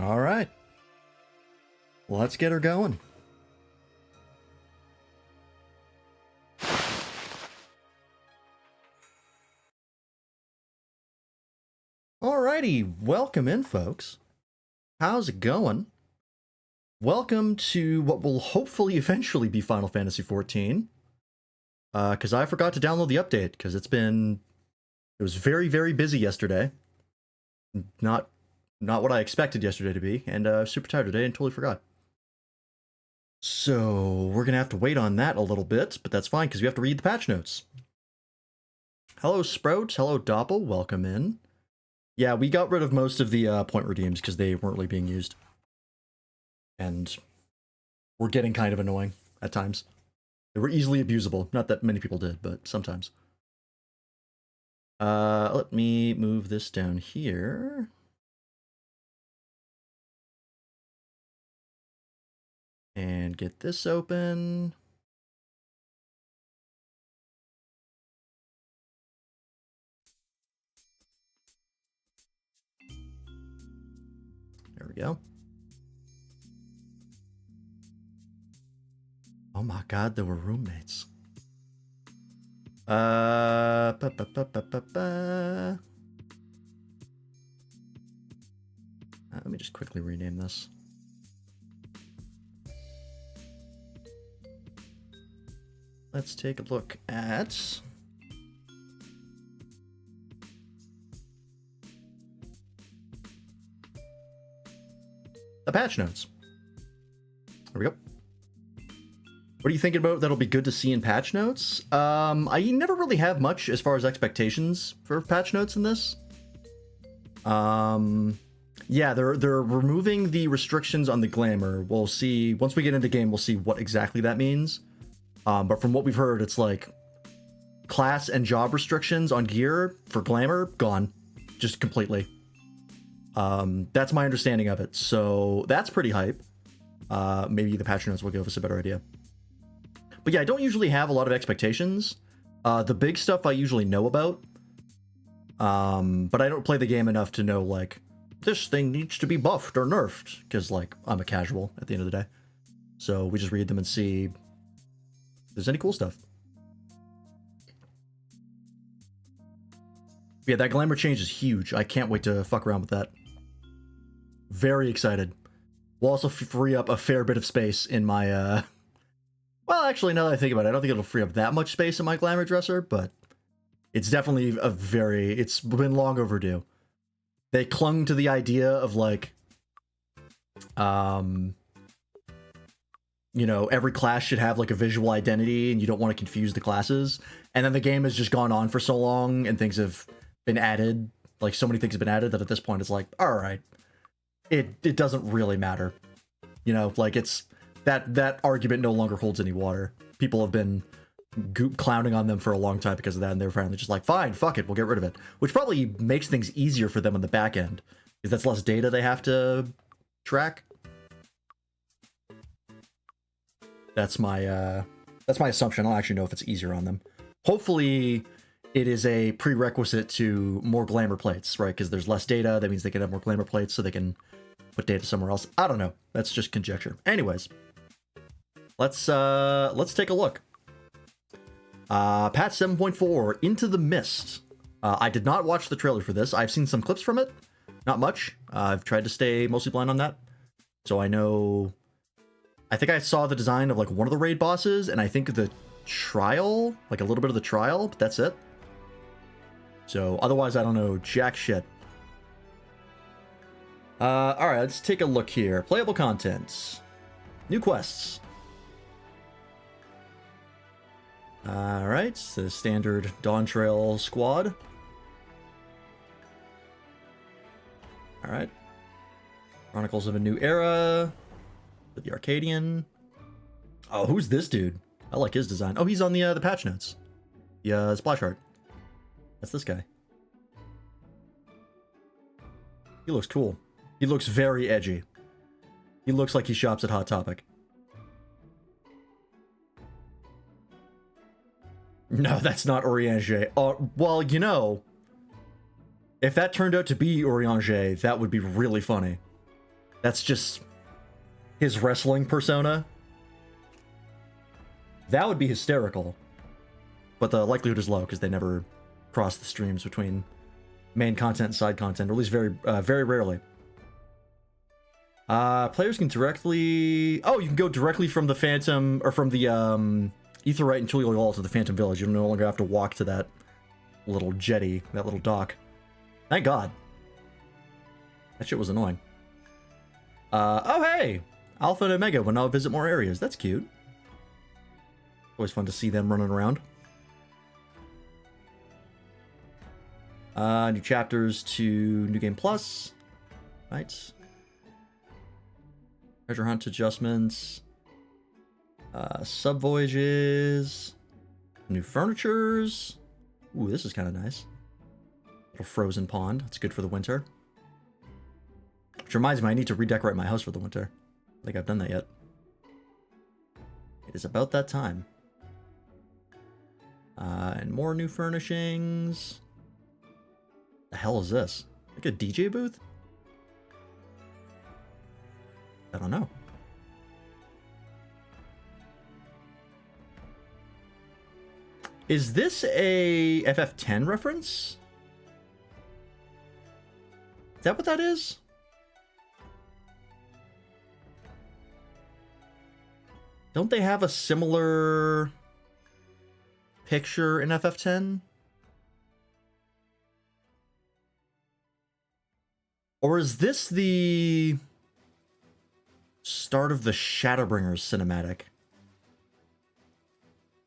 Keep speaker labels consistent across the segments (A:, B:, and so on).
A: All right. Let's get her going. Alrighty, welcome in, folks. How's it going? Welcome to what will hopefully eventually be Final Fantasy XIV. Because I forgot to download the update, because it was very, very busy yesterday. Not what I expected yesterday to be, and super tired today and totally forgot. So we're gonna have to wait on that a little bit, but that's fine because we have to read the patch notes. Hello Sprout, hello Doppel, welcome in. Yeah, we got rid of most of the point redeems because they weren't really being used. And were getting kind of annoying at times. They were easily abusable. Not that many people did, but sometimes. Let me move this down here. And get this open. There we go. Oh my god, there were roommates. Let me just quickly rename this. Let's take a look at the patch notes. There we go. What are you thinking about that'll be good to see in patch notes? I never really have much as far as expectations for patch notes in this. Yeah, they're removing the restrictions on the glamour. We'll see, once we get into game, we'll see what exactly that means. But from what we've heard, it's like class and job restrictions on gear for glamour, gone. Just completely. That's my understanding of it. So that's pretty hype. Maybe the patch notes will give us a better idea. But yeah, I don't usually have a lot of expectations. The big stuff I usually know about. But I don't play the game enough to know, like, this thing needs to be buffed or nerfed. Because, like, I'm a casual at the end of the day. So we just read them and see if there's any cool stuff. Yeah, that glamour change is huge. I can't wait to fuck around with that. Very excited. We'll also free up a fair bit of space in my, well, actually, now that I think about it, I don't think it'll free up that much space in my glamour dresser, but it's definitely it's been long overdue. They clung to the idea of, like, you know, every class should have, like, a visual identity, and you don't want to confuse the classes. And then the game has just gone on for so long, and things have been added, like, so many things have been added, that at this point it's like, alright, it doesn't really matter. You know, like, it's, that argument no longer holds any water. People have been clowning on them for a long time because of that, and they're finally just like, fine, fuck it, we'll get rid of it. Which probably makes things easier for them on the back end, because that's less data they have to track. That's my assumption. I'll actually know if it's easier on them. Hopefully, it is a prerequisite to more glamour plates, right? Because there's less data. That means they can have more glamour plates, so they can put data somewhere else. I don't know. That's just conjecture. Anyways, let's take a look. Patch 7.4, Into the Mist. I did not watch the trailer for this. I've seen some clips from it. Not much. I've tried to stay mostly blind on that. So I know... I think I saw the design of, like, one of the raid bosses, and I think the trial, like a little bit of the trial, but that's it. So otherwise, I don't know jack shit. Alright, let's take a look here. Playable content. New quests. Alright, the standard Dawntrail squad. Alright. Chronicles of a New Era. The Arcadion. Oh, who's this dude? I like his design. Oh, he's on the patch notes. The splash art. That's this guy. He looks cool. He looks very edgy. He looks like he shops at Hot Topic. No, that's not Oriange. Well, you know, if that turned out to be Oriange, that would be really funny. That's just his wrestling persona. That would be hysterical. But the likelihood is low because they never cross the streams between main content and side content, or at least very rarely. Players can directly... Oh, you can go directly from the Phantom, or from the Aetheryte and Tulial Hall to the Phantom Village. You no longer have to walk to that little jetty, that little dock. Thank God. That shit was annoying. Oh hey! Alpha and Omega will now visit more areas. That's cute. Always fun to see them running around. New chapters to New Game Plus. Right. Treasure hunt adjustments. Sub voyages. New furnitures. Ooh, this is kind of nice. Little frozen pond. That's good for the winter. Which reminds me, I need to redecorate my house for the winter. I don't think I've done that yet. It is about that time. And more new furnishings. The hell is this? Like a DJ booth? I don't know. Is this a FF10 reference? Is that what that is? Don't they have a similar picture in FF10? Or is this the start of the Shadowbringers cinematic?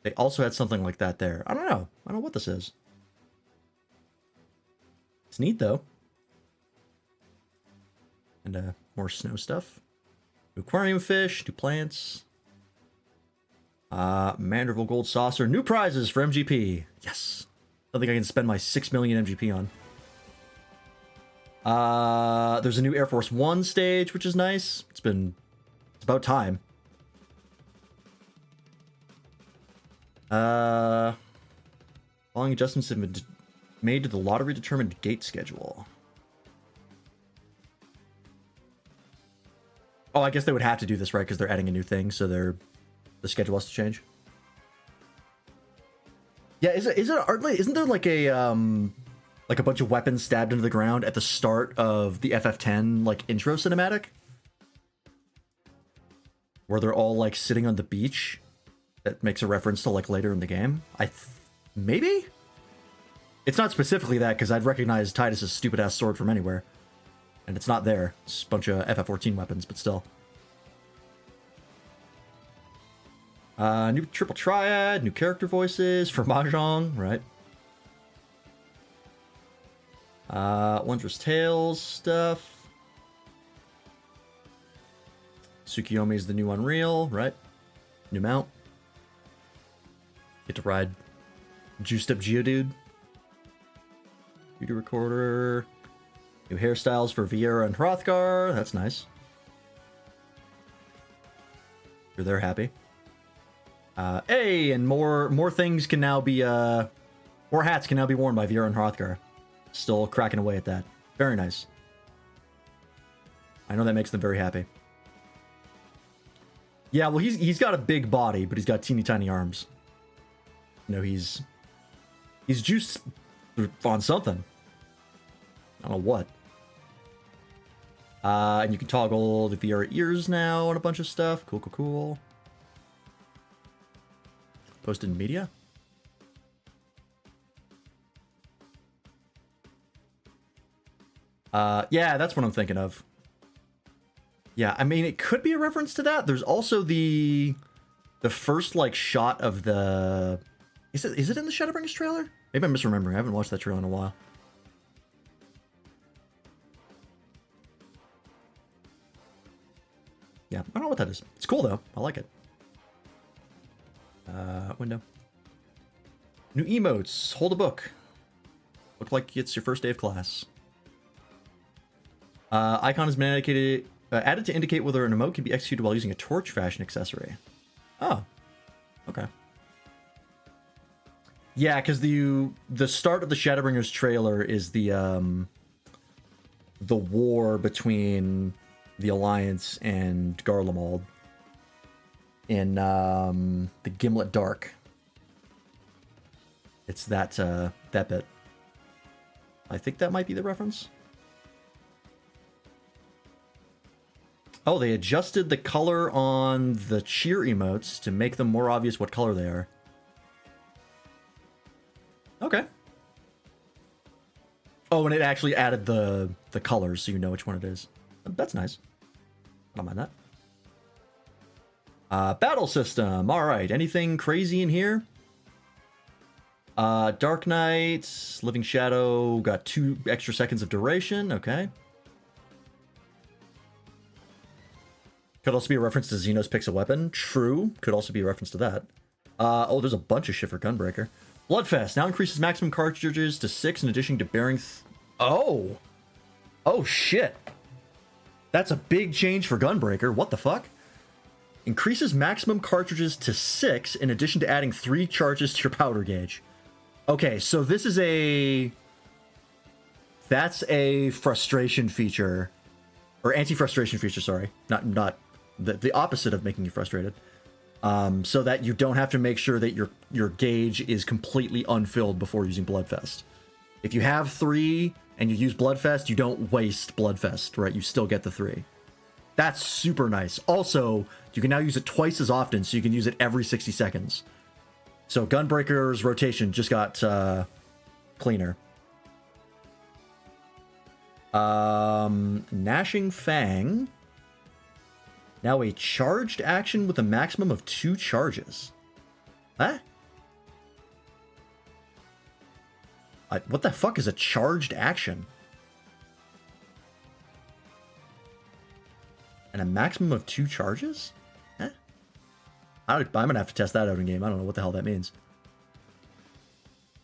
A: They also had something like that there. I don't know. I don't know what this is. It's neat, though. And more snow stuff. New aquarium fish, new plants. Manderville Gold Saucer. New prizes for MGP. Yes. I think I can spend my 6 million MGP on. There's a new Air Force One stage, which is nice. It's about time. Following adjustments have been made to the lottery determined gate schedule. Oh, I guess they would have to do this, right? Because they're adding a new thing, so the schedule has to change. Yeah, isn't there like a bunch of weapons stabbed into the ground at the start of the FF10 like intro cinematic? Where they're all like sitting on the beach? That makes a reference to like later in the game. Maybe? It's not specifically that because I'd recognize Titus's stupid ass sword from anywhere. And it's not there. It's a bunch of FF14 weapons, but still. New triple triad, new character voices for Mahjong, right? Wondrous Tales stuff. Tsukiyomi is the new Unreal, right? New mount. Get to ride Juiced Up Geodude. Beauty Recorder. New hairstyles for Viera and Hrothgar. That's nice. Sure, they're happy. Hey, and more things can now be, more hats can now be worn by Viera and Hrothgar. Still cracking away at that. Very nice. I know that makes them very happy. Yeah, well, he's got a big body, but he's got teeny tiny arms. You know, he's juiced on something. I don't know what. And you can toggle the Viera ears now and a bunch of stuff. Cool, cool, cool. Posted in media. Yeah, that's what I'm thinking of. Yeah, I mean, it could be a reference to that. There's also the first, like, shot of the... Is it in the Shadowbringers trailer? Maybe I'm misremembering. I haven't watched that trailer in a while. Yeah, I don't know what that is. It's cool, though. I like it. Window. New emotes. Hold a book. Look like it's your first day of class. Icon has been added to indicate whether an emote can be executed while using a torch fashion accessory. Oh. Okay. Yeah, because the start of the Shadowbringers trailer is the war between the Alliance and Garlemald in the Gimlet Dark. It's that that bit. I think that might be the reference. Oh, they adjusted the color on the cheer emotes to make them more obvious what color they are. Okay. Oh, and it actually added the colors so you know which one it is. That's nice. I don't mind that. Battle system. All right. Anything crazy in here? Dark Knight, Living Shadow got 2 extra seconds of duration. Okay. Could also be a reference to Xenos picks a weapon. True. Could also be a reference to that. Oh, there's a bunch of shit for Gunbreaker. Bloodfest now increases maximum cartridges to 6 in addition to bearing... Oh! Oh, shit. That's a big change for Gunbreaker. What the fuck? Increases maximum cartridges to 6 in addition to adding 3 charges to your powder gauge. Okay, so this is a... That's a frustration feature. Or anti-frustration feature, sorry. Not the opposite of making you frustrated. So that you don't have to make sure that your gauge is completely unfilled before using Bloodfest. If you have 3 and you use Bloodfest, you don't waste Bloodfest, right? You still get the 3. That's super nice. Also, you can now use it twice as often, so you can use it every 60 seconds. So Gunbreaker's rotation just got cleaner. Gnashing Fang. Now a charged action with a maximum of 2 charges. Huh? What the fuck is a charged action? And a maximum of 2 charges? Huh? I'm gonna have to test that out in game. I don't know what the hell that means.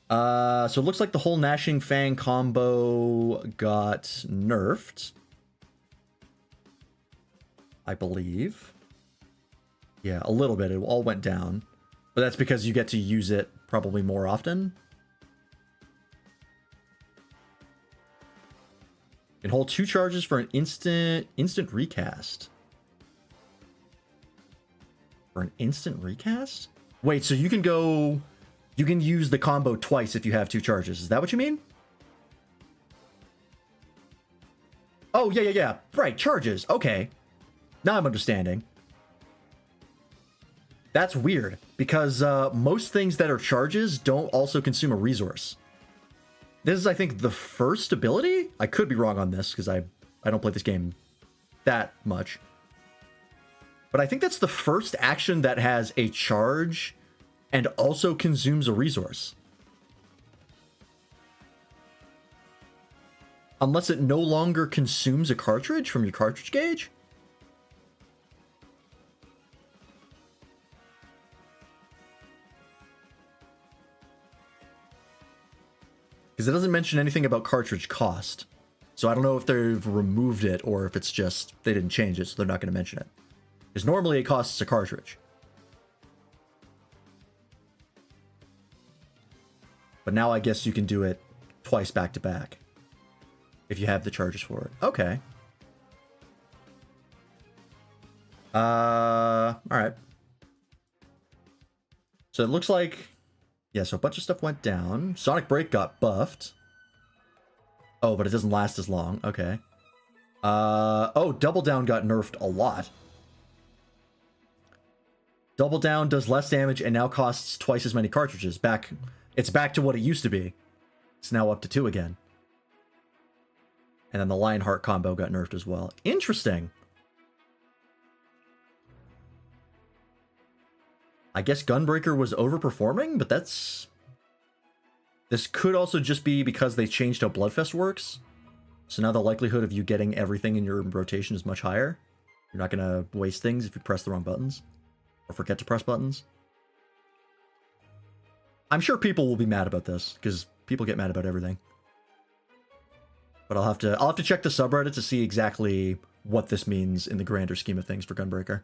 A: So it looks like the whole Gnashing Fang combo got nerfed. I believe. Yeah, a little bit. It all went down. But that's because you get to use it probably more often. You can hold 2 charges for an instant recast. For an instant recast? Wait, so you can go... You can use the combo twice if you have 2 charges. Is that what you mean? Oh, yeah. Right, charges. Okay. Now I'm understanding. That's weird, because most things that are charges don't also consume a resource. This is, I think, the first ability? I could be wrong on this, because I don't play this game that much. But I think that's the first action that has a charge and also consumes a resource. Unless it no longer consumes a cartridge from your cartridge gauge? Because it doesn't mention anything about cartridge cost. So I don't know if they've removed it or if it's just they didn't change it, so they're not going to mention it. Because normally it costs a cartridge. But now I guess you can do it twice back to back. If you have the charges for it. Okay. Alright. So it looks like... Yeah, so a bunch of stuff went down. Sonic Break got buffed. Oh, but it doesn't last as long. Okay. Oh, Double Down got nerfed a lot. Double Down does less damage and now costs twice as many cartridges. It's back to what it used to be. It's now up to 2 again. And then the Lionheart combo got nerfed as well. Interesting. I guess Gunbreaker was overperforming, but that's... This could also just be because they changed how Bloodfest works. So now the likelihood of you getting everything in your rotation is much higher. You're not going to waste things if you press the wrong buttons. Or forget to press buttons. I'm sure people will be mad about this, because people get mad about everything. But I'll have to check the subreddit to see exactly what this means in the grander scheme of things for Gunbreaker.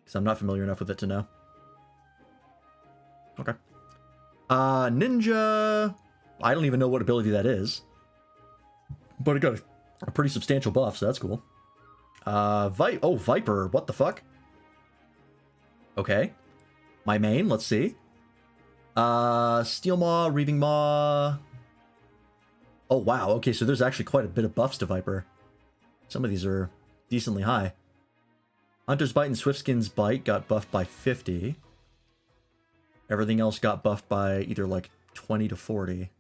A: Because I'm not familiar enough with it to know. Okay. Ninja... I don't even know what ability that is. But it got a pretty substantial buff, so that's cool. Viper. What the fuck? Okay. My main, let's see. Steel Maw, Reaving Maw. Oh, wow. Okay, so there's actually quite a bit of buffs to Viper. Some of these are decently high. Hunter's Bite and Swiftskin's Bite got buffed by 50. Everything else got buffed by either like 20 to 40.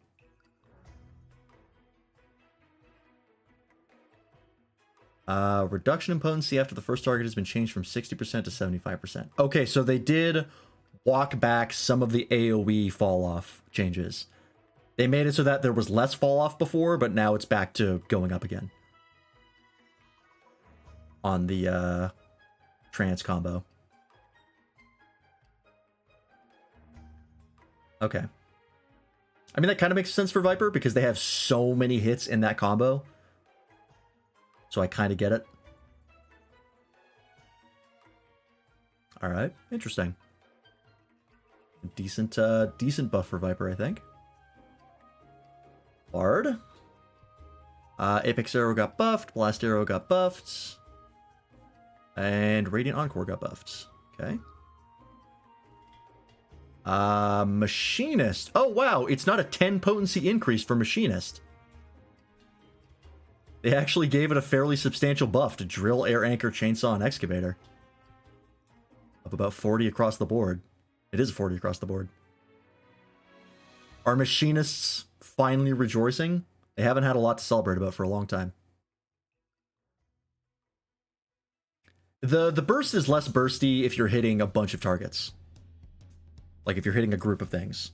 A: Reduction in potency after the first target has been changed from 60% to 75%. Okay, so they did walk back some of the AoE fall off changes. They made it so that there was less fall off before, but now it's back to going up again. On the trance combo. Okay. I mean, that kind of makes sense for Viper because they have so many hits in that combo. So I kind of get it. All right, interesting. Decent buff for Viper, I think. Bard. Apex Arrow got buffed. Blast Arrow got buffed. And Radiant Encore got buffed. Okay. Machinist. Oh, wow. It's not a 10 potency increase for Machinist. They actually gave it a fairly substantial buff to Drill, Air Anchor, Chainsaw, and Excavator. Up about 40 across the board. It is 40 across the board. Are Machinists finally rejoicing? They haven't had a lot to celebrate about for a long time. The burst is less bursty if you're hitting a bunch of targets. Like if you're hitting a group of things.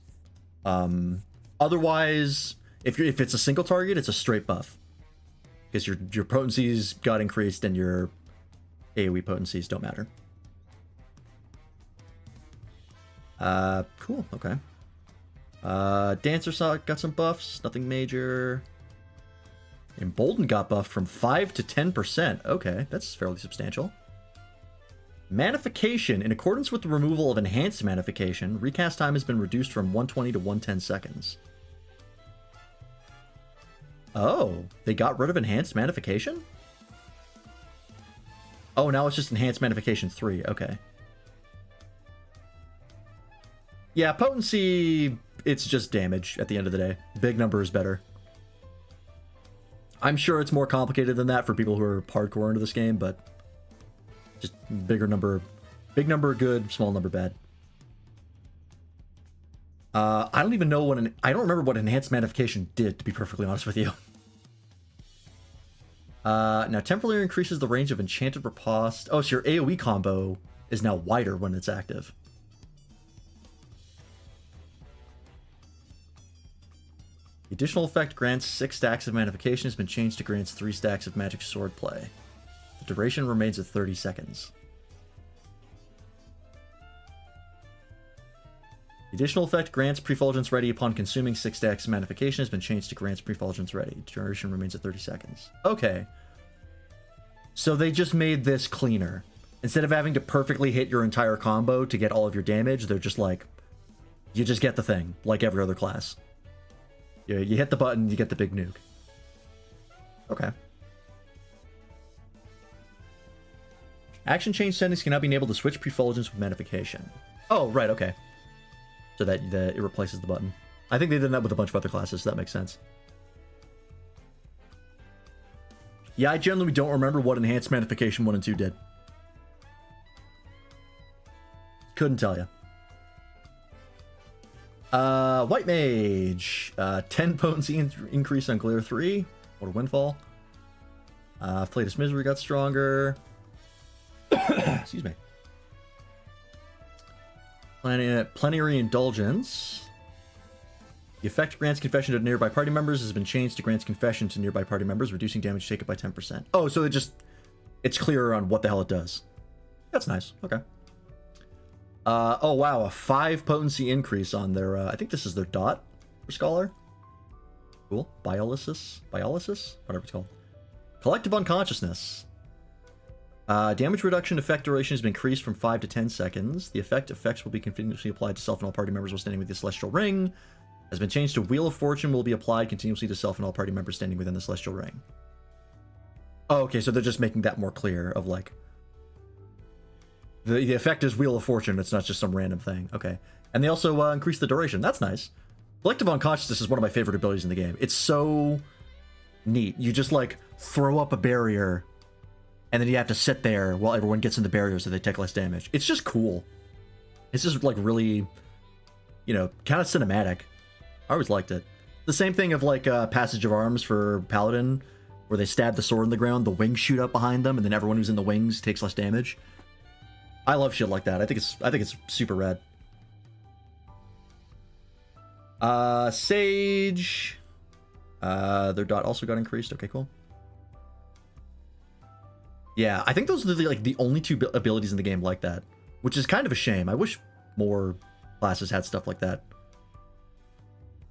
A: Otherwise, if it's a single target, it's a straight buff. Because your potencies got increased and your AoE potencies don't matter. Cool, okay. Dancer got some buffs, nothing major. Embolden got buffed from 5 to 10%. Okay, that's fairly substantial. Manification. In accordance with the removal of enhanced manification, recast time has been reduced from 120 to 110 seconds. Oh, they got rid of enhanced manification? Oh, now it's just enhanced manification 3. Okay. Yeah, potency, it's just damage at the end of the day. Big number is better. I'm sure it's more complicated than that for people who are hardcore into this game, but just bigger number, big number good, small number bad. I don't even know what I don't remember what enhanced manification did, to be perfectly honest with you. Now temporarily increases the range of enchanted riposte. Oh, so your AoE combo is now wider when it's active. The additional effect grants 6 stacks of manification has been changed to grants 3 stacks of magic sword play. The duration remains at 30 seconds. The additional effect grants Prefulgence ready upon consuming 6 stacks of manification has been changed to grants Prefulgence ready. Duration remains at 30 seconds. Okay. So they just made this cleaner. Instead of having to perfectly hit your entire combo to get all of your damage, they're just like, you just get the thing, like every other class. You hit the button, you get the big nuke. Okay. Action change settings can now be enabled to switch Prefulgence with manification. Oh, right, okay. So that it replaces the button. I think they did that with a bunch of other classes, so that makes sense. Yeah, I generally don't remember what Enhanced Manification 1 and 2 did. Couldn't tell you. White Mage. 10 potency increase on Glare 3. What a windfall. Flatus Misery got stronger. Excuse me. Plenary Indulgence. The effect grants confession to nearby party members has been changed to grants confession to nearby party members, reducing damage taken by 10%. Oh, so it's clearer on what the hell it does. That's nice. Okay. Oh wow, a 5 potency increase on their, I think this is their dot for Scholar. Cool. Biolysis? Whatever it's called. Collective Unconsciousness. Damage reduction effect duration has been increased from 5 to 10 seconds. The effects will be continuously applied to self and all party members while standing within the Celestial Ring. Has been changed to Wheel of Fortune will be applied continuously to self and all party members standing within the Celestial Ring. Oh, okay, so they're just making that more clear of like the effect is Wheel of Fortune. It's not just some random thing. Okay, and they also increase the duration. That's nice. Collective Unconsciousness is one of my favorite abilities in the game. It's so neat. You just like throw up a barrier, and then you have to sit there while everyone gets in the barrier so they take less damage. It's just cool. It's just like really, you know, kind of cinematic. I always liked it. The same thing of like Passage of Arms for Paladin, where they stab the sword in the ground, the wings shoot up behind them, and then everyone who's in the wings takes less damage. I love shit like that. I think it's super rad. Sage. Their dot also got increased. Okay, cool. Yeah, I think those are the only two abilities in the game like that, which is kind of a shame. I wish more classes had stuff like that.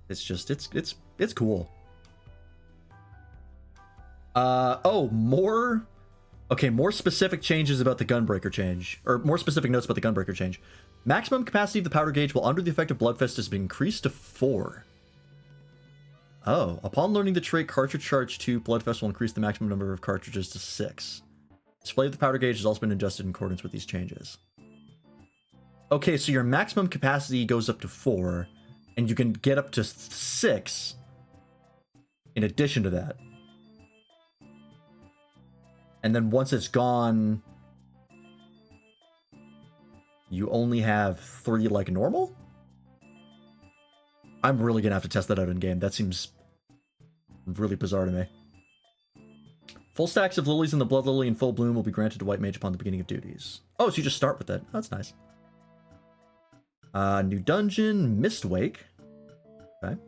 A: It's just it's cool. More specific changes about the Gunbreaker change, or more specific notes about the Gunbreaker change. Maximum capacity of the powder gauge while under the effect of Bloodfest has been increased to 4. Oh, upon learning the trait Cartridge Charge 2, Bloodfest will increase the maximum number of cartridges to 6. Display of the powder gauge has also been adjusted in accordance with these changes. Okay, so your maximum capacity goes up to 4, and you can get up to 6 in addition to that. And then once it's gone, you only have 3 like normal? I'm really gonna have to test that out in game. That seems really bizarre to me. Full stacks of lilies in the Blood Lily in full bloom will be granted to White Mage upon the beginning of duties. Oh, so you just start with it. Oh, that's nice. New dungeon, Mistwake. Okay.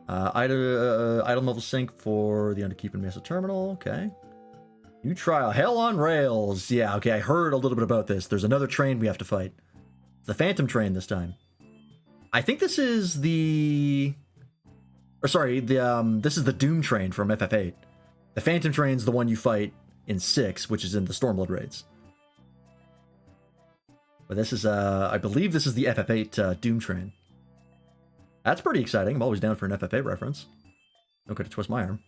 A: Item level sync for the Underkeep and Mesa Terminal. Okay. New trial, Hell on Rails. Yeah, okay, I heard a little bit about this. There's another train we have to fight. It's the Phantom Train this time. I think this is the... Or sorry, this is the Doom Train from FF8. The Phantom Train's the one you fight in 6, which is in the Stormblood raids. But this is, I believe this is the FF8 Doom Train. That's pretty exciting. I'm always down for an FF8 reference. Don't get to twist my arm.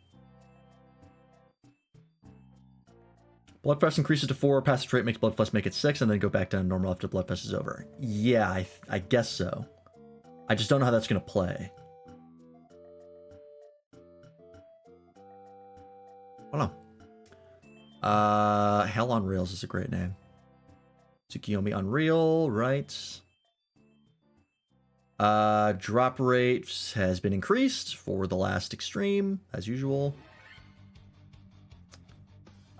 A: Bloodfest increases to 4. Passive trait makes Bloodfest make it 6, and then go back down to normal after Bloodfest is over. Yeah, I guess so. I just don't know how that's going to play. I don't know. Hell on Rails is a great name. Tsukiyomi Unreal, right? Drop rate has been increased for the last extreme, as usual.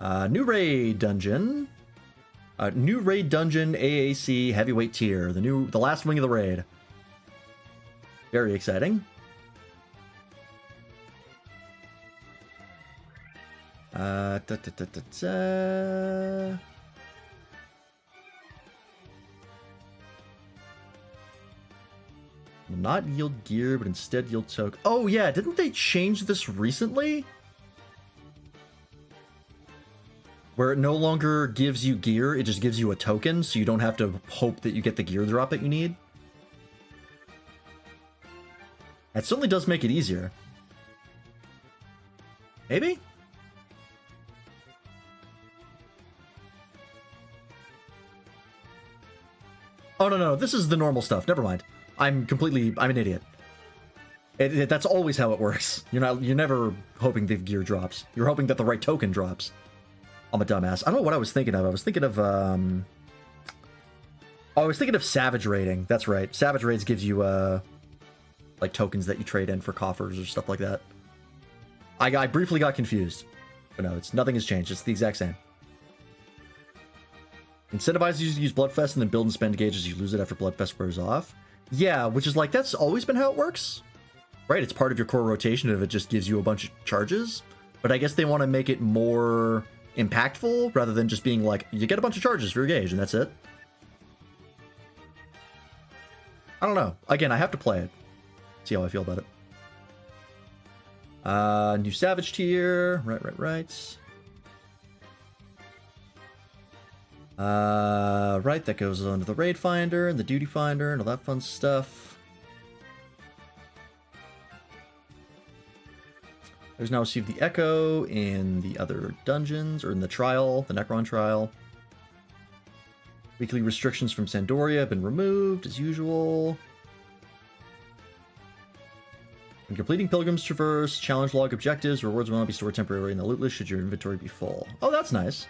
A: New raid dungeon. New raid dungeon AAC heavyweight tier. The last wing of the raid. Very exciting. Will not yield gear, but instead yield token. Oh yeah, didn't they change this recently? Where it no longer gives you gear, it just gives you a token, so you don't have to hope that you get the gear drop that you need. That certainly does make it easier. Maybe? Oh, no, this is the normal stuff. Never mind. I'm an idiot. That's always how it works. You're never hoping the gear drops. You're hoping that the right token drops. I'm a dumbass. I don't know what I was thinking of. I was thinking of Savage Raiding. That's right. Savage Raids gives you, like, tokens that you trade in for coffers or stuff like that. I briefly got confused. But no, nothing has changed. It's the exact same. Incentivize you to use Bloodfest and then build and spend gauges. You lose it after Bloodfest wears off. Yeah, which is like, that's always been how it works. Right, it's part of your core rotation if it just gives you a bunch of charges. But I guess they want to make it more impactful rather than just being like, you get a bunch of charges for your gauge and that's it. I don't know. Again, I have to play it. See how I feel about it. New Savage tier. Right. Right, that goes onto the Raid Finder and the Duty Finder and all that fun stuff. There's now received the Echo in the other dungeons, or in the trial, the Necron trial. Weekly restrictions from Sandoria have been removed, as usual. When completing Pilgrim's Traverse, challenge log objectives, rewards will not be stored temporarily in the loot list should your inventory be full. Oh, that's nice.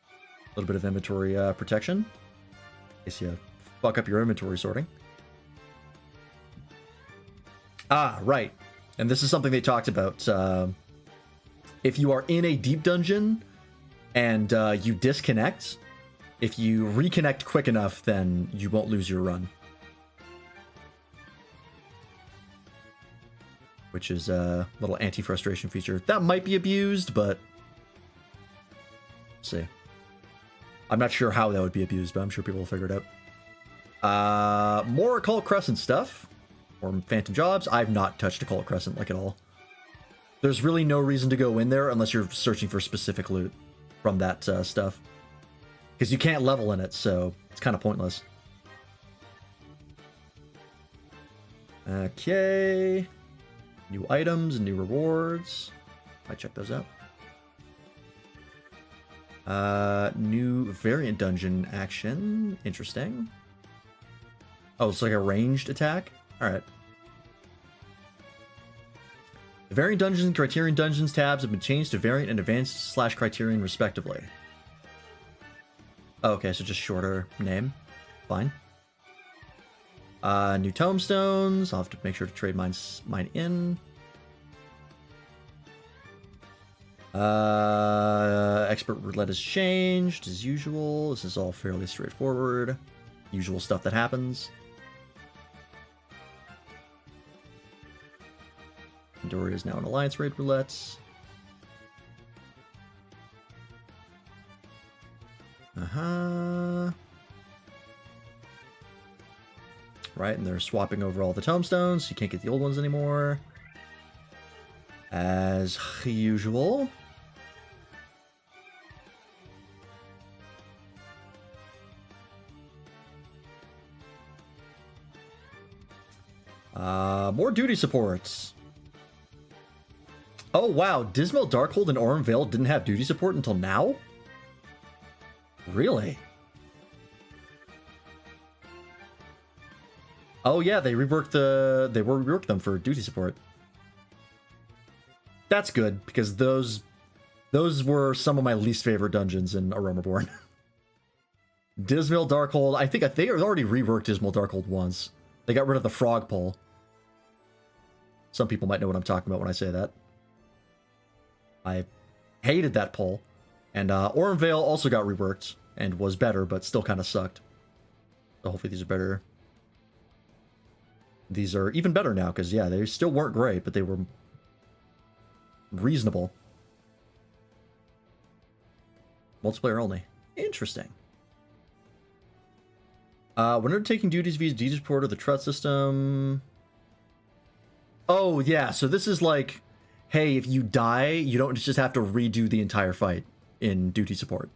A: A little bit of inventory protection. In case you fuck up your inventory sorting. Ah, right. And this is something they talked about. If you are in a deep dungeon and you disconnect, if you reconnect quick enough, then you won't lose your run. Which is a little anti-frustration feature. That might be abused, but... Let's see. I'm not sure how that would be abused, but I'm sure people will figure it out. More Occult Crescent stuff. Or Phantom Jobs. I've not touched Occult Crescent, like, at all. There's really no reason to go in there unless you're searching for specific loot from that stuff. Because you can't level in it, so it's kind of pointless. Okay. New items and new rewards. I check those out. New variant dungeon action. Interesting. Oh, it's like a ranged attack? Alright. The variant dungeons and criterion dungeons tabs have been changed to variant and advanced / criterion respectively. Oh, okay, so just shorter name. Fine. New tomestones. I'll have to make sure to trade mine in. Expert roulette has changed as usual. This is all fairly straightforward. Usual stuff that happens. Doria is now an Alliance raid roulette. Right, and they're swapping over all the tomestones, so you can't get the old ones anymore. As usual. More duty supports. Oh wow, Dismal Darkhold and Aurum Vale didn't have duty support until now? Really? Oh yeah, they reworked them for duty support. That's good, because those were some of my least favorite dungeons in Aromaborn. Dismal Darkhold, I think they already reworked Dismal Darkhold once. They got rid of the frog pole. Some people might know what I'm talking about when I say that. I hated that pole. And Aurum Vale also got reworked and was better, but still kind of sucked. So hopefully these are better. These are even better now, because yeah, they still weren't great, but they were reasonable. Multiplayer only. Interesting. When undertaking duties via duty support or the TRUT system... Oh, yeah, so this is like, hey, if you die, you don't just have to redo the entire fight in duty support.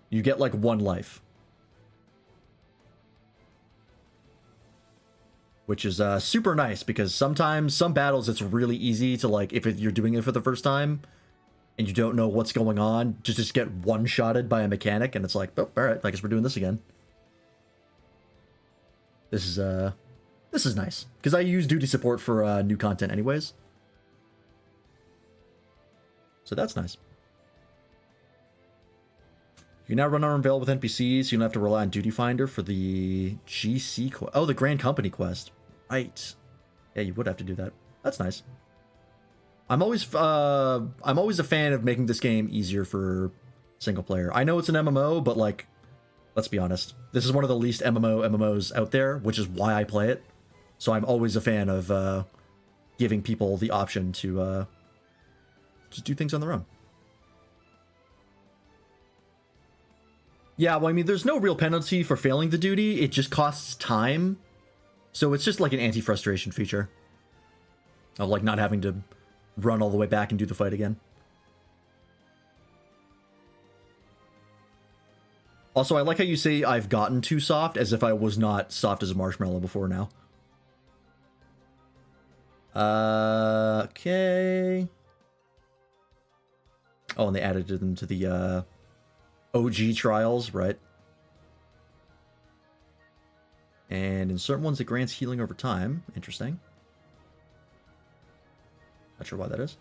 A: You get, like, 1 life. Which is super nice, because sometimes, some battles, it's really easy to, like, if you're doing it for the first time, and you don't know what's going on, just get one-shotted by a mechanic, and it's like, oh, alright, I guess we're doing this again. This is nice, because I use duty support for new content anyways. So that's nice. You can now run Aurum Vale with NPCs, so you don't have to rely on Duty Finder for the GC quest. Oh, the Grand Company quest. Right. Yeah, you would have to do that. That's nice. I'm always a fan of making this game easier for single player. I know it's an MMO, but like, let's be honest. This is one of the least MMOs out there, which is why I play it. So I'm always a fan of giving people the option to just do things on their own. Yeah, well, I mean, there's no real penalty for failing the duty. It just costs time. So it's just like an anti-frustration feature of like not having to run all the way back and do the fight again. Also, I like how you say I've gotten too soft, as if I was not soft as a marshmallow before now. Okay. Oh, and they added them to the OG trials, right? And in certain ones, it grants healing over time. Interesting. Not sure why that is.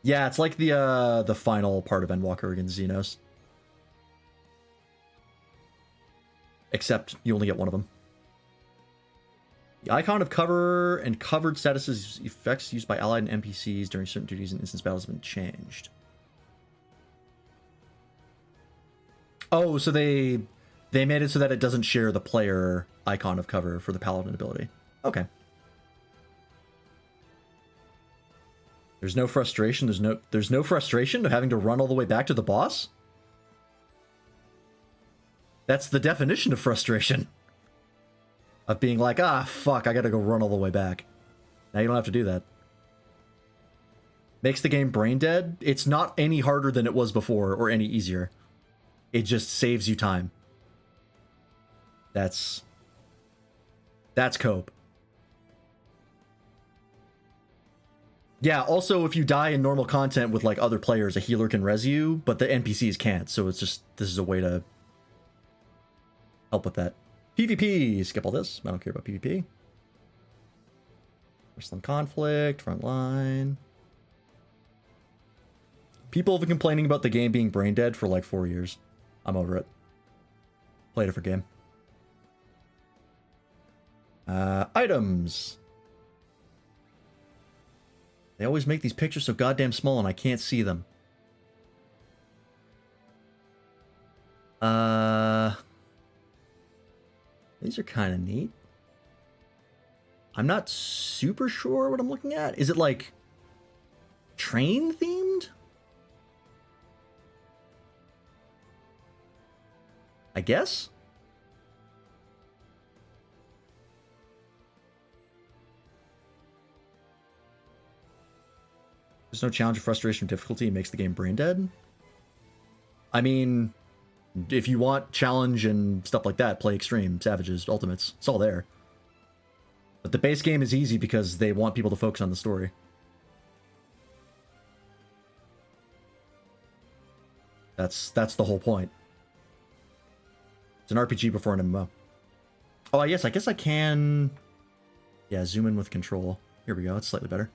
A: Yeah, it's like the final part of Endwalker against Xenos. Except you only get one of them. The icon of cover and covered statuses effects used by allied and NPCs during certain duties and instance battles have been changed. Oh, so they made it so that it doesn't share the player icon of cover for the paladin ability. Okay. There's no frustration. There's no frustration of having to run all the way back to the boss? That's the definition of frustration. Of being like, ah, fuck, I gotta go run all the way back. Now you don't have to do that. Makes the game brain dead. It's not any harder than it was before or any easier. It just saves you time. That's cope. Yeah, also if you die in normal content with like other players, a healer can res you, but the NPCs can't, so it's just, this is a way to help with that. PvP, skip all this. I don't care about PvP. Wrestling conflict, front line. People have been complaining about the game being brain dead for like 4 years. I'm over it. Play a different game. Items. They always make these pictures so goddamn small and I can't see them. These are kind of neat. I'm not super sure what I'm looking at. Is it like train themed? I guess? There's no challenge of frustration or difficulty. It makes the game brain dead. I mean, if you want challenge and stuff like that, play Extreme, Savages, Ultimates. It's all there. But the base game is easy because they want people to focus on the story. That's the whole point. It's an RPG before an MMO. Oh, yes, I guess I can... Yeah, zoom in with control. Here we go, it's slightly better.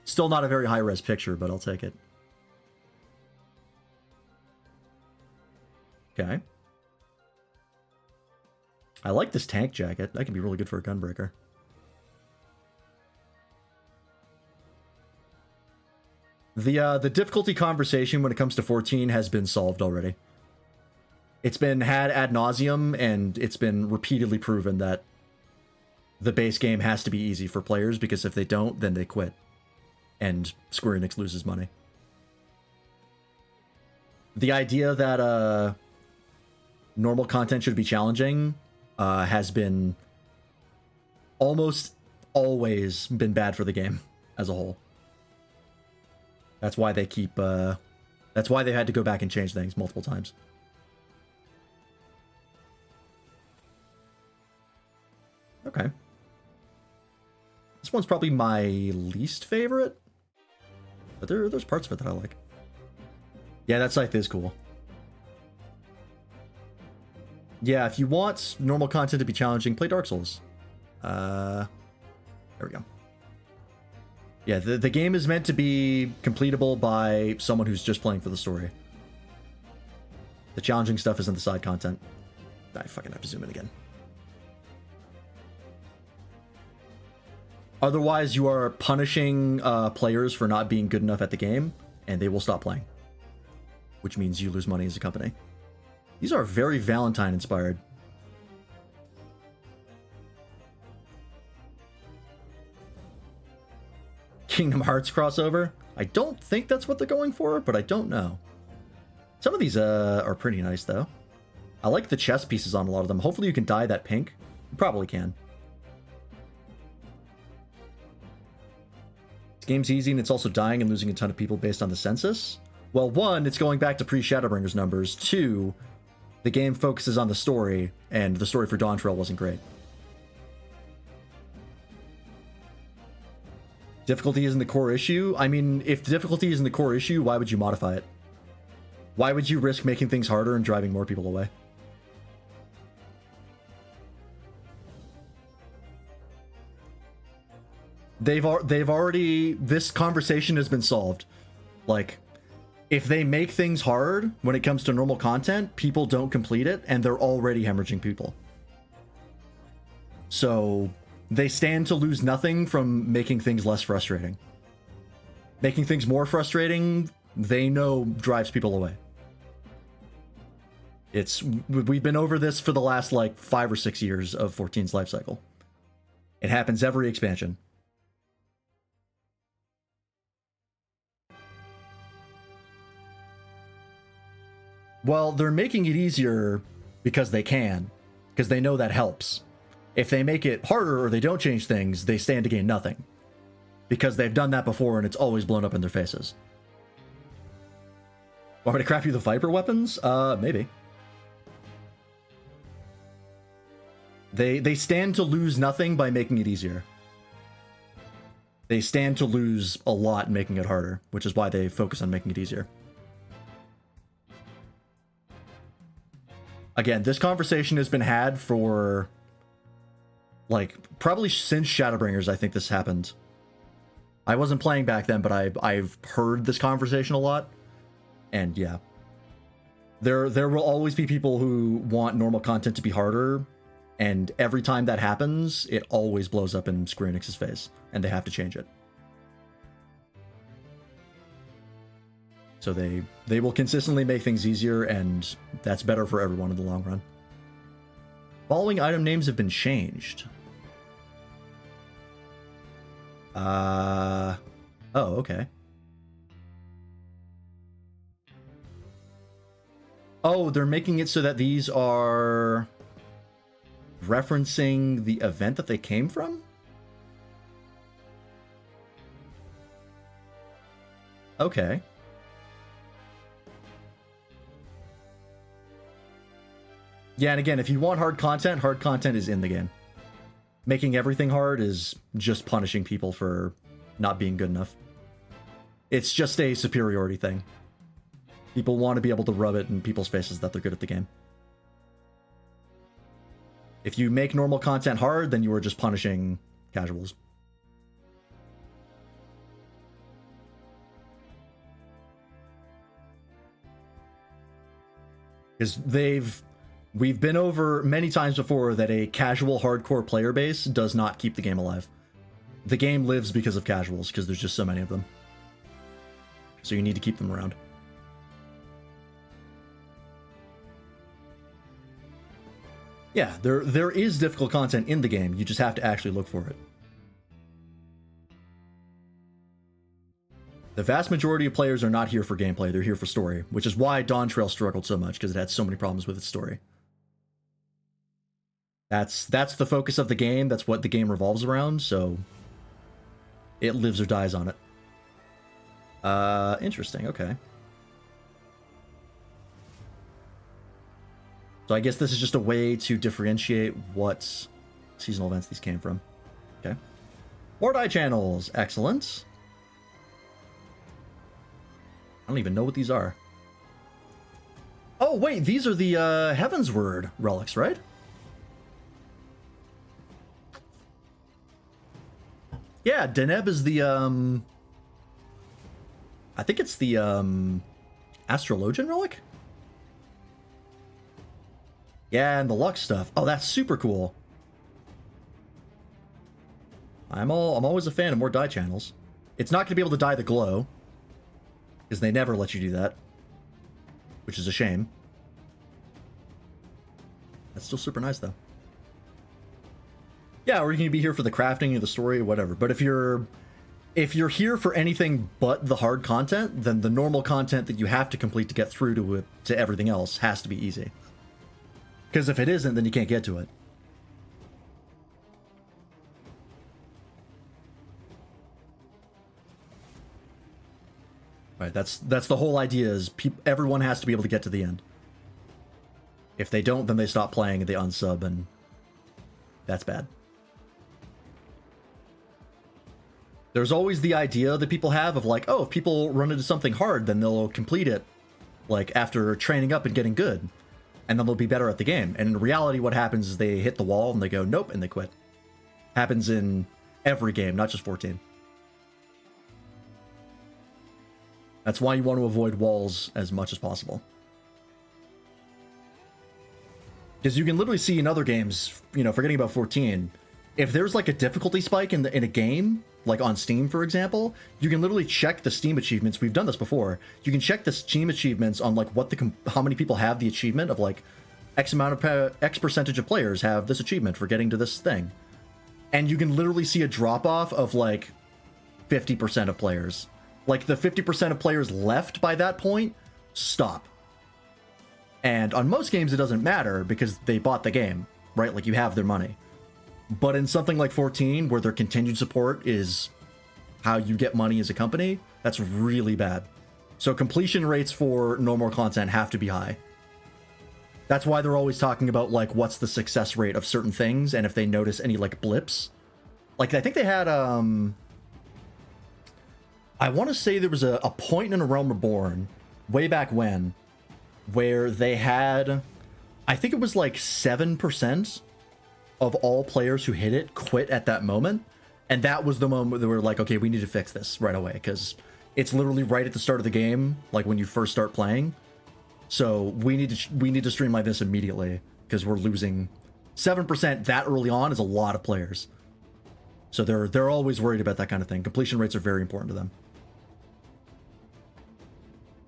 A: Still not a very high-res picture, but I'll take it. Okay. I like this tank jacket. That can be really good for a gunbreaker. The difficulty conversation when it comes to 14 has been solved already. It's been had ad nauseum, and it's been repeatedly proven that the base game has to be easy for players, because if they don't, then they quit. And Square Enix loses money. The idea that normal content should be challenging has been almost always been bad for the game as a whole. That's why they keep... that's why they had to go back and change things multiple times. Okay. This one's probably my least favorite. But there's parts of it that I like. Yeah, that scythe is cool. Yeah, if you want normal content to be challenging, play Dark Souls. There we go. Yeah, the game is meant to be completable by someone who's just playing for the story. The challenging stuff isn't the side content. I fucking have to zoom in again. Otherwise, you are punishing players for not being good enough at the game, and they will stop playing. Which means you lose money as a company. These are very Valentine-inspired. Kingdom Hearts crossover? I don't think that's what they're going for, but I don't know. Some of these are pretty nice, though. I like the chess pieces on a lot of them. Hopefully you can dye that pink. You probably can. This game's easy, and it's also dying and losing a ton of people based on the census. Well, one, it's going back to pre-Shadowbringers numbers. Two, the game focuses on the story, and the story for Dawntrail wasn't great. Difficulty isn't the core issue. I mean, if difficulty isn't the core issue, why would you modify it? Why would you risk making things harder and driving more people away? They've already, this conversation has been solved. Like, if they make things hard when it comes to normal content, people don't complete it, and they're already hemorrhaging people. So they stand to lose nothing from making things less frustrating. Making things more frustrating, they know drives people away. We've been over this for the last like 5 or 6 years of 14's life cycle. It happens every expansion. Well, they're making it easier because they can, because they know that helps. If they make it harder or they don't change things, they stand to gain nothing. Because they've done that before and it's always blown up in their faces. Want me to craft you the Viper weapons? Maybe. They stand to lose nothing by making it easier. They stand to lose a lot making it harder, which is why they focus on making it easier. Again, this conversation has been had for, like, probably since Shadowbringers, I think this happened. I wasn't playing back then, but I've heard this conversation a lot. And yeah. There will always be people who want normal content to be harder, and every time that happens, it always blows up in Square Enix's face, and they have to change it. So they will consistently make things easier, and that's better for everyone in the long run. Following item names have been changed. Oh, okay. Oh, they're making it so that these are referencing the event that they came from? Okay. Yeah, and again, if you want hard content is in the game. Making everything hard is just punishing people for not being good enough. It's just a superiority thing. People want to be able to rub it in people's faces that they're good at the game. If you make normal content hard, then you are just punishing casuals. Because we've been over many times before that a casual hardcore player base does not keep the game alive. The game lives because of casuals, because there's just so many of them. So you need to keep them around. Yeah, there is difficult content in the game, you just have to actually look for it. The vast majority of players are not here for gameplay, they're here for story, which is why Dawntrail struggled so much, because it had so many problems with its story. That's the focus of the game, that's what the game revolves around, so it lives or dies on it. Interesting, okay. So I guess this is just a way to differentiate what seasonal events these came from. Okay. More die channels, excellent. I don't even know what these are. Oh wait, these are the Heavensward relics, right? Yeah, Deneb is the I think it's the Astrologian relic? Yeah, and the Lux stuff. Oh, that's super cool. I'm always a fan of more die channels. It's not going to be able to dye the glow, because they never let you do that, which is a shame. That's still super nice, though. Yeah, or you can be here for the crafting or the story or whatever. But if you're here for anything but the hard content, then the normal content that you have to complete to get through to everything else has to be easy. Because if it isn't, then you can't get to it. Right, that's the whole idea, is everyone has to be able to get to the end. If they don't, then they stop playing and they unsub, and that's bad. There's always the idea that people have of like, oh, if people run into something hard, then they'll complete it, like after training up and getting good, and then they'll be better at the game. And in reality, what happens is they hit the wall and they go, nope, and they quit. Happens in every game, not just 14. That's why you want to avoid walls as much as possible. Because you can literally see in other games, you know, forgetting about 14, if there's like a difficulty spike in a game, like on Steam, for example, you can literally check the Steam achievements. We've done this before. You can check the Steam achievements on like how many people have the achievement of like X percentage of players have this achievement for getting to this thing. And you can literally see a drop off of like 50% of players. Like the 50% of players left by that point, stop. And on most games, it doesn't matter because they bought the game, right? Like you have their money. But in something like 14, where their continued support is how you get money as a company, that's really bad. So completion rates for normal content have to be high. That's why they're always talking about like what's the success rate of certain things, and if they notice any like blips. Like I think they had I want to say there was a point in A Realm Reborn way back when where they had, I think it was like 7% of all players who hit it quit at that moment. And that was the moment where they were like, okay, we need to fix this right away, because it's literally right at the start of the game, like when you first start playing. So we need to streamline this immediately, because we're losing 7% that early on is a lot of players. So they're always worried about that kind of thing. Completion rates are very important to them.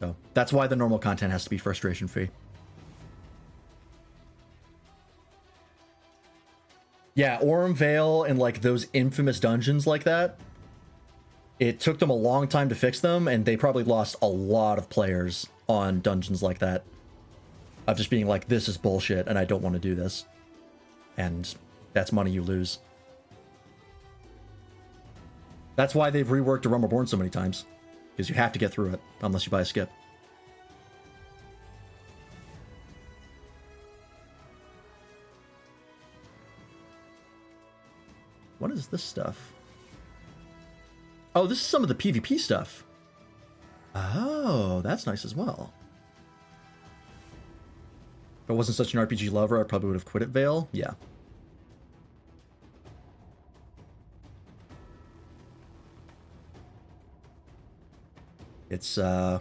A: So that's why the normal content has to be frustration free. Yeah, Aurum Vale and like those infamous dungeons like that, it took them a long time to fix them, and they probably lost a lot of players on dungeons like that. Of just being like, this is bullshit and I don't want to do this. And that's money you lose. That's why they've reworked A Realm Reborn so many times. Because you have to get through it, unless you buy a skip. What is this stuff? Oh, this is some of the PvP stuff. Oh, that's nice as well. If I wasn't such an RPG lover, I probably would have quit it, Vale. Yeah. It's a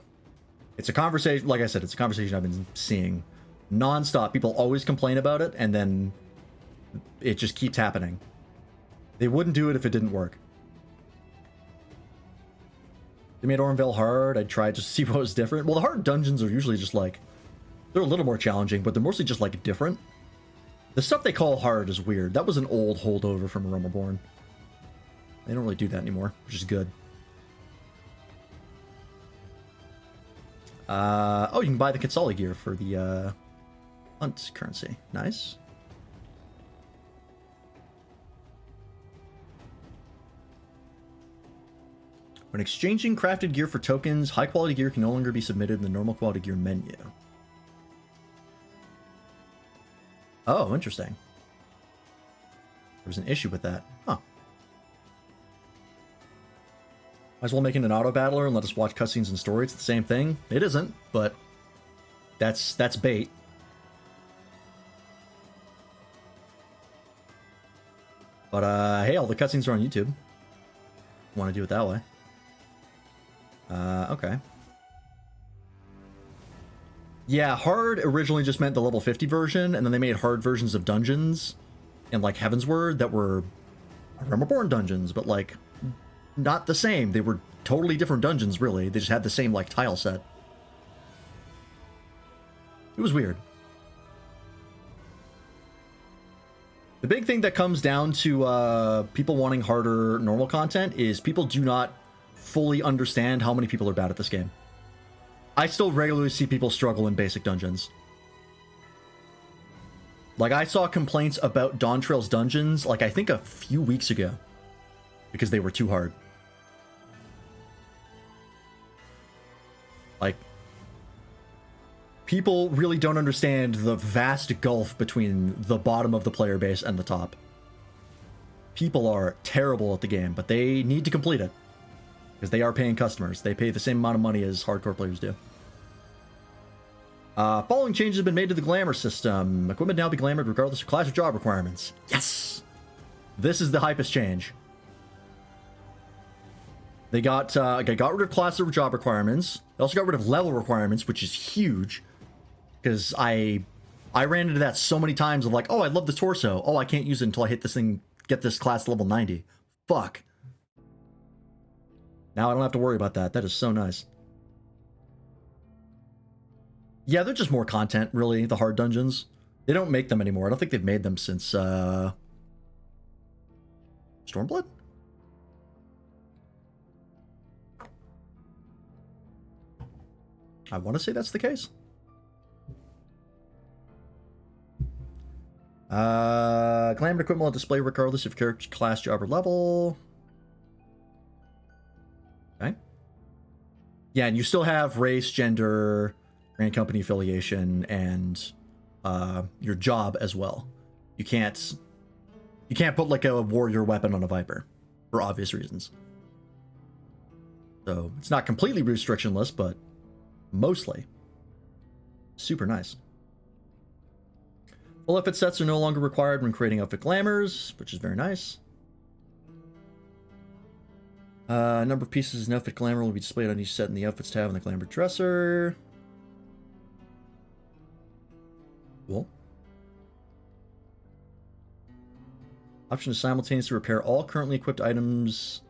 A: conversation, like I said, it's a conversation I've been seeing non-stop. People always complain about it, and then it just keeps happening. They wouldn't do it if it didn't work. They made Aurum Vale hard. I tried just to see what was different. Well, the hard dungeons are usually just like, they're a little more challenging, but they're mostly just like different. The stuff they call hard is weird. That was an old holdover from A Realm Reborn. They don't really do that anymore, which is good. Oh, you can buy the Katsali gear for the hunt currency. Nice. When exchanging crafted gear for tokens, high quality gear can no longer be submitted in the normal quality gear menu. Oh, interesting. There's an issue with that. Huh. Might as well make it an auto battler and let us watch cutscenes and story. It's the same thing. It isn't, but that's bait. But hey, all the cutscenes are on YouTube. Want to do it that way? Okay. Yeah, hard originally just meant the level 50 version, and then they made hard versions of dungeons in like Heavensward that were Realm Reborn dungeons, but like not the same. They were totally different dungeons, really. They just had the same like tile set. It was weird. The big thing that comes down to people wanting harder normal content is people do not fully understand how many people are bad at this game. I still regularly see people struggle in basic dungeons. Like, I saw complaints about Dawntrail's dungeons, like, I think a few weeks ago, because they were too hard. Like, people really don't understand the vast gulf between the bottom of the player base and the top. people are terrible at the game, but they need to complete it because they are paying customers. They pay the same amount of money as hardcore players do. Following changes have been made to the glamour system. Equipment now be glamored regardless of class or job requirements. Yes! This is the hypest change. They got rid of class or job requirements. They also got rid of level requirements, which is huge. Because I ran into that so many times of like, oh, I love the torso. Oh, I can't use it until I hit this thing, get this class level 90. Fuck. Now I don't have to worry about that. That is so nice. Yeah, they're just more content, really, the hard dungeons. They don't make them anymore. I don't think they've made them since, Stormblood? I want to say that's the case. Glamour equipment will display regardless of character, class, job, or level. Okay. Yeah, and you still have race, gender, Grand Company affiliation, and your job as well. You can't put like a warrior weapon on a Viper for obvious reasons. So it's not completely restrictionless, but mostly. Super nice. Full outfit sets are no longer required when creating outfit glamours, which is very nice. Number of pieces in outfit glamour will be displayed on each set in the outfits tab in the glamour dresser. Cool. Option to simultaneously repair all currently equipped items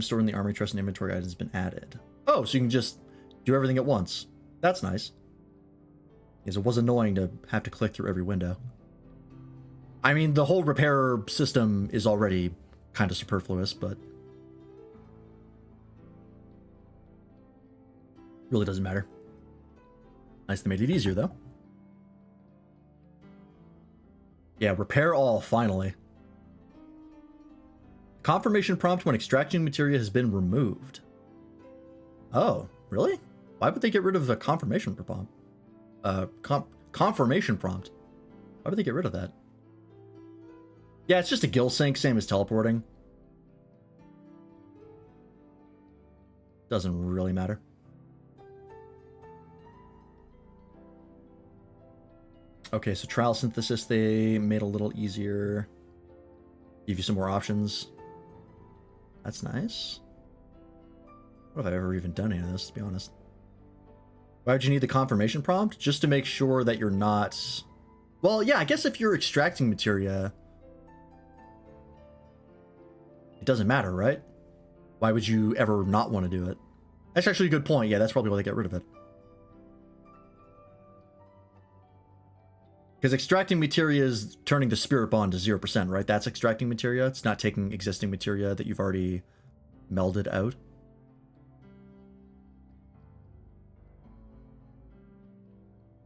A: stored in the armory chest and inventory items has been added. Oh, so you can just do everything at once. That's nice. Because it was annoying to have to click through every window. I mean, the whole repair system is already kind of superfluous, but really doesn't matter. Nice they made it easier, though. Yeah, repair all, finally. Confirmation prompt when extracting materia has been removed. Oh, really? Why would they get rid of the confirmation prompt? Confirmation prompt. Why would they get rid of that? Yeah, it's just a gill sync, same as teleporting. Doesn't really matter. Okay, so trial synthesis they made a little easier. Give you some more options. That's nice. What have I ever even done any of this, to be honest? Why would you need the confirmation prompt? Just to make sure that you're not... Well, yeah, I guess if you're extracting materia, it doesn't matter, right? Why would you ever not want to do it? That's actually a good point. Yeah, that's probably why they got rid of it. Because extracting materia is turning the spirit bond to 0%, right? That's extracting materia. It's not taking existing materia that you've already melded out.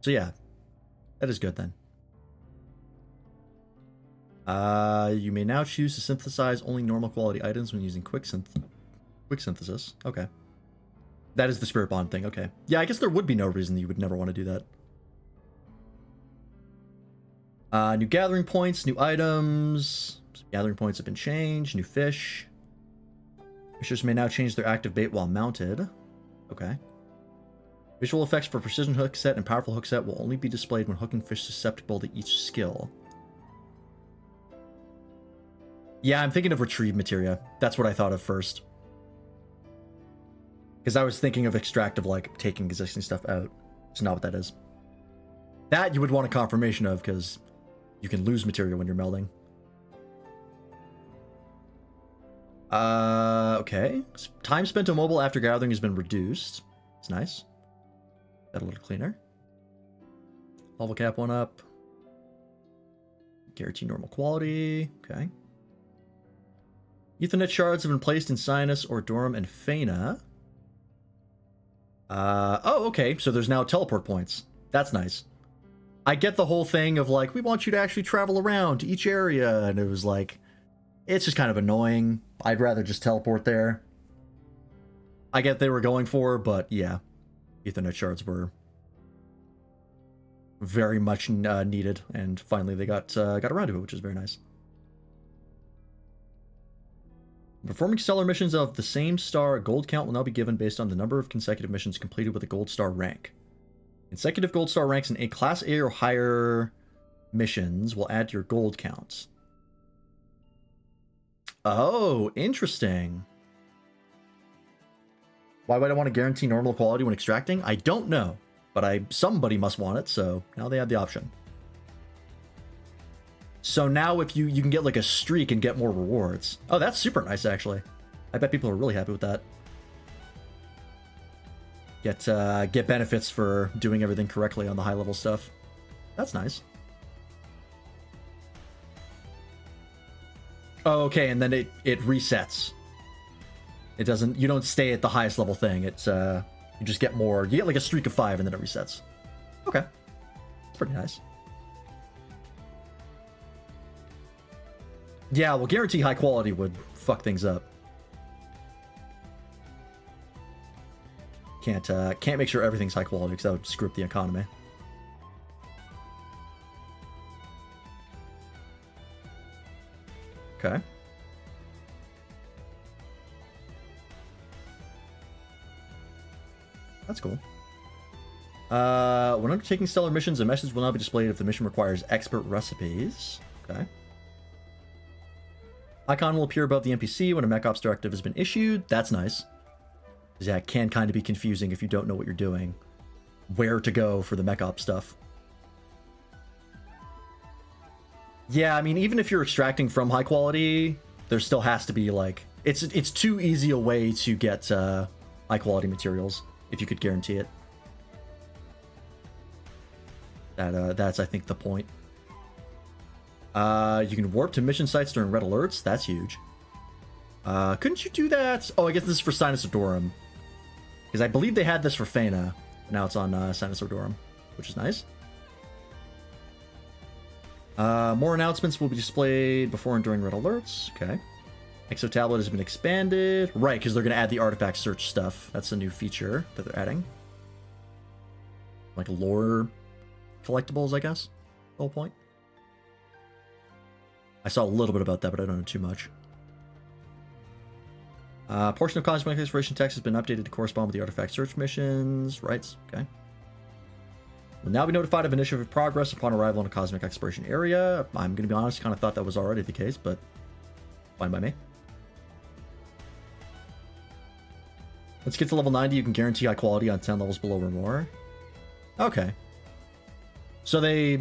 A: So yeah, that is good then. You may now choose to synthesize only normal quality items when using quick synthesis. Okay. That is the spirit bond thing. Okay. Yeah, I guess there would be no reason that you would never want to do that. New gathering points, new items. Some gathering points have been changed. New fish. Fishers may now change their active bait while mounted. Okay. Visual effects for precision hook set and powerful hook set will only be displayed when hooking fish susceptible to each skill. Yeah, I'm thinking of retrieve materia. That's what I thought of first. Because I was thinking of extract of like taking existing stuff out. It's not what that is. That you would want a confirmation of because you can lose materia when you're melding. Okay. Time spent on mobile after gathering has been reduced. It's nice. Got a little cleaner. Level cap one up. Guarantee normal quality. Okay. Ethernet shards have been placed in Sinus or Dorum and Fena. Oh, okay. So there's now teleport points. That's nice. I get the whole thing of like, we want you to actually travel around to each area. And it was like, it's just kind of annoying. I'd rather just teleport there. I get they were going for, but yeah. Ethernet shards were very much needed. And finally they got around to it, which is very nice. Performing stellar missions of the same star, a gold count will now be given based on the number of consecutive missions completed with a gold star rank. Consecutive gold star ranks in A Class A or higher missions will add to your gold counts. Oh, interesting. Why would I want to guarantee normal quality when extracting? I don't know, but somebody must want it, so now they have the option. So now if you can get like a streak and get more rewards. Oh, that's super nice, actually. I bet people are really happy with that. Get benefits for doing everything correctly on the high level stuff. That's nice. Oh, okay, and then it resets. It doesn't, you don't stay at the highest level thing. It's you just get more. You get like a streak of 5 and then it resets. Okay. It's pretty nice. Yeah, well, guarantee high quality would fuck things up. Can't make sure everything's high quality because that would screw up the economy. Okay. That's cool. When undertaking stellar missions, a message will not be displayed if the mission requires expert recipes. Okay. Icon will appear above the NPC when a Mech Ops directive has been issued. That's nice. Because yeah, it can kind of be confusing if you don't know what you're doing. Where to go for the Mech Ops stuff. Yeah, I mean, even if you're extracting from high quality, there still has to be like... It's too easy a way to get high quality materials, if you could guarantee it. That's, I think, the point. You can warp to mission sites during red alerts. That's huge. Couldn't you do that? Oh, I guess this is for Sinus Adorum. Because I believe they had this for Fena. Now it's on Sinus Adorum, which is nice. More announcements will be displayed before and during red alerts. Okay. Exo Tablet has been expanded. Right, because they're going to add the artifact search stuff. That's a new feature that they're adding. Like lore collectibles, I guess. The whole point. I saw a little bit about that, but I don't know too much. Portion of cosmetic exploration text has been updated to correspond with the artifact search missions. Right, okay. Will now be notified of initiative progress upon arrival in a cosmic exploration area. I'm going to be honest, kind of thought that was already the case, but fine by me. Let's get to level 90. You can guarantee high quality on 10 levels below or more. Okay. So they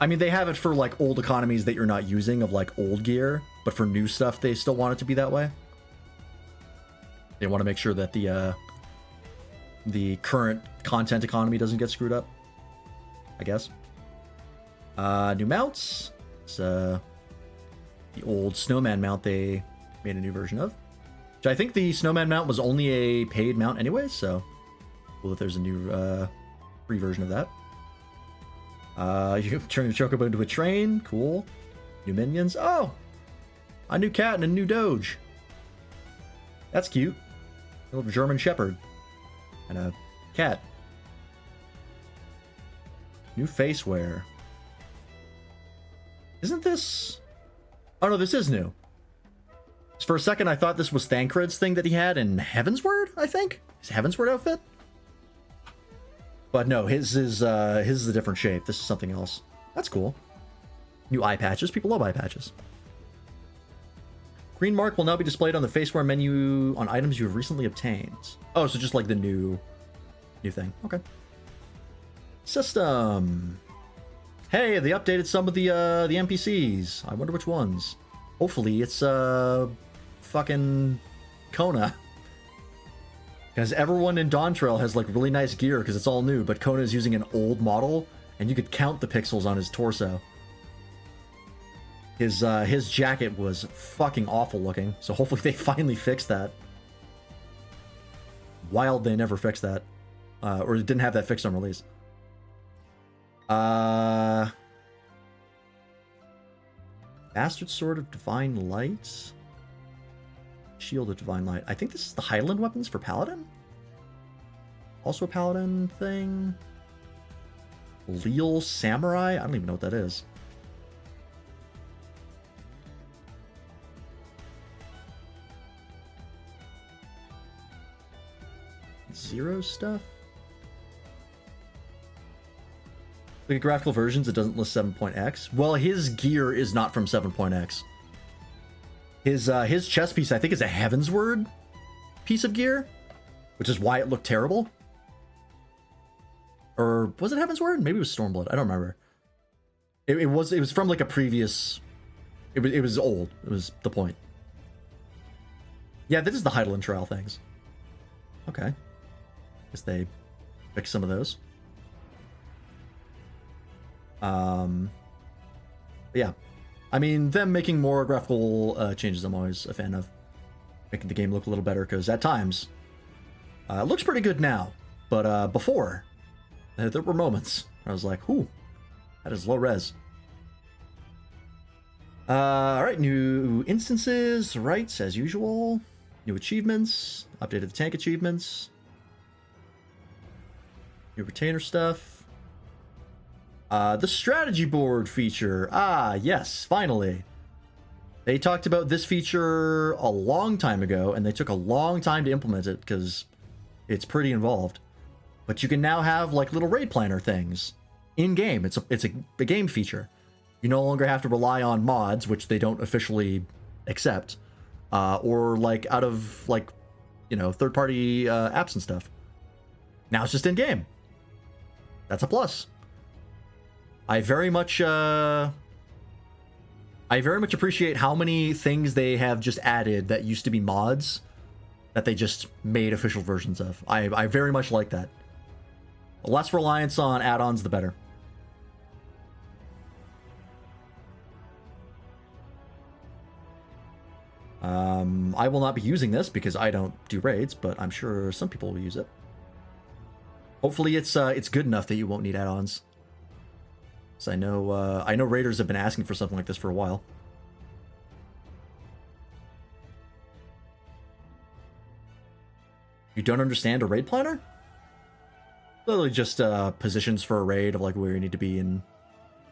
A: have it for like old economies that you're not using of like old gear, but for new stuff, they still want it to be that way. They want to make sure that the current content economy doesn't get screwed up, I guess. New mounts. It's the old snowman mount they made a new version of. Which I think the snowman mount was only a paid mount anyway, so cool that there's a new free version of that. You can turn your chocobo into a train. Cool. New minions. Oh! A new cat and a new doge. That's cute. A little German shepherd. And a cat. New face wear. Isn't this... Oh no, this is new. For a second, I thought this was Thancred's thing that he had in Heavensward, I think? His Heavensward outfit? But no, his is a different shape. This is something else. That's cool. New eye patches. People love eye patches. Green mark will now be displayed on the faceware menu on items you have recently obtained. Oh, so just like the new thing. Okay. System. Hey, they updated some of the NPCs. I wonder which ones. Hopefully it's fucking Kona. Because everyone in Dawntrail has like really nice gear because it's all new, but Kona is using an old model, and you could count the pixels on his torso. His jacket was fucking awful looking, so hopefully they finally fix that. Wild they never fixed that. Or didn't have that fixed on release. Bastard Sword of Divine Light. Shield of Divine Light. I think this is the Highland weapons for Paladin? Also a Paladin thing? Leal Samurai? I don't even know what that is. Zero stuff. Look at graphical versions, it doesn't list 7.x. Well, his gear is not from 7.x. His chest piece, I think, is a Heavensward piece of gear, which is why it looked terrible. Or was it Heavensward? Maybe it was Stormblood. I don't remember. It was from like a previous. It was old. It was the point. Yeah, this is the Heidelin Trial things. Okay. Guess they fixed some of those. Yeah. I mean, them making more graphical changes, I'm always a fan of. Making the game look a little better, because at times, it looks pretty good now. But before, there were moments where I was like, "Ooh, that is low res." All right, new instances, rights as usual. New achievements, updated the tank achievements. New retainer stuff. The strategy board feature. Ah, yes, finally. They talked about this feature a long time ago, and they took a long time to implement it because it's pretty involved. But you can now have like little raid planner things in game. It's a game feature. You no longer have to rely on mods, which they don't officially accept, or like out of like, you know, third-party apps and stuff. Now it's just in game. That's a plus. I very much appreciate how many things they have just added that used to be mods that they just made official versions of. I very much like that. The less reliance on add-ons, the better. I will not be using this because I don't do raids, but I'm sure some people will use it. Hopefully it's good enough that you won't need add-ons. So I know raiders have been asking for something like this for a while. You don't understand a raid planner? Literally just positions for a raid of like where you need to be in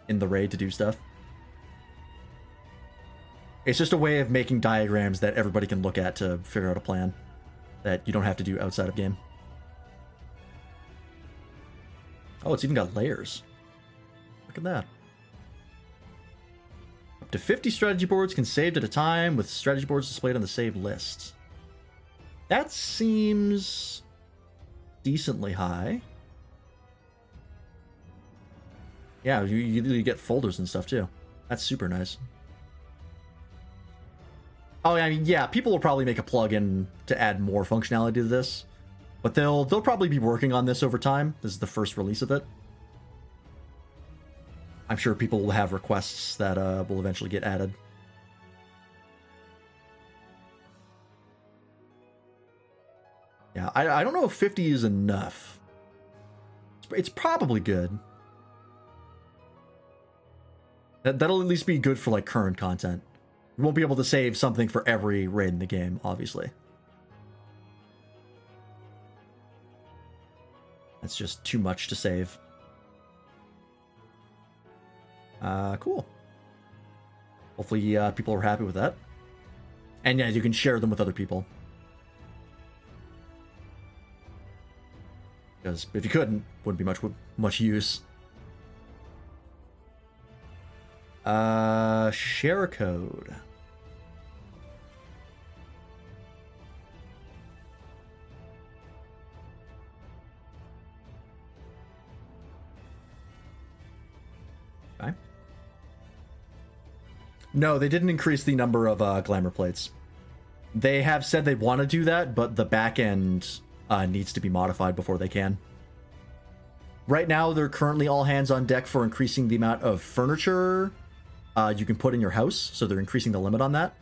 A: the raid to do stuff. It's just a way of making diagrams that everybody can look at to figure out a plan that you don't have to do outside of game. Oh, it's even got layers. Look at that. Up to 50 strategy boards can save at a time with strategy boards displayed on the save list. That seems decently high. Yeah, you get folders and stuff too. That's super nice. Oh, I mean, yeah, people will probably make a plugin to add more functionality to this, but they'll probably be working on this over time. This is the first release of it. I'm sure people will have requests that will eventually get added. Yeah, I don't know if 50 is enough. It's probably good. That'll at least be good for like current content. You won't be able to save something for every raid in the game, obviously. That's just too much to save. Cool. Hopefully people are happy with that. And yeah, you can share them with other people. Because if you couldn't, wouldn't be much use. Share code. Okay. No, they didn't increase the number of glamour plates. They have said they want to do that, but the back end needs to be modified before they can. Right now, they're currently all hands on deck for increasing the amount of furniture you can put in your house, so they're increasing the limit on that.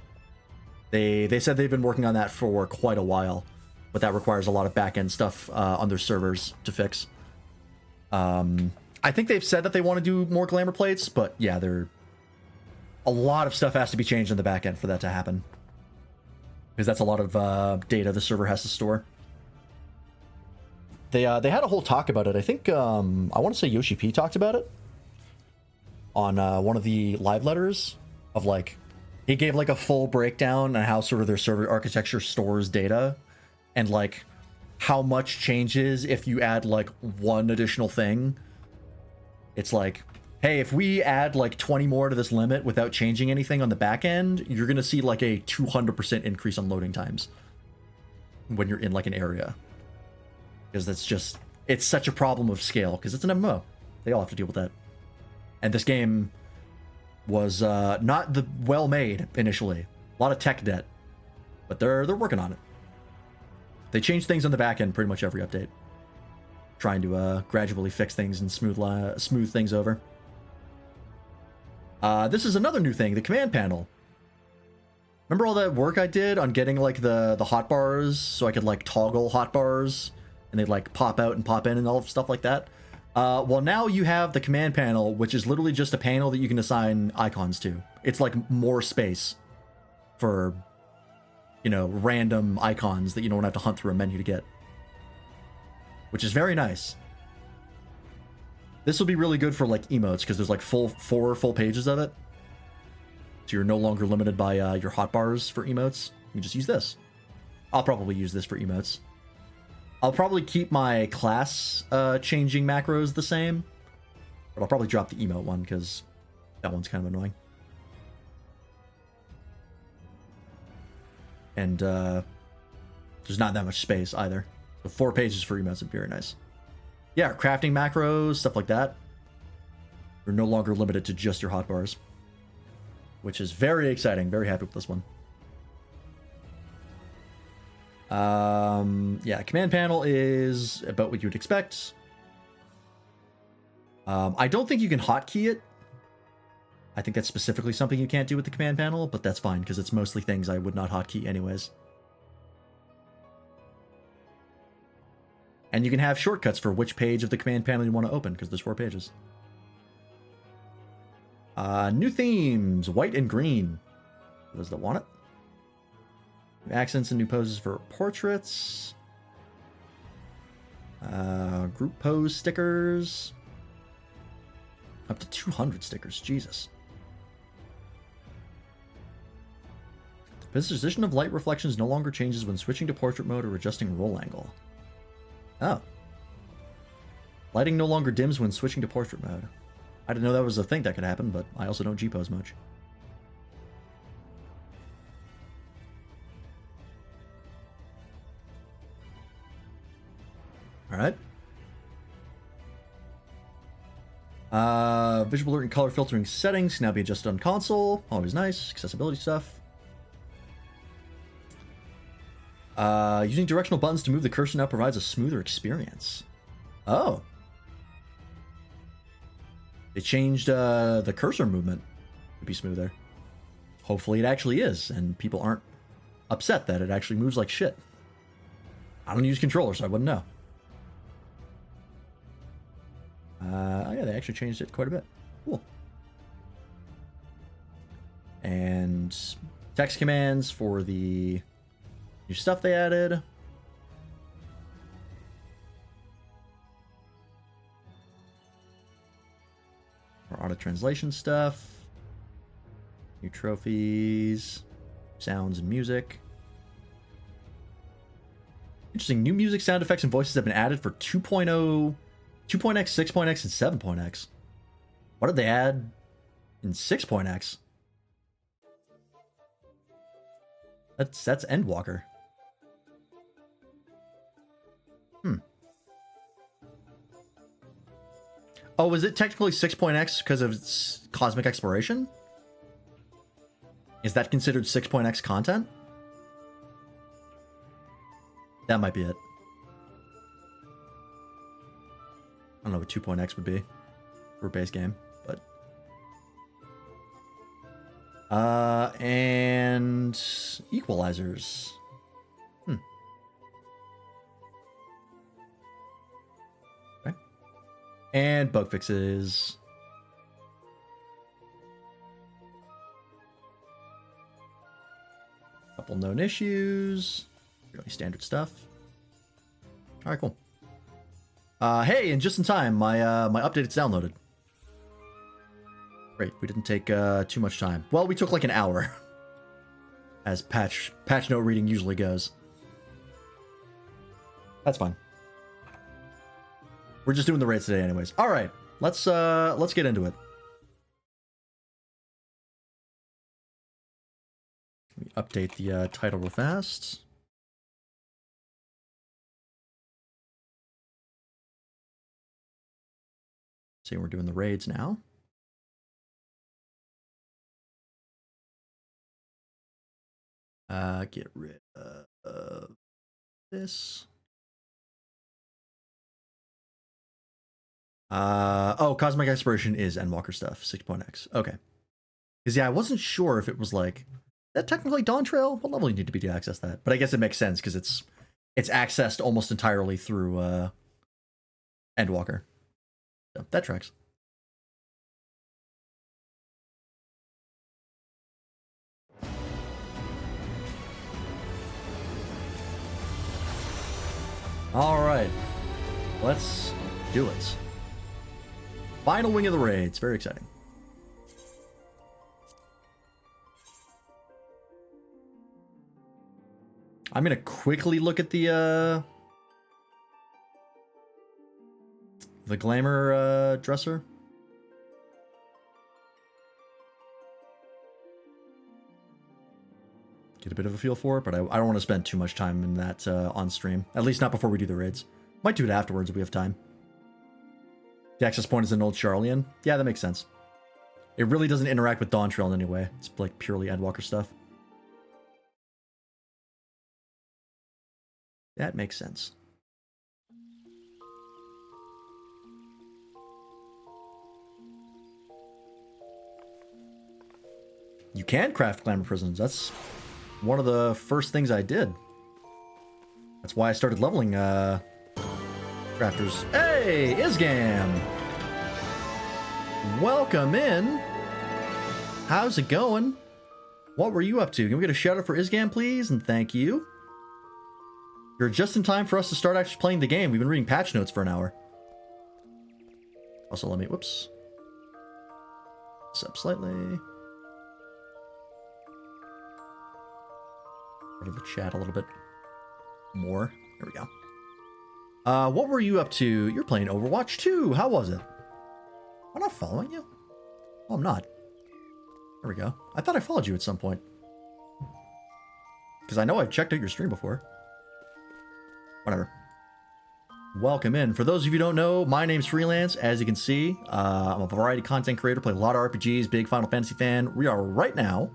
A: They said they've been working on that for quite a while, but that requires a lot of back-end stuff on their servers to fix. I think they've said that they want to do more glamour plates, but yeah, a lot of stuff has to be changed in the back end for that to happen. Because that's a lot of data the server has to store. They had a whole talk about it. I think, I want to say Yoshi P talked about it on one of the live letters of like, he gave like a full breakdown on how sort of their server architecture stores data and like how much changes if you add like one additional thing. It's like, hey, if we add like 20 more to this limit without changing anything on the back end, you're going to see like a 200% increase on loading times when you're in like an area. Because that's just, it's such a problem of scale because it's an MMO. They all have to deal with that. And this game was not the well made initially. A lot of tech debt, but they're working on it. They change things on the back end pretty much every update, trying to gradually fix things and smooth things over. This is another new thing, the command panel. Remember all that work I did on getting like the hotbars so I could like toggle hotbars and they'd like pop out and pop in and all stuff like that? Well, now you have the command panel, which is literally just a panel that you can assign icons to. It's like more space for, you know, random icons that you don't have to hunt through a menu to get, which is very nice. This will be really good for like emotes because there's like four full pages of it. So you're no longer limited by your hotbars for emotes. You can just use this. I'll probably use this for emotes. I'll probably keep my class changing macros the same, but I'll probably drop the emote one because that one's kind of annoying. And there's not that much space either. So 4 pages for emotes would be very nice. Yeah, crafting macros, stuff like that. You're no longer limited to just your hotbars, which is very exciting. Very happy with this one. Yeah, command panel is about what you would expect. I don't think you can hotkey it. I think that's specifically something you can't do with the command panel, but that's fine because it's mostly things I would not hotkey anyways. And you can have shortcuts for which page of the command panel you want to open because there's 4 pages. New themes, white and green. For those that want it. New accents and new poses for portraits. Group pose stickers. Up to 200 stickers, Jesus. The position of light reflections no longer changes when switching to portrait mode or adjusting roll angle. Oh. Lighting no longer dims when switching to portrait mode. I didn't know that was a thing that could happen, but I also don't G-pose much. Alright. Visual alert and color filtering settings can now be adjusted on console. Always nice. Accessibility stuff. Using directional buttons to move the cursor now provides a smoother experience. Oh. They changed the cursor movement to be smoother. Hopefully it actually is, and people aren't upset that it actually moves like shit. I don't use controllers, so I wouldn't know. Oh yeah, they actually changed it quite a bit. Cool. And text commands for the new stuff they added. More auto translation stuff. New trophies. Sounds and music. Interesting. New music, sound effects, and voices have been added for 2.0, 2.x, 6.x, and 7.x. What did they add in 6.x? That's Endwalker. Oh, is it technically 6.x because of its cosmic exploration? Is that considered 6.x content? That might be it. I don't know what 2.x would be for a base game, but... and equalizers. Okay. And bug fixes. Couple known issues. Really standard stuff. All right, cool. Hey, and just in time, my my update is downloaded. Great, we didn't take too much time. Well, we took like an hour, as patch note reading usually goes. That's fine. We're just doing the raids today anyways. All right, let's get into it. Let me update the title real fast. See, we're doing the raids now. Get rid of this. Oh, Cosmic Exploration is Endwalker stuff, 6.x. Okay. Because, yeah, I wasn't sure if it was like, that technically Dawntrail? What level you need to be to access that? But I guess it makes sense because it's accessed almost entirely through Endwalker. So that tracks. All right, let's do it. Final wing of the raids, very exciting. I'm gonna quickly look at the glamour dresser. Get a bit of a feel for it, but I don't want to spend too much time in that on stream. At least not before we do the raids. Might do it afterwards if we have time. The access point is an old Charlian. Yeah, that makes sense. It really doesn't interact with Dawntrail in any way. It's like purely Endwalker stuff. That makes sense. You can craft glamour prisons. That's one of the first things I did. That's why I started leveling crafters. Hey, Isgam! Welcome in. How's it going? What were you up to? Can we get a shout out for Isgam, please? And thank you. You're just in time for us to start actually playing the game. We've been reading patch notes for an hour. Also, let me, whoops. This up slightly. Go to the chat a little bit more. There we go. What were you up to? You're playing Overwatch 2. How was it? Am I not following you? Oh, I'm not. There we go. I thought I followed you at some point. Because I know I've checked out your stream before. Whatever. Welcome in. For those of you who don't know, my name's Freelance. As you can see, I'm a variety content creator, play a lot of RPGs, big Final Fantasy fan. We are right now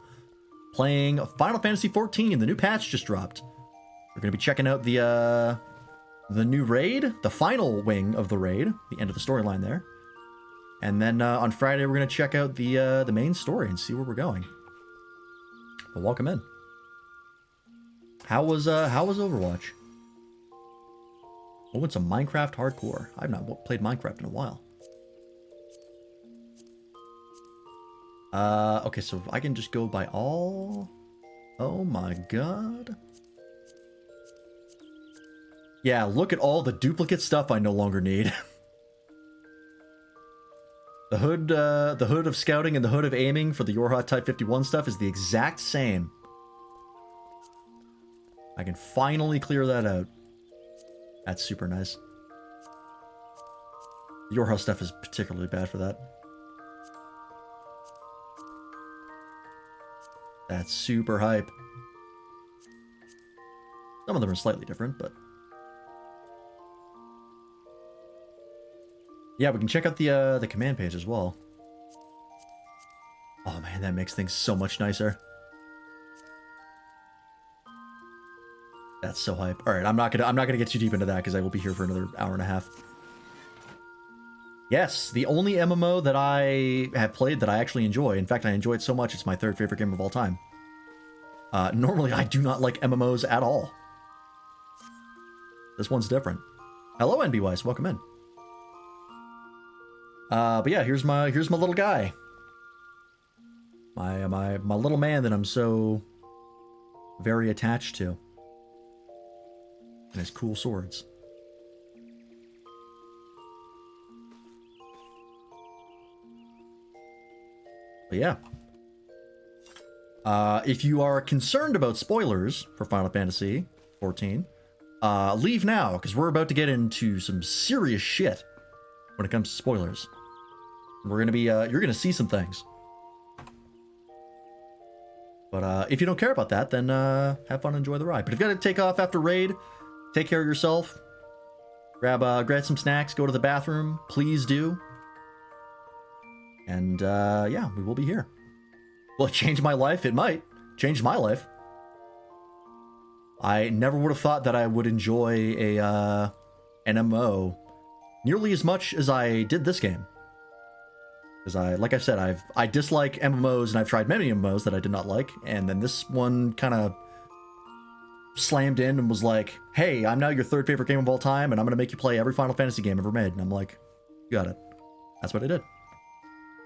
A: playing Final Fantasy XIV. The new patch just dropped. We're going to be checking out the new raid, the final wing of the raid, the end of the storyline there. And then on Friday, we're going to check out the main story and see where we're going. But welcome in. How was Overwatch? Oh, it's a Minecraft hardcore. I've not played Minecraft in a while. Okay, so I can just go by all. Oh my god. Yeah, look at all the duplicate stuff I no longer need. The hood of scouting and the hood of aiming for the Yorha Type 51 stuff is the exact same. I can finally clear that out. That's super nice. The Yorha stuff is particularly bad for that. That's super hype. Some of them are slightly different, but... yeah, we can check out the command page as well. Oh man, that makes things so much nicer. That's so hype. All right, I'm not gonna get too deep into that because I will be here for another hour and a half. Yes, the only MMO that I have played that I actually enjoy. In fact, I enjoy it so much it's my third favorite game of all time. Normally, I do not like MMOs at all. This one's different. Hello, NBWise. Welcome in. But yeah, here's my little guy. My little man that I'm so very attached to. And his cool swords. But yeah. If you are concerned about spoilers for Final Fantasy XIV, leave now, because we're about to get into some serious shit when it comes to spoilers. We're gonna be, you're gonna see some things. But if you don't care about that, then have fun and enjoy the ride. But if you gotta take off after raid, take care of yourself. Grab some snacks, go to the bathroom, please do. And yeah, we will be here. Will it change my life? It might. Change my life. I never would have thought that I would enjoy an MMO nearly as much as I did this game. Because like I said, I dislike MMOs, and I've tried many MMOs that I did not like, and then this one kind of slammed in and was like, hey, I'm now your third favorite game of all time, and I'm going to make you play every Final Fantasy game ever made. And I'm like, you got it. That's what I did.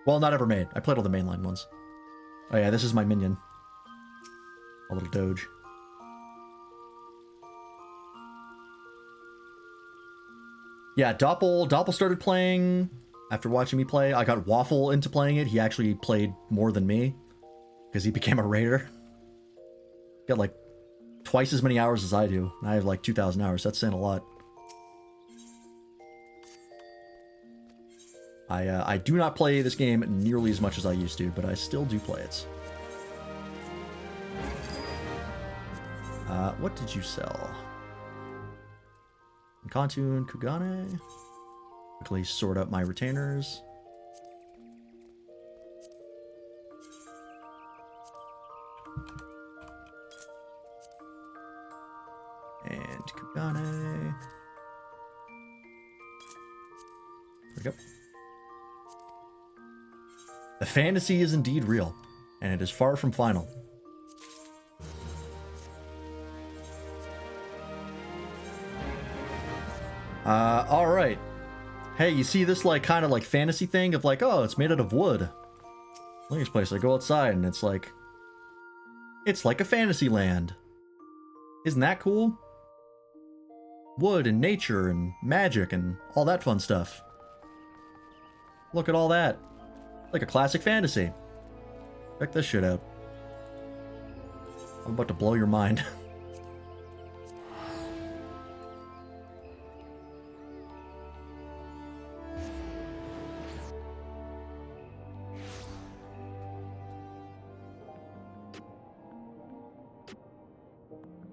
A: Well, not ever made. I played all the mainline ones. Oh yeah, this is my minion. A little doge. Yeah, Doppel started playing after watching me play. I got Waffle into playing it. He actually played more than me because he became a raider. He got like twice as many hours as I do. I have like 2,000 hours. That's saying a lot. I do not play this game nearly as much as I used to, but I still do play it. What did you sell? Kantu and Kugane. Quickly sort out my retainers. And Kugane. There we go. The fantasy is indeed real, and it is far from final. Alright. Hey, you see this like kind of like fantasy thing of like, oh, it's made out of wood. Look at this place. I go outside and it's like a fantasy land. Isn't that cool? Wood and nature and magic and all that fun stuff. Look at all that. Like a classic fantasy. Check this shit out. I'm about to blow your mind.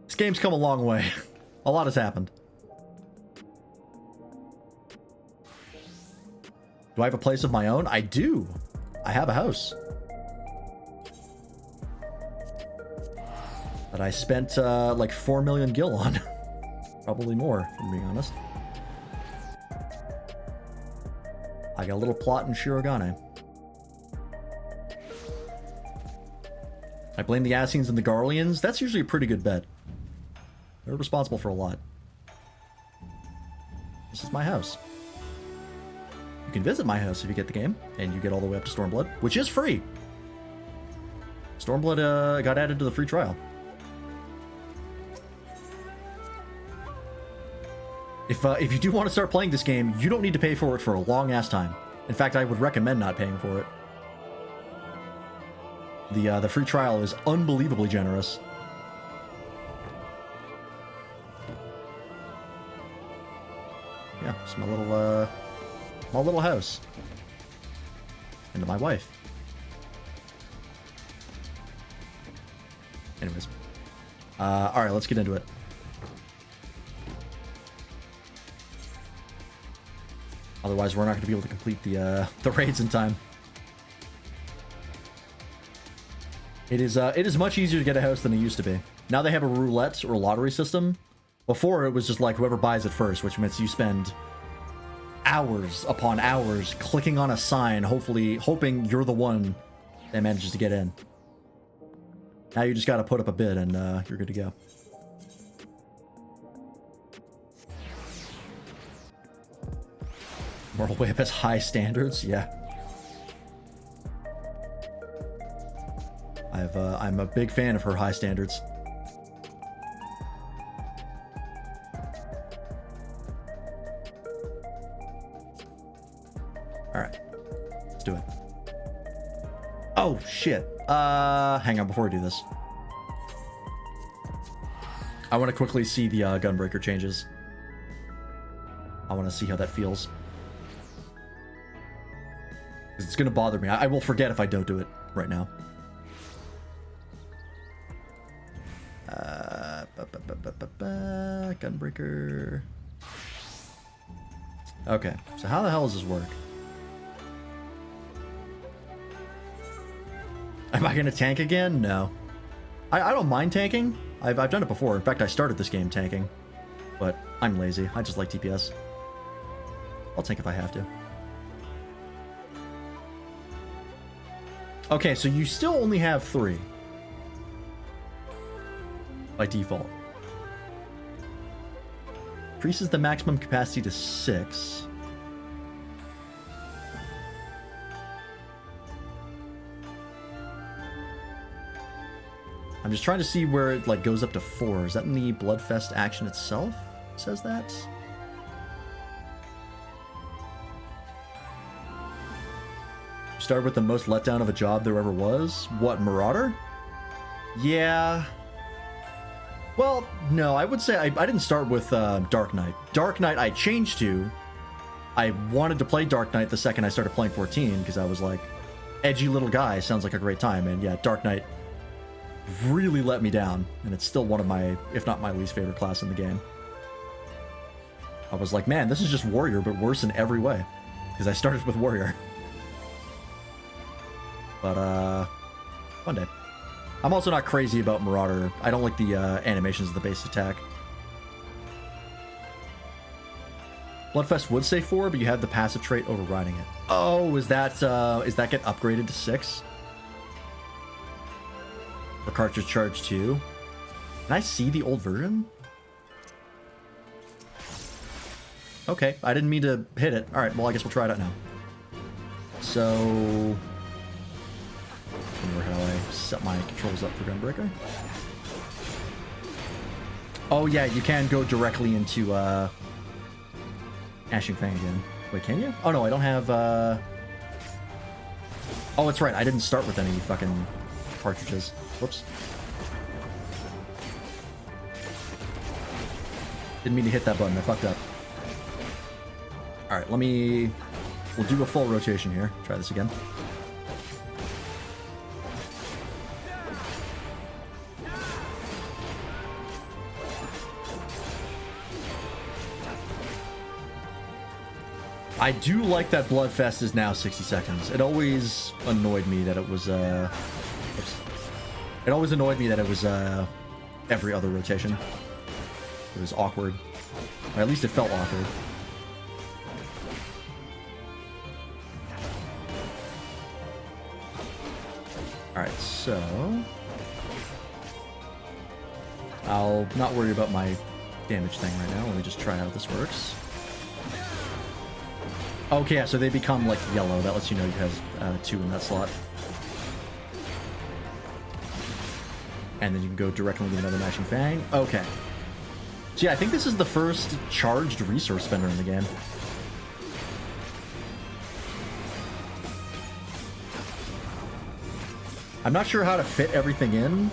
A: This game's come a long way. A lot has happened. Do I have a place of my own? I do. I have a house. That I spent like 4 million gil on. Probably more, if I'm being honest. I got a little plot in Shirogane. I blame the Ascians and the Garleans. That's usually a pretty good bet. They're responsible for a lot. This is my house. You can visit my house if you get the game, and you get all the way up to Stormblood, which is free. Stormblood got added to the free trial. If you do want to start playing this game, you don't need to pay for it for a long-ass time. In fact, I would recommend not paying for it. The free trial is unbelievably generous. Yeah, it's my little house. And my wife. Anyways. Alright, let's get into it. Otherwise, we're not going to be able to complete the raids in time. It is much easier to get a house than it used to be. Now they have a roulette or lottery system. Before, it was just like whoever buys it first, which means you spend hours upon hours clicking on a sign, hoping you're the one that manages to get in. Now you just got to put up a bid and you're good to go. Moral Whip has high standards, yeah. I'm a big fan of her high standards. Alright. Let's do it. Oh, shit. Hang on before we do this. I want to quickly see the Gunbreaker changes. I want to see how that feels. It's going to bother me. I will forget if I don't do it right now. Gunbreaker. Okay, so how the hell does this work? Am I going to tank again? No. I don't mind tanking. I've done it before. In fact, I started this game tanking. But I'm lazy. I just like TPS. I'll tank if I have to. Okay, so you still only have 3. By default. Increases the maximum capacity to 6. I'm just trying to see where it like goes up to 4. Is that in the Bloodfest action itself? It says that? Started with the most letdown of a job there ever was. What, Marauder? Yeah. Well, no, I would say I didn't start with Dark Knight. Dark Knight I changed to. I wanted to play Dark Knight the second I started playing 14 because I was like, edgy little guy, sounds like a great time. And yeah, Dark Knight really let me down. And it's still one of my, if not my least favorite class in the game. I was like, man, this is just Warrior, but worse in every way. Because I started with Warrior. But, one day. I'm also not crazy about Marauder. I don't like the animations of the base attack. Bloodfest would say 4, but you have the passive trait overriding it. Oh, is that get upgraded to 6? For cartridge charge 2? Can I see the old version? Okay, I didn't mean to hit it. Alright, well I guess we'll try it out now. So... remember how I set my controls up for Gunbreaker. Oh yeah, you can go directly into Ashing Fang again. Wait, can you? Oh no, I don't have oh, it's right, I didn't start with any fucking cartridges. Whoops. Didn't mean to hit that button, I fucked up. Alright, we'll do a full rotation here. Try this again. I do like that Bloodfest is now 60 seconds. It always annoyed me that it was, oops. It always annoyed me that it was, every other rotation. It was awkward. Or at least it felt awkward. Alright, so... I'll not worry about my damage thing right now. Let me just try how this works. Okay, yeah, so they become, like, yellow. That lets you know you have 2 in that slot. And then you can go directly into another Mashing Fang. Okay. So yeah, I think this is the first charged resource spender in the game. I'm not sure how to fit everything in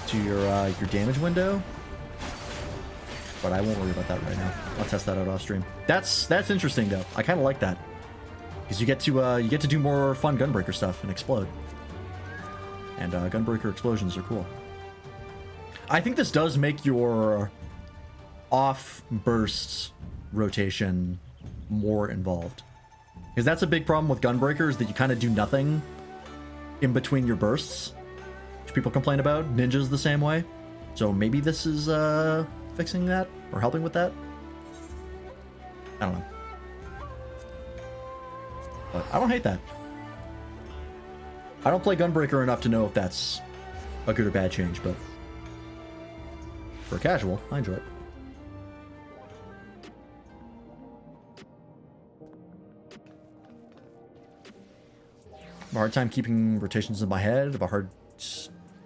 A: to your damage window. But I won't worry about that right now. I'll test that out off stream. That's interesting though. I kind of like that because you get to do more fun Gunbreaker stuff and explode. And Gunbreaker explosions are cool. I think this does make your off bursts rotation more involved because that's a big problem with Gunbreaker, that you kind of do nothing in between your bursts, which people complain about. Ninja's the same way. So maybe this is fixing that or helping with that. I don't know, but I don't hate that. I don't play Gunbreaker enough to know if that's a good or bad change, but for a casual, I enjoy it. I have a hard time keeping rotations in my head. I have a hard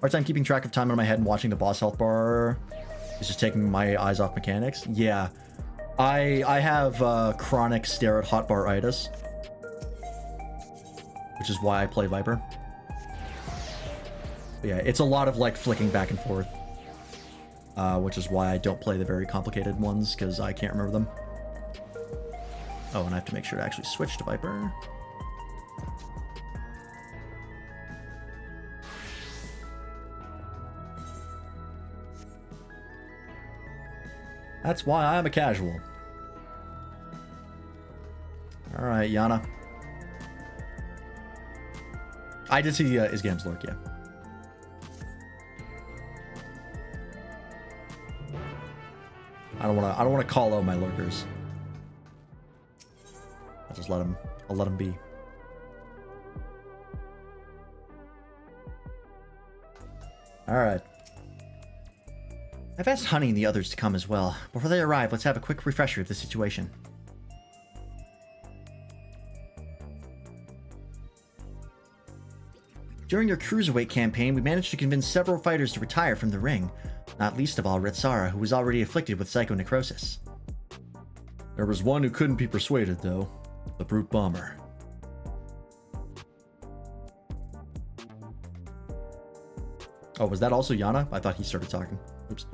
A: time keeping track of time in my head and watching the boss health bar. It's just taking my eyes off mechanics. Yeah, I have chronic stare at hotbar-itis, which is why I play Viper. But yeah, it's a lot of like flicking back and forth. Which is why I don't play the very complicated ones, because I can't remember them. Oh, and I have to make sure to actually switch to Viper. That's why I'm a casual. Alright, Yana. I did see Isgam's lurk, yeah. I don't wanna call out my lurkers. I'll just let them be. Alright. I've asked Honey and the others to come as well. Before they arrive, let's have a quick refresher of the situation. During your cruiserweight campaign, we managed to convince several fighters to retire from the ring, not least of all Ritsara, who was already afflicted with psychonecrosis. There was one who couldn't be persuaded, though. The Brute Bomber. Oh, was that also Yana? I thought he started talking. Oops.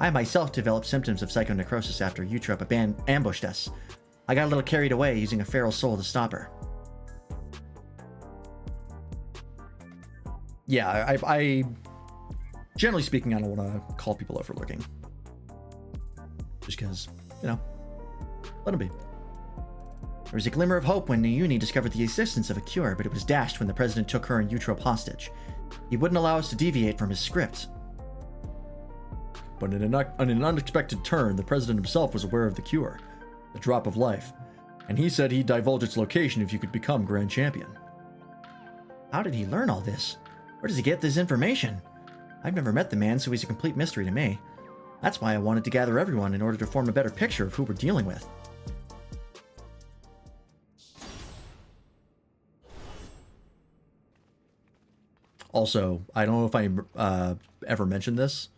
A: I myself developed symptoms of psychonecrosis after Eutrope ambushed us. I got a little carried away using a feral soul to stop her. Yeah, I generally speaking, I don't want to call people out for lurking. Just because, you know, let them be. There was a glimmer of hope when Nayuni discovered the existence of a cure, but it was dashed when the president took her and Eutrope hostage. He wouldn't allow us to deviate from his script. But in an unexpected turn, the president himself was aware of the cure, the drop of life, and he said he'd divulge its location if you could become Grand Champion. How did he learn all this? Where does he get this information? I've never met the man, so he's a complete mystery to me. That's why I wanted to gather everyone in order to form a better picture of who we're dealing with. Also, I don't know if I ever mentioned this,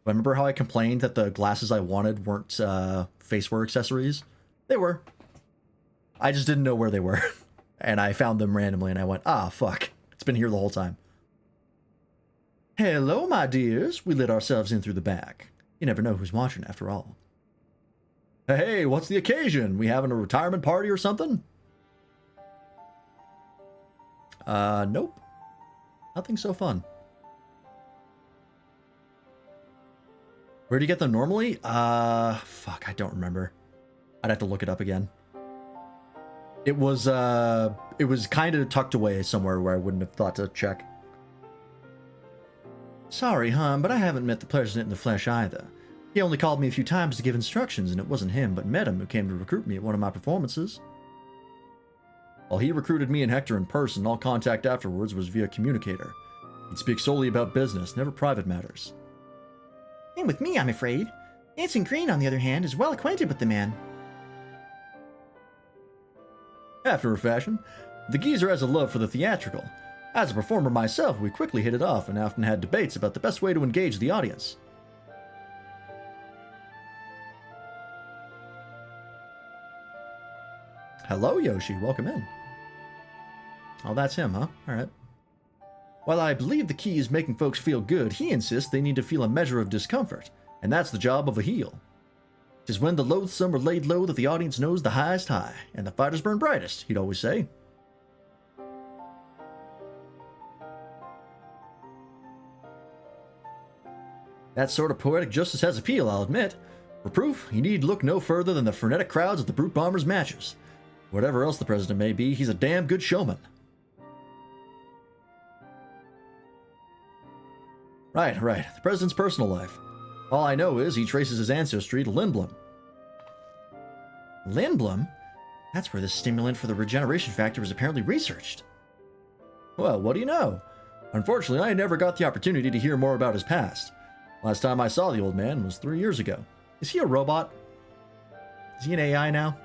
A: but remember how I complained that the glasses I wanted weren't faceware accessories? They were. I just didn't know where they were. And I found them randomly and I went, ah, fuck. It's been here the whole time. Hello, my dears. We let ourselves in through the back. You never know who's watching after all. Hey, what's the occasion? We having a retirement party or something? Nope. Nothing so fun. Where do you get them normally? Fuck, I don't remember. I'd have to look it up again. It was kind of tucked away somewhere where I wouldn't have thought to check. Sorry, hon, but I haven't met the president in the flesh either. He only called me a few times to give instructions, and it wasn't him, but Medem who came to recruit me at one of my performances. While he recruited me and Hector in person, all contact afterwards was via communicator. He'd speak solely about business, never private matters. And with me, I'm afraid. Anson Green, on the other hand, is well acquainted with the man. After a fashion, the geezer has a love for the theatrical. As a performer myself, we quickly hit it off and often had debates about the best way to engage the audience. Hello, Yoshi. Welcome in. Oh, that's him, huh? Alright. While I believe the key is making folks feel good, he insists they need to feel a measure of discomfort, and that's the job of a heel. 'Tis when the loathsome are laid low that the audience knows the highest high, and the fighters burn brightest, he'd always say. That sort of poetic justice has appeal, I'll admit. For proof, you need look no further than the frenetic crowds at the Brute Bomber's matches. Whatever else the president may be, he's a damn good showman. Right. The president's personal life. All I know is he traces his ancestry to Lindblom. Lindblom? That's where the stimulant for the regeneration factor was apparently researched. Well, what do you know? Unfortunately, I never got the opportunity to hear more about his past. Last time I saw the old man was 3 years ago. Is he a robot? Is he an AI now?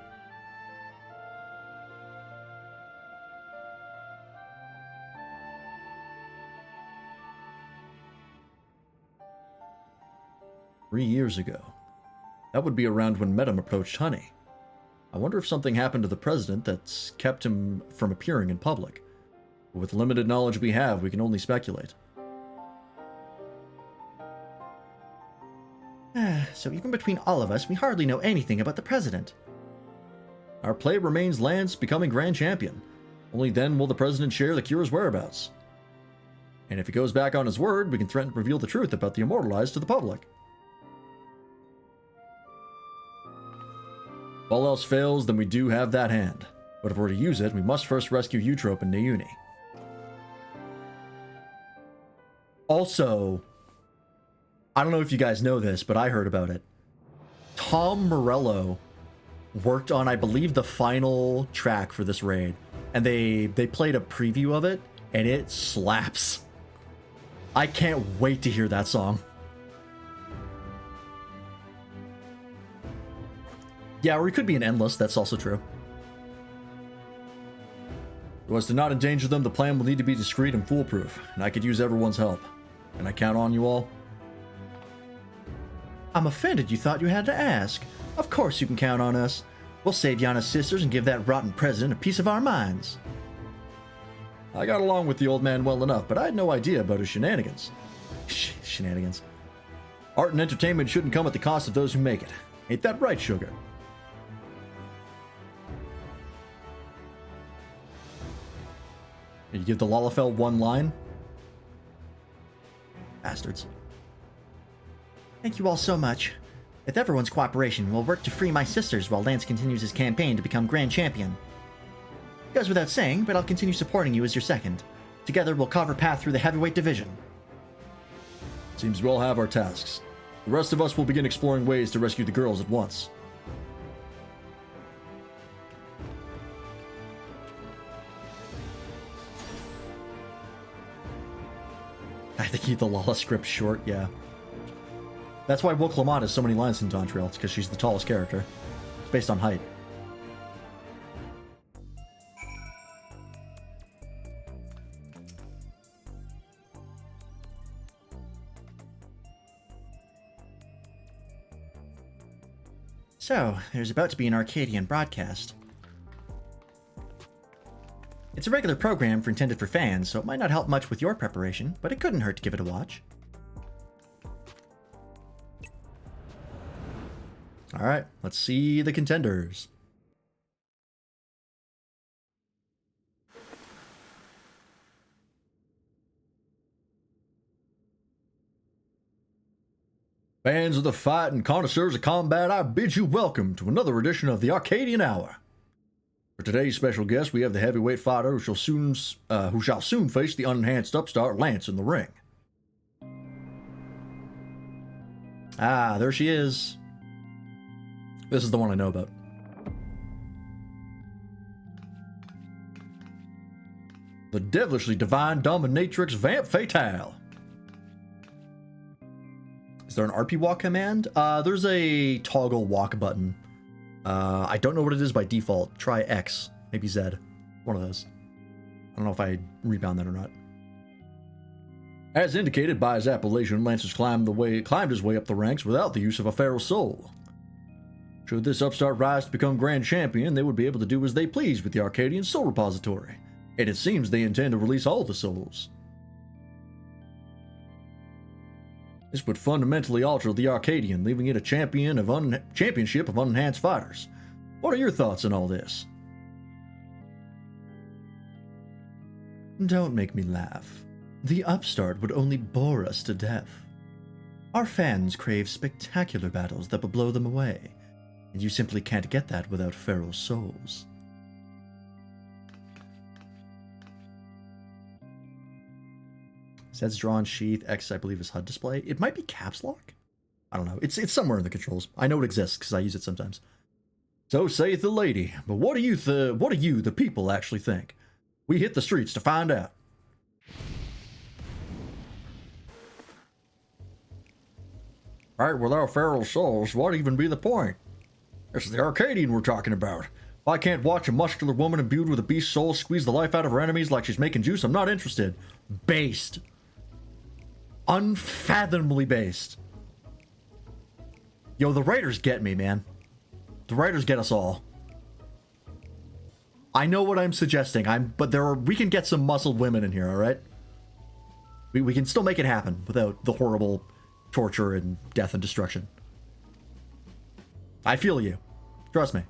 A: 3 years ago. That would be around when Medem approached Honey. I wonder if something happened to the president that's kept him from appearing in public. But with limited knowledge we have, we can only speculate.
B: so even between all of us, we hardly know anything about the president.
A: Our play remains Lance becoming Grand Champion. Only then will the president share the cure's whereabouts. And if he goes back on his word, we can threaten to reveal the truth about the Immortalized to the public. If all else fails, then we do have that hand. But if we're to use it, we must first rescue Eutrope and Nauni. Also, I don't know if you guys know this, but I heard about it. Tom Morello worked on, I believe, the final track for this raid. And they played a preview of it, and it slaps. I can't wait to hear that song. Yeah, or it could be an endless, that's also true. So as to not endanger them, the plan will need to be discreet and foolproof, and I could use everyone's help. Can I count on you all?
B: I'm offended you thought you had to ask. Of course you can count on us. We'll save Yana's sisters and give that rotten president a piece of our minds.
A: I got along with the old man well enough, but I had no idea about his shenanigans.
B: Shenanigans.
A: Art and entertainment shouldn't come at the cost of those who make it. Ain't that right, Sugar? You give the Lalafell one line? Bastards.
B: Thank you all so much. With everyone's cooperation, we'll work to free my sisters while Lance continues his campaign to become Grand Champion. Goes without saying, but I'll continue supporting you as your second. Together, we'll carve a path through the heavyweight division.
A: Seems we all have our tasks. The rest of us will begin exploring ways to rescue the girls at once.
B: I think keep the Lala script short, yeah. That's why Woke Lamont has so many lines in Dawntrail. It's because she's the tallest character. It's based on height. So, there's about to be an Arcadion broadcast. It's a regular program intended for fans, so it might not help much with your preparation, but it couldn't hurt to give it a watch.
A: Alright, let's see the contenders. Fans of the fight and connoisseurs of combat, I bid you welcome to another edition of the Arcadion Hour. For today's special guest, we have the heavyweight fighter who shall soon face the unenhanced upstart Lance in the ring.
B: Ah, there she is.
A: This is the one I know about. The devilishly divine dominatrix Vamp Fatale.
B: Is there an RP walk command? There's a toggle walk button. I don't know what it is by default. Try X, maybe Z. One of those. I don't know if I rebound that or not.
A: As indicated by his appellation, Lance has climbed his way up the ranks without the use of a feral soul. Should this upstart rise to become Grand Champion, they would be able to do as they please with the Arcadion Soul Repository, and it seems they intend to release all the souls. This would fundamentally alter the Arcadion, leaving it a championship of unenhanced fighters. What are your thoughts on all this?
B: Don't make me laugh. The upstart would only bore us to death. Our fans crave spectacular battles that will blow them away, and you simply can't get that without feral souls. Z's drawn sheath, X I believe is HUD display. It might be caps lock? I don't know. It's somewhere in the controls. I know it exists because I use it sometimes.
A: So saith the lady, but what do you, the people, actually think? We hit the streets to find out. Alright, without feral souls, what even be the point? It's the Arcadian we're talking about. If I can't watch a muscular woman imbued with a beast soul squeeze the life out of her enemies like she's making juice, I'm not interested. Based. Unfathomably based.
B: Yo, the writers get me, man. The writers get us all. I know what I'm suggesting, but we can get some muscled women in here, alright? We can still make it happen without the horrible torture and death and destruction.
A: I feel you. Trust me.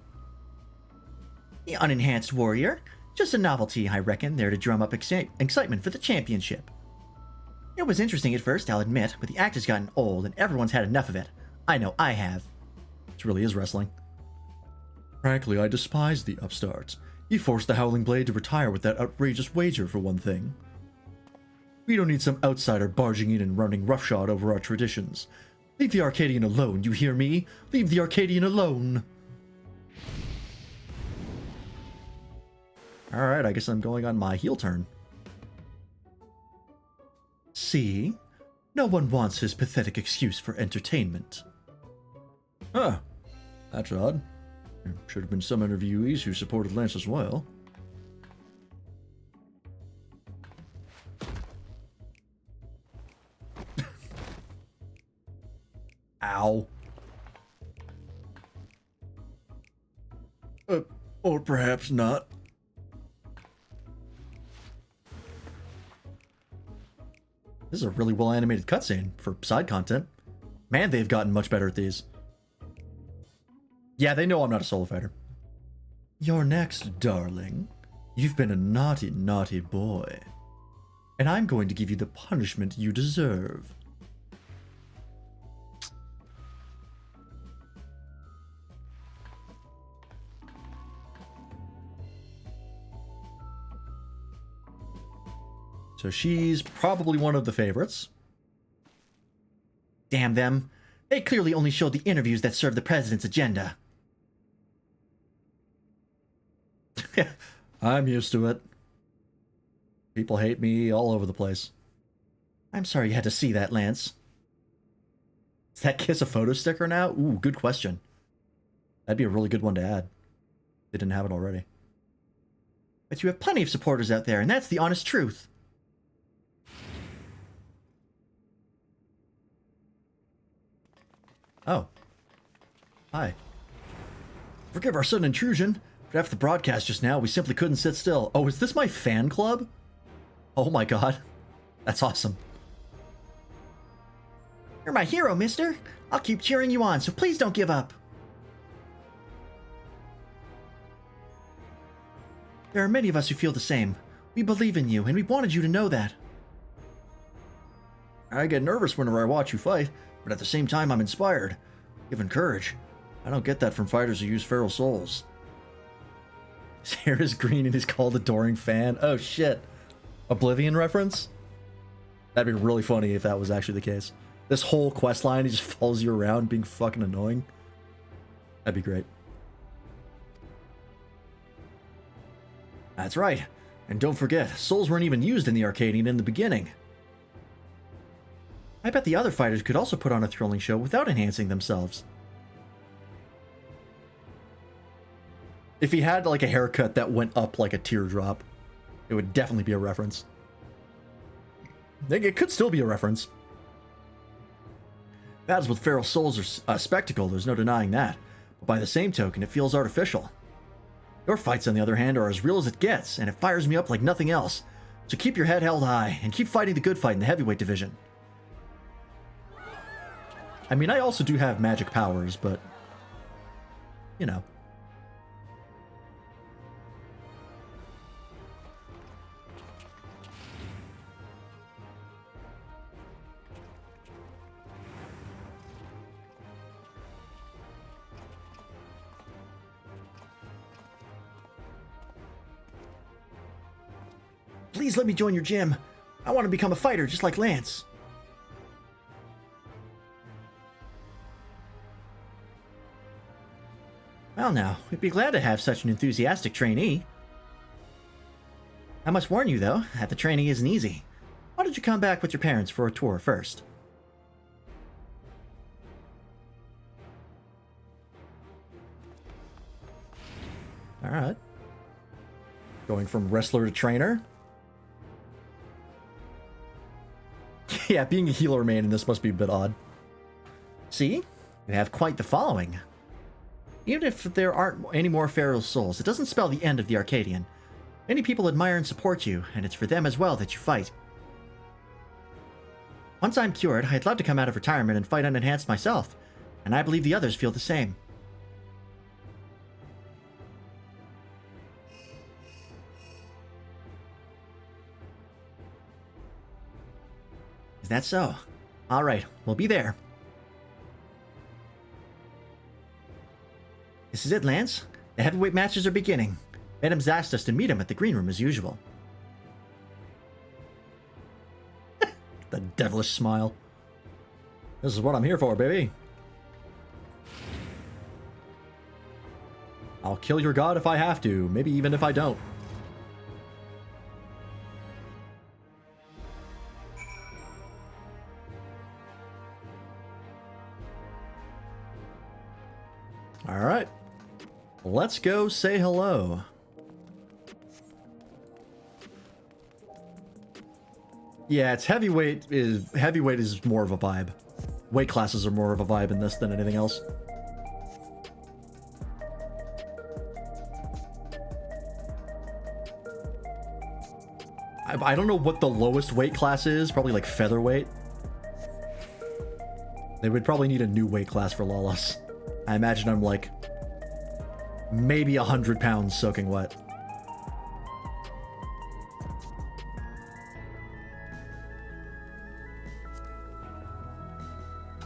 B: The unenhanced warrior. Just a novelty, I reckon, there to drum up excitement for the championship. It was interesting at first, I'll admit, but the act has gotten old and everyone's had enough of it. I know I have.
A: This really is wrestling. Frankly, I despise the upstarts. You forced the Howling Blade to retire with that outrageous wager, for one thing. We don't need some outsider barging in and running roughshod over our traditions. Leave the Arcadian alone, you hear me? Leave the Arcadian alone! Alright, I guess I'm going on my heel turn.
B: See? No one wants his pathetic excuse for entertainment.
A: Huh. That's odd. There should have been some interviewees who supported Lance as well. Ow. Or perhaps not. This is a really well animated cutscene for side content. Man, they've gotten much better at these. Yeah, they know I'm not a solo fighter. You're next, darling. You've been a naughty, naughty boy. And I'm going to give you the punishment you deserve. So she's probably one of the favorites.
B: Damn them. They clearly only showed the interviews that serve the president's agenda.
A: I'm used to it. People hate me all over the place.
B: I'm sorry you had to see that, Lance.
A: Is that kiss a photo sticker now? Ooh, good question. That'd be a really good one to add. They didn't have it already.
B: But you have plenty of supporters out there, and that's the honest truth.
A: Oh. Hi. Forgive our sudden intrusion, but after the broadcast just now, we simply couldn't sit still. Oh, is this my fan club? Oh my god. That's awesome.
B: You're my hero, mister. I'll keep cheering you on, so please don't give up. There are many of us who feel the same. We believe in you, and we wanted you to know that.
A: I get nervous whenever I watch you fight, but at the same time I'm inspired. Given courage. I don't get that from fighters who use feral souls. His hair is green and he's called Adoring Fan. Oh shit. Oblivion reference? That'd be really funny if that was actually the case. This whole quest line, he just follows you around being fucking annoying. That'd be great. That's right. And don't forget, souls weren't even used in the Arcadion in the beginning.
B: I bet the other fighters could also put on a thrilling show without enhancing themselves.
A: If he had like a haircut that went up like a teardrop, it would definitely be a reference. It could still be a reference. Battles with feral souls are a spectacle, there's no denying that. But by the same token, it feels artificial. Your fights, on the other hand, are as real as it gets, and it fires me up like nothing else. So keep your head held high, and keep fighting the good fight in the heavyweight division. I mean, I also do have magic powers, but... you know.
B: Please let me join your gym. I want to become a fighter just like Lance. Well now, we'd be glad to have such an enthusiastic trainee. I must warn you though, that the training isn't easy. Why don't you come back with your parents for a tour first?
A: Alright. Going from wrestler to trainer. Yeah, being a healer main in this must be a bit odd.
B: See? You have quite the following. Even if there aren't any more feral souls, it doesn't spell the end of the Arcadion. Many people admire and support you, and it's for them as well that you fight. Once I'm cured, I'd love to come out of retirement and fight unenhanced myself, and I believe the others feel the same. Is that so? All right, we'll be there. This is it, Lance. The heavyweight matches are beginning. Venom's asked us to meet him at the green room as usual.
A: The devilish smile. This is what I'm here for, baby. I'll kill your god if I have to, maybe even if I don't. All right. Let's go say hello. Yeah, it's heavyweight is more of a vibe. Weight classes are more of a vibe in this than anything else. I don't know what the lowest weight class is, probably like featherweight. They would probably need a new weight class for Lawless. I imagine I'm like maybe 100 pounds soaking wet.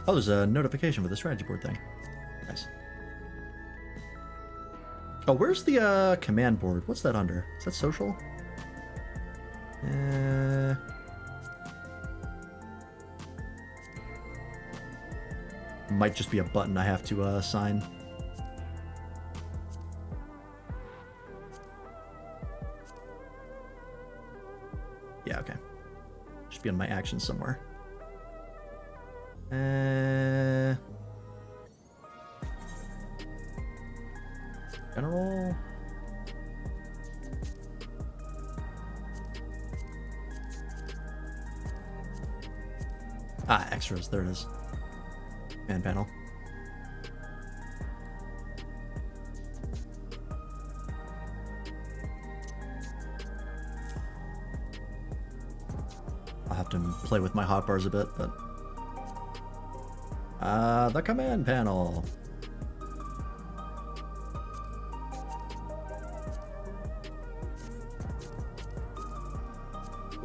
A: Oh, there's a notification for the strategy board thing. Nice. Oh, where's the command board? What's that under? Is that social? Might just be a button I have to sign. Yeah, okay. Should be on my actions somewhere. General. Ah, extras. There it is. Man panel. I'll have to play with my hotbars a bit, but the command panel.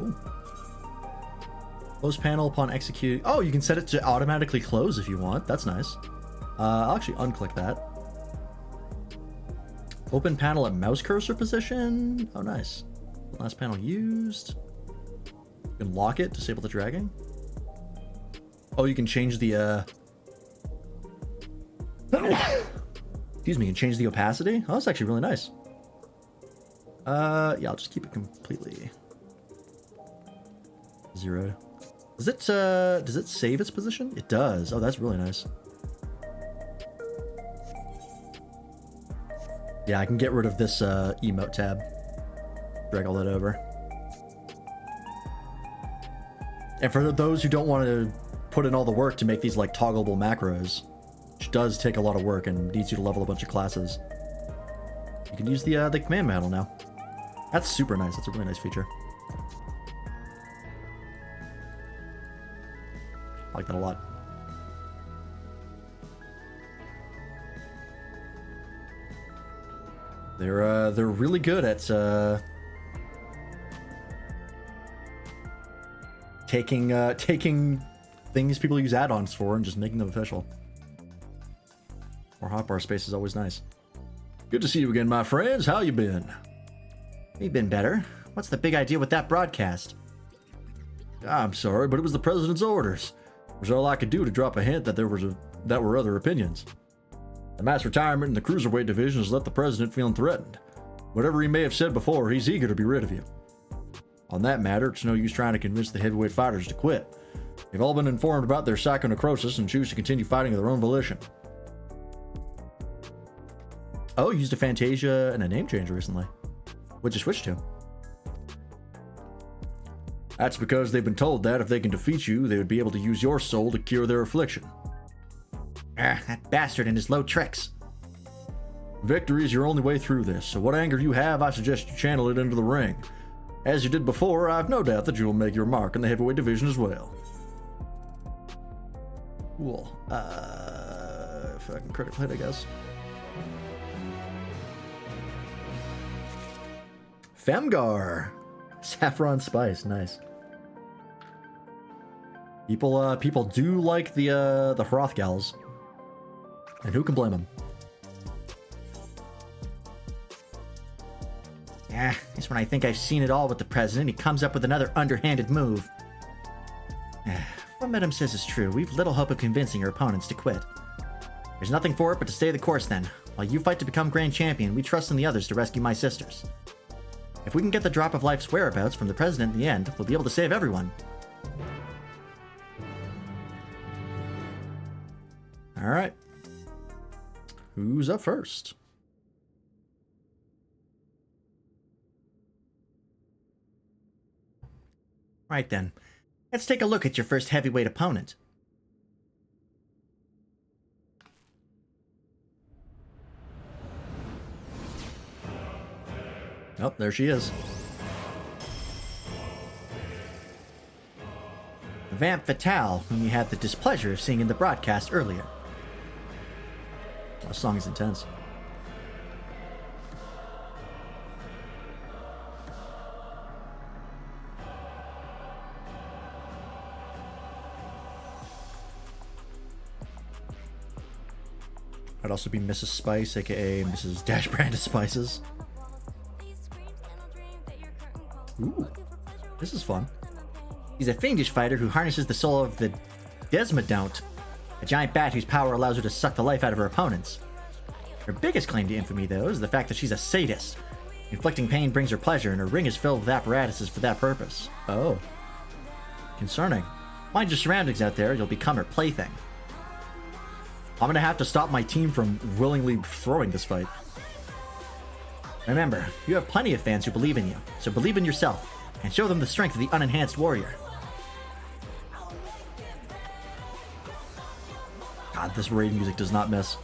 A: Ooh. Close panel upon executing. Oh, you can set it to automatically close if you want. That's nice. I'll actually unclick that. Open panel at mouse cursor position. Oh, nice. Last panel used. You can lock it, disable the dragging. Oh, you can change the excuse me, you can change the opacity. Oh, that's actually really nice. Yeah, I'll just keep it completely zeroed. Does it save its position? It does. Oh, that's really nice. Yeah, I can get rid of this emote tab. Drag all that over. And for those who don't want to put in all the work to make these like toggleable macros, which does take a lot of work and needs you to level a bunch of classes, you can use the command panel now. That's super nice. That's a really nice feature. I like that a lot. They're really good at taking things people use add-ons for and just making them official. More hotbar space is always nice. Good to see you again, my friends. How you been?
B: We've been better. What's the big idea with that broadcast?
A: I'm sorry, but it was the president's orders. It was all I could do to drop a hint that there were other opinions. The mass retirement in the cruiserweight division has left the president feeling threatened. Whatever he may have said before, he's eager to be rid of you. On that matter, it's no use trying to convince the heavyweight fighters to quit. They've all been informed about their psychonecrosis and choose to continue fighting of their own volition. Oh, you used a Fantasia and a name change recently. What'd you switch to? That's because they've been told that if they can defeat you, they would be able to use your soul to cure their affliction.
B: That bastard and his low tricks.
A: Victory is your only way through this, so what anger you have, I suggest you channel it into the ring. As you did before, I've no doubt that you will make your mark in the heavyweight division as well. Cool. If I can critical hit, I guess. Femgar. Saffron spice, nice. People do like the Hrothgals. And who can blame them?
B: Yeah, just when I think I've seen it all with the president, he comes up with another underhanded move. What Madame says is true. We've little hope of convincing your opponents to quit. There's nothing for it but to stay the course then. While you fight to become Grand Champion, we trust in the others to rescue my sisters. If we can get the Drop of Life's whereabouts from the president in the end, we'll be able to save everyone.
A: Alright. Who's up first?
B: Right then. Let's take a look at your first heavyweight opponent.
A: Oh, there she is.
B: Vamp Fatale, whom you had the displeasure of seeing in the broadcast earlier.
A: That song is intense. I'd also be Mrs. Spice, aka Mrs. Dash Brand of Spices. Ooh, this is fun.
B: He's a fiendish fighter who harnesses the soul of the Desmodont, a giant bat whose power allows her to suck the life out of her opponents. Her biggest claim to infamy, though, is the fact that she's a sadist. Inflicting pain brings her pleasure, and her ring is filled with apparatuses for that purpose.
A: Oh. Concerning.
B: Mind your surroundings out there, you'll become her plaything.
A: I'm gonna have to stop my team from willingly throwing this fight.
B: Remember, you have plenty of fans who believe in you, so believe in yourself, and show them the strength of the unenhanced warrior.
A: God, this raid music does not miss.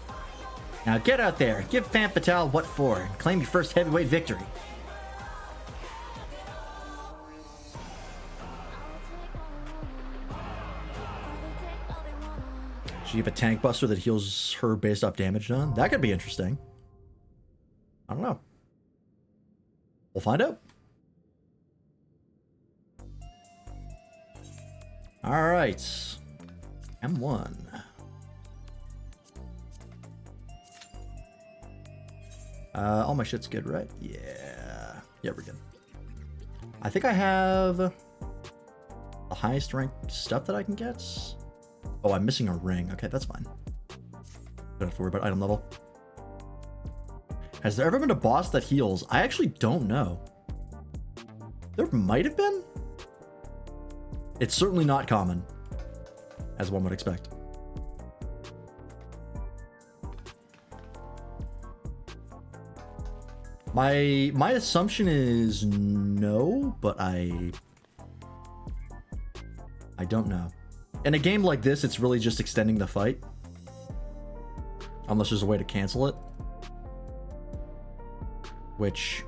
B: Now get out there, give Femme Fatale what for, and claim your first heavyweight victory.
A: Does she have a tank buster that heals her based off damage done? That could be interesting. I don't know. We'll find out. Alright. M1. All my shit's good, right? Yeah. Yeah, we're good. I think I have the highest ranked stuff that I can get. Oh, I'm missing a ring. Okay, that's fine. Don't have to worry about item level. Has there ever been a boss that heals? I actually don't know. There might have been. It's certainly not common, as one would expect. My assumption is no, but I don't know. In a game like this, it's really just extending the fight. Unless there's a way to cancel it. Which,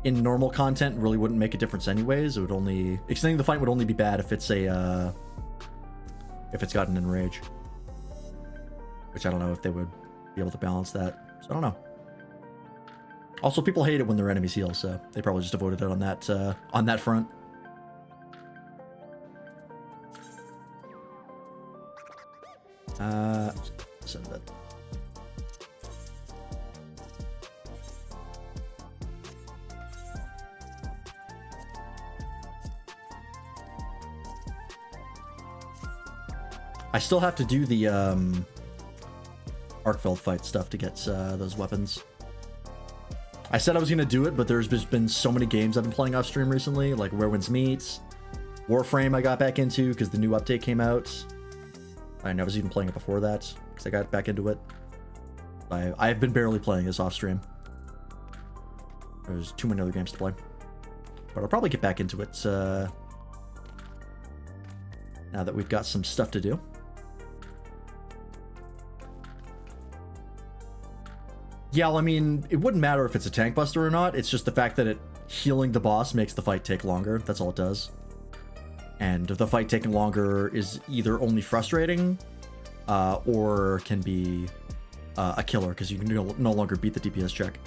A: in normal content, really wouldn't make a difference anyways. It would only... Extending the fight would only be bad if it's a... if it's got an enrage. Which I don't know if they would be able to balance that. So I don't know. Also, people hate it when their enemies heal, so they probably just avoided it on that front. Send that. I still have to do the Arcfeld fight stuff to get those weapons. I said I was going to do it, but there's just been so many games I've been playing off stream recently, like Where Winds Meets, Warframe I got back into because the new update came out. I was even playing it before that because I got back into it. I've been barely playing this off stream. There's too many other games to play. But I'll probably get back into it now that we've got some stuff to do. Yeah, well, I mean, it wouldn't matter if it's a tank buster or not. It's just the fact that healing the boss makes the fight take longer. That's all it does. And the fight taking longer is either only frustrating or can be a killer because you can no longer beat the DPS check.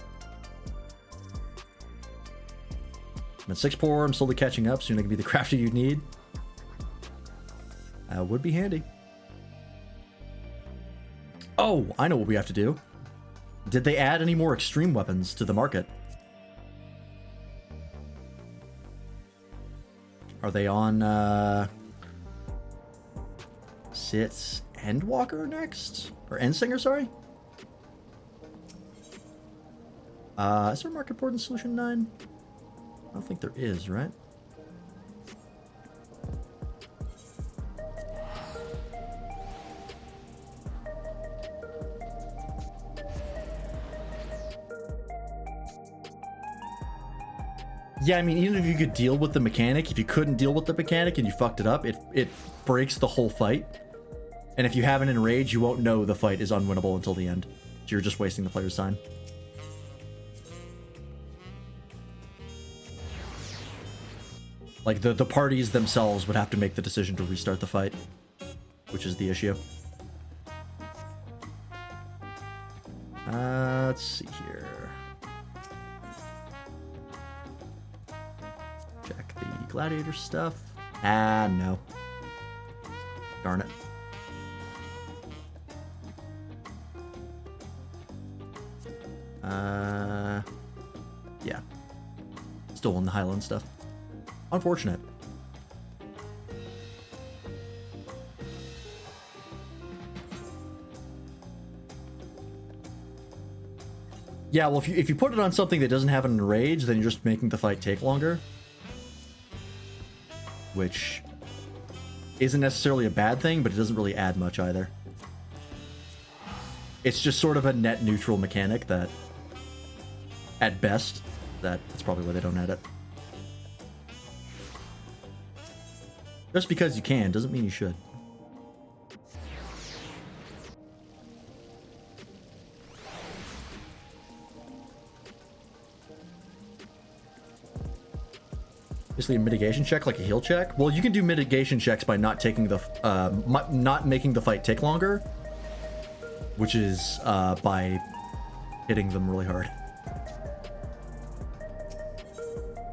A: I'm at 6 poor. I'm slowly catching up. Soon I can be the crafter you need. That would be handy. Oh, I know what we have to do. Did they add any more extreme weapons to the market? Are they on Sit's Endwalker next? Or Endsinger, sorry? Is there a market board in Solution 9? I don't think there is, right? Yeah, I mean, even if you could deal with the mechanic, if you couldn't deal with the mechanic and you fucked it up, it breaks the whole fight. And if you have an enrage, you won't know the fight is unwinnable until the end. So you're just wasting the player's time. Like, the parties themselves would have to make the decision to restart the fight, which is the issue. Let's see here. Check the gladiator stuff. Ah, no. Darn it. Yeah. Still on the Highland stuff. Unfortunate. Yeah, well, if you put it on something that doesn't have an enrage, then you're just making the fight take longer. Which isn't necessarily a bad thing, but it doesn't really add much either. It's just sort of a net neutral mechanic that, at best, that's probably why they don't add it. Just because you can doesn't mean you should. Basically a mitigation check, like a heal check. Well, you can do mitigation checks by not taking the not making the fight take longer, which is by hitting them really hard.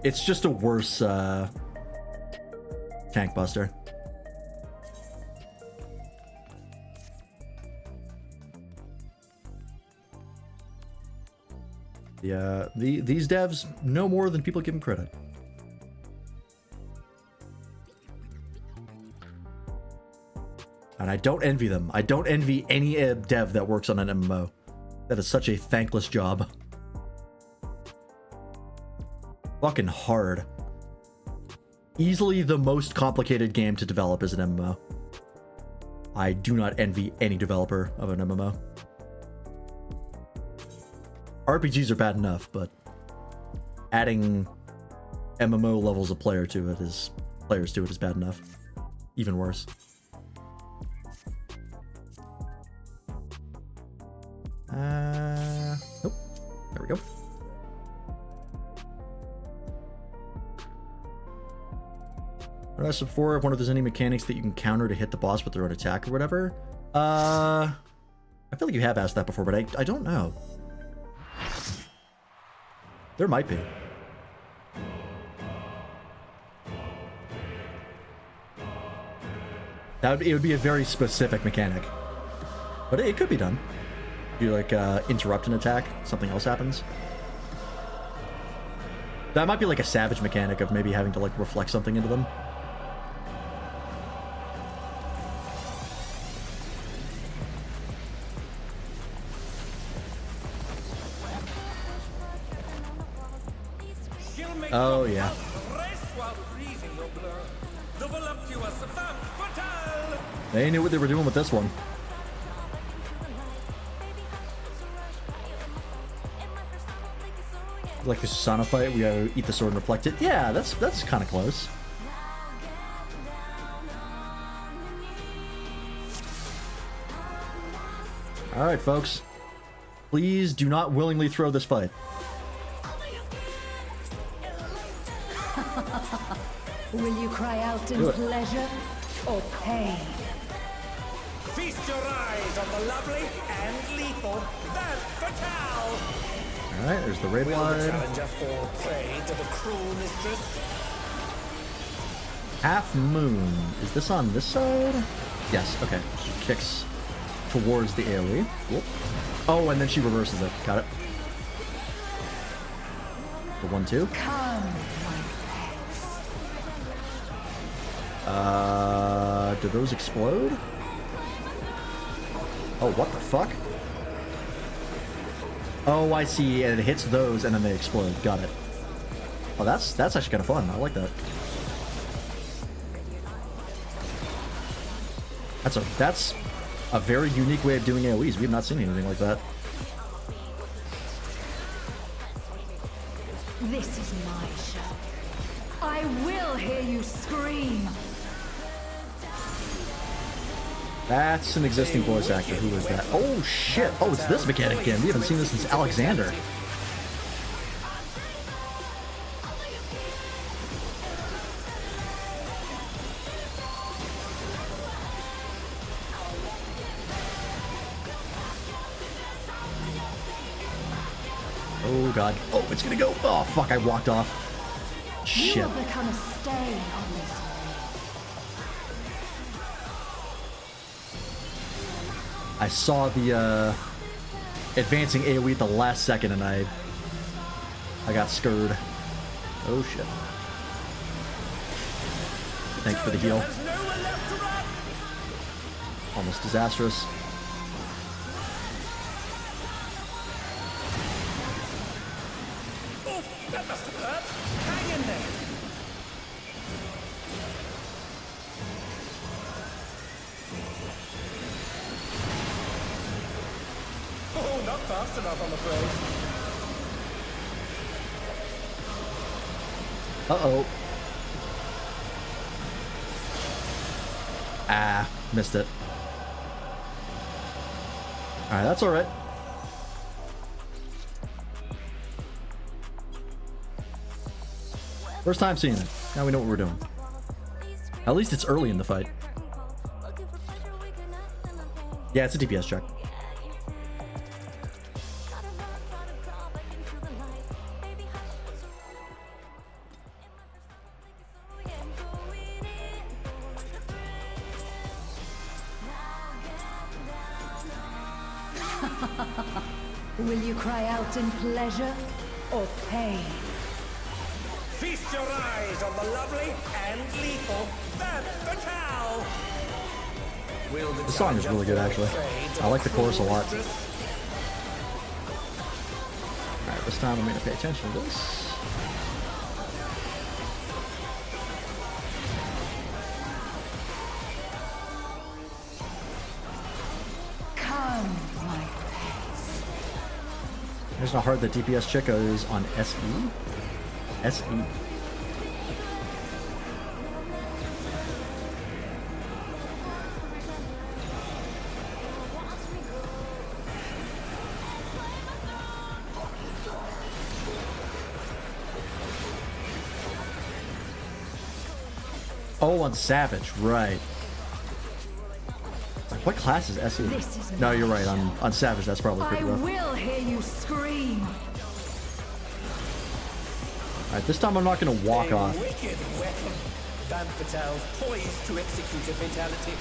A: It's just a worse tank buster. Yeah, these devs know more than people give them credit. And I don't envy them. I don't envy any dev that works on an MMO. That is such a thankless job. Fucking hard. Easily the most complicated game to develop is an MMO. I do not envy any developer of an MMO. RPGs are bad enough, but adding MMO levels of players to it is bad enough. Even worse. Nope. There we go. I asked before, I wonder if there's any mechanics that you can counter to hit the boss with their own attack or whatever. I feel like you have asked that before, but I don't know. There might be. It would be a very specific mechanic. But it could be done. You like interrupt an attack, something else happens. That might be like a savage mechanic of maybe having to like reflect something into them. Oh yeah. They knew what they were doing with this one. Like the Susano fight, we gotta eat the sword and reflect it. Yeah, that's kind of close. All right, folks. Please do not willingly throw this fight.
C: Will you cry out in pleasure or pain?
D: Feast your eyes on the lovely and lethal Van Fatale!
A: Alright, there's the raid line.
D: Challenger fall prey to the cruel mistress.
A: half moon. Is this on this side? Yes, okay. She kicks towards the AoE. Whoop. Oh, and then she reverses it. Got it. The 1-2. Do those explode? Oh, what the fuck? Oh, I see. And it hits those and then they explode. Got it. Oh, that's actually kind of fun. I like that. That's a very unique way of doing AoEs. We have not seen anything like that.
C: This is my show. I will hear you scream.
A: That's an existing voice actor. Who is that? Oh shit! Oh, it's this mechanic again. We haven't seen this since Alexander. Oh god. Oh, it's gonna go. Oh fuck! I walked off. Shit.
C: You will become a stain on this.
A: I saw the advancing AoE at the last second and I got scared. Oh shit. Thanks for the heal. Almost disastrous.
D: That must have hurt. Hang in there. Oh, not fast enough, I'm afraid.
A: Uh-oh. Ah, missed it. Alright, that's alright. First time seeing it. Now we know what we're doing. At least it's early in the fight. Yeah, it's a DPS check.
C: Will you cry out in pleasure or pain?
D: Feast your eyes on the lovely and lethal Femme Fatale. Will
A: The song is really good, actually. I like the chorus a lot. Alright, this time I'm going to pay attention to this.
C: Come, my pets.
A: There's how hard the DPS chick is on SE. SE. Oh, on Savage, right. Like, what class is SE? No, you're right. On Savage, that's probably pretty
C: I
A: rough.
C: will hear you scream.
A: Alright, this time I'm not going to walk off.
D: Wicked weapon. Femme Fatale poised to execute a fatality.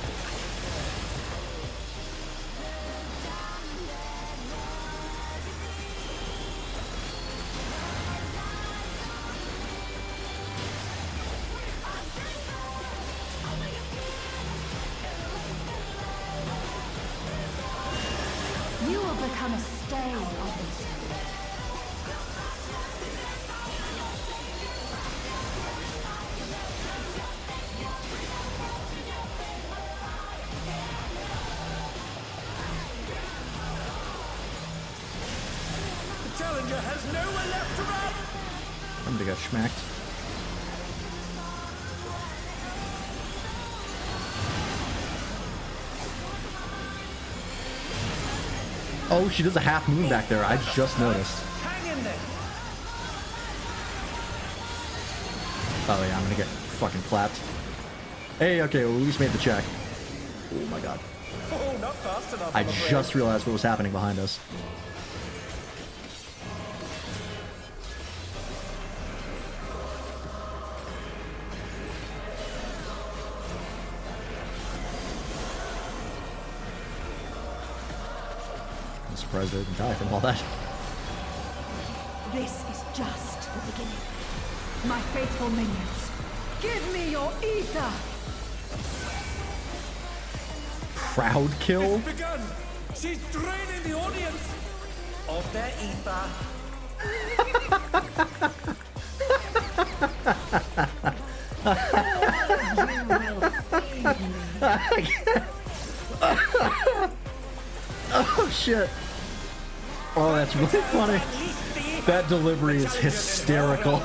C: You will become a stain on this.
D: The challenger has nowhere left to run.
A: Somebody got schmacked. Oh, she does a half moon back there. I just noticed.
D: Hang in there.
A: Oh yeah, I'm gonna get fucking clapped. Hey, okay, well, at least made the check. Oh my god.
D: Oh, not fast enough.
A: I
D: I'm afraid.
A: just realized what was happening behind us. surprised I didn't die from all that.
C: This is just the beginning. My faithful minions, give me your ether!
A: Crowd kill?
D: It's begun! She's draining the audience of their ether.
A: Oh shit. Oh, that's really funny. That delivery is hysterical.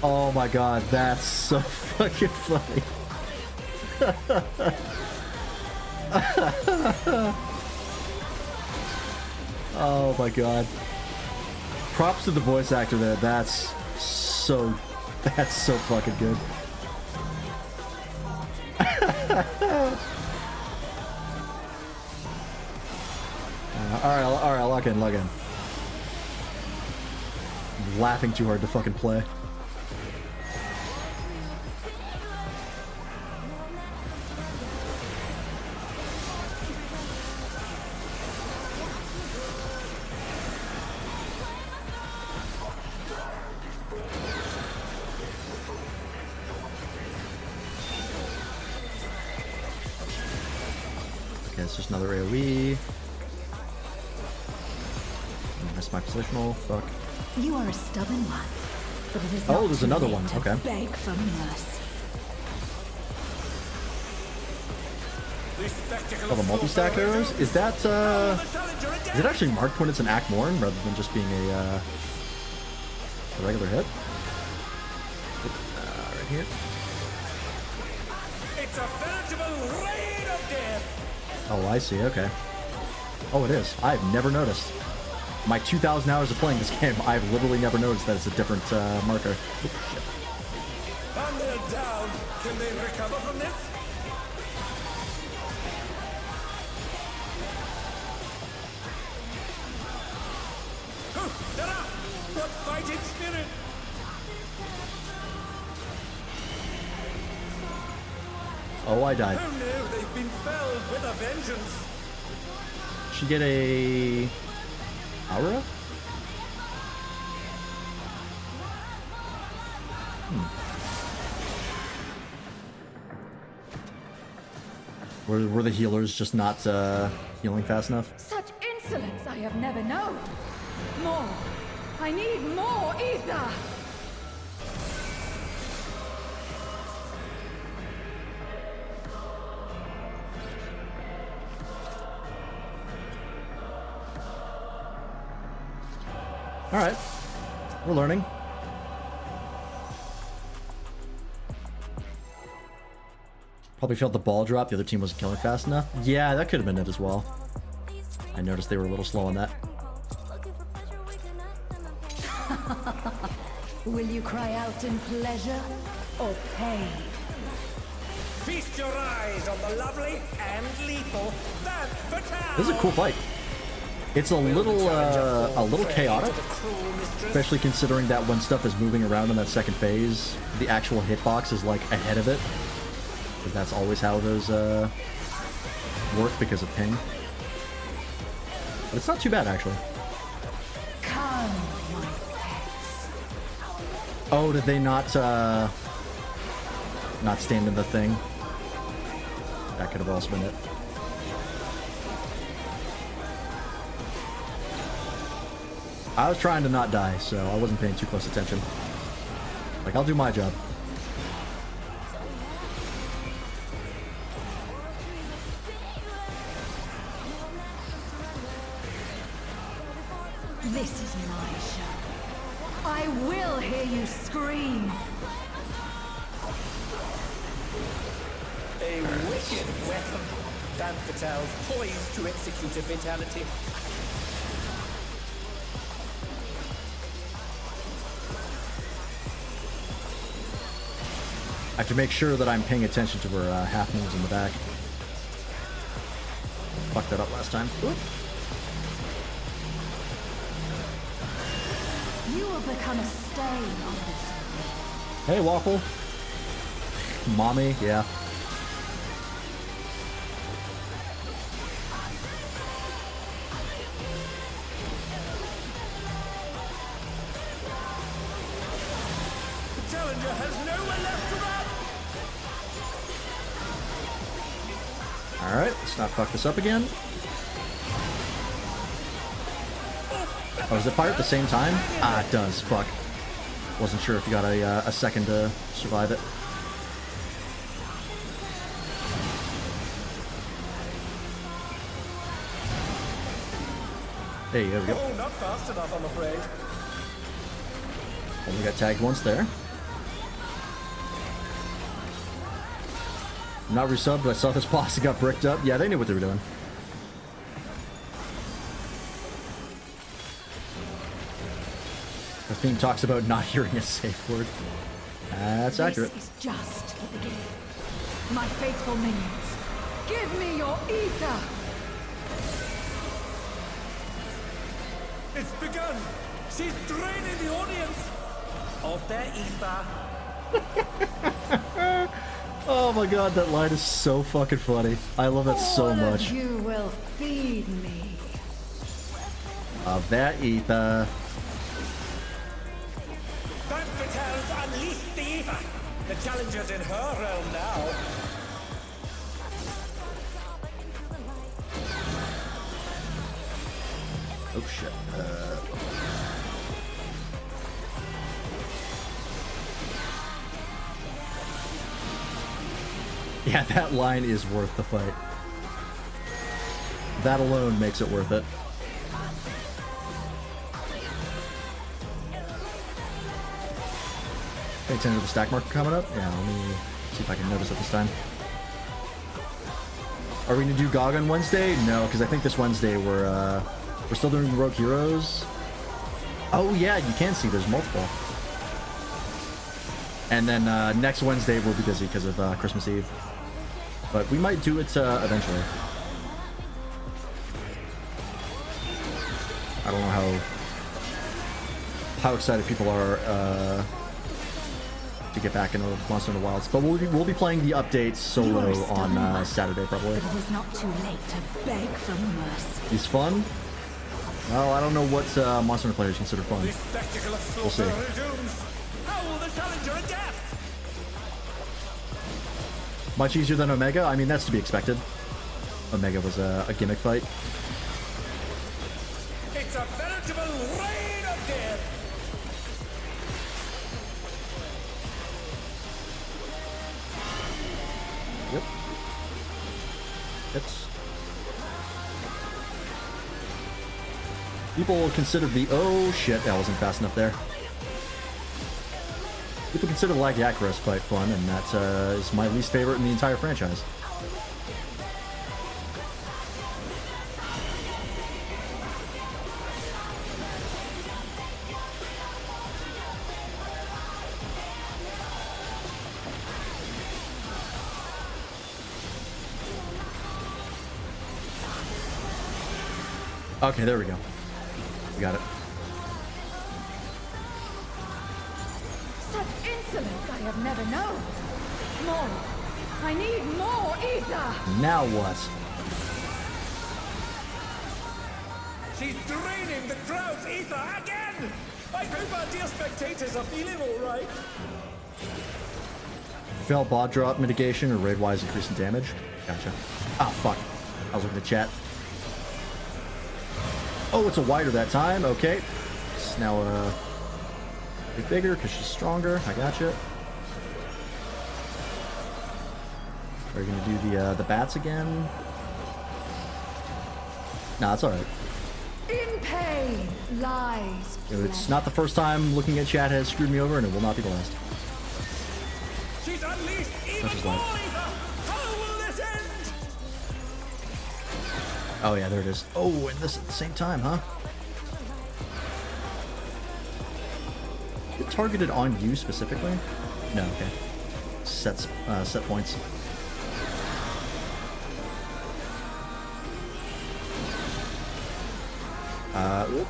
A: Oh my god, that's so fucking funny. Oh my god. Props to the voice actor there. That's so fucking good. Alright, lock in. I'm laughing too hard to fucking play. Okay, it's just another AoE. Missed my positional. Fuck.
C: You are a stubborn one, but it is
A: Oh,
C: not
A: there's
C: too
A: another
C: late
A: one.
C: to
A: Okay.
C: Beg for mercy.
A: Oh, the multi-stack arrows? Is that, is it actually marked when it's an act morn rather than just being a regular hit? Right here.
D: It's a veritable rain of death.
A: Oh, I see. Okay. Oh, it is. I've never noticed. My 2,000 hours of playing this game, I've literally never noticed that it's a different marker. Oop, shit.
D: And they're down. Can they recover from this? They're up! What fighting spirit!
A: Oh, I died.
D: Oh no, they've been felled with a vengeance!
A: She get a aura? Were the healers just not healing fast enough?
C: Such insolence I have never known. More. I need more ether.
A: Alright. We're learning. Probably felt the ball drop. The other team wasn't killing fast enough. Yeah, that could have been it as well. I noticed they were a little slow on that.
C: Will you cry out in pleasure or pain?
D: Feast your eyes on the lovely and lethal Van Fatale!
A: This is a cool fight. It's a little chaotic, especially considering that when stuff is moving around in that second phase, the actual hitbox is like ahead of it. Because that's always how those work because of ping. But it's not too bad actually.
C: Come, my pets.
A: Oh, did they not stand in the thing? That could have also been it. I was trying to not die, so I wasn't paying too close attention. Like, I'll do my job.
C: This is my show. I will hear you scream.
D: A wicked weapon. Van Fatale poised to execute a fatality.
A: I have to make sure that I'm paying attention to her half moves in the back. Fucked that up last time. Oop.
C: You will become a stain on this.
A: Hey, Waffle. Mommy, yeah. Alright, let's not fuck this up again. Oh, does it fire at the same time? Ah, it does. Fuck. Wasn't sure if you got a second to survive it. Hey, there we go.
D: Oh, not fast enough, I'm afraid.
A: Only got tagged once there. I'm not resubbed, but I saw this boss that got bricked up. Yeah, they knew what they were doing. The theme talks about not hearing a safe word. That's accurate.
C: This is just the beginning. My faithful minions, give me your ether!
D: It's begun! She's draining the audience of their ether.
A: Oh my god, that line is so fucking funny. I love that so
C: All
A: much.
C: of you will feed me.
A: Of that ether.
D: That Vitel's unleashed the ether. The challenger's in her realm now.
A: Oh shit. Yeah, that line is worth the fight. That alone makes it worth it. Pay attention to the stack marker coming up. Yeah, let me see if I can notice it this time. Are we gonna do GOG on Wednesday? No, because I think this Wednesday we're still doing Rogue Heroes. Oh yeah, you can see there's multiple. And then next Wednesday we'll be busy because of Christmas Eve. But we might do it eventually. I don't know how excited people are to get back into Monster Hunter Wilds. But we'll be playing the updates solo on Saturday probably.
C: But it is not too late to beg for mercy.
A: He's fun? Well, I don't know what Monster Hunter players consider fun.
D: The spectacle of
A: We'll see.
D: slaughter resumes. How will the challenger adapt?
A: Much easier than Omega? I mean, that's to be expected. Omega was a gimmick fight.
D: It's a veritable rain of death.
A: Yep. Hits. People consider the... Oh, shit. That wasn't fast enough there. People consider the Lagiacrus fight fun, and that is my least favorite in the entire franchise. Okay, there we go. We got it.
C: Such insolence I have never known. More. I need more ether.
A: Now what?
D: She's draining the crowd's ether again. I hope our dear spectators are feeling all right.
A: Fail bot drop mitigation or raid-wise increase in damage. Gotcha. Ah, fuck. I was looking at chat. Oh, it's a wider that time. Okay. It's now a bit bigger because she's stronger. I gotcha. Are you gonna do the bats again? Nah, it's alright.
C: In pain lies.
A: It's not the first time looking at chat has screwed me over, and it will not be the last.
D: She's unleashed
A: Such is
D: even more
A: life.
D: ether. How will this end?
A: Oh yeah, there it is. Oh, and this at the same time, huh? Is it targeted on you specifically? No, okay. Set points. Whoop.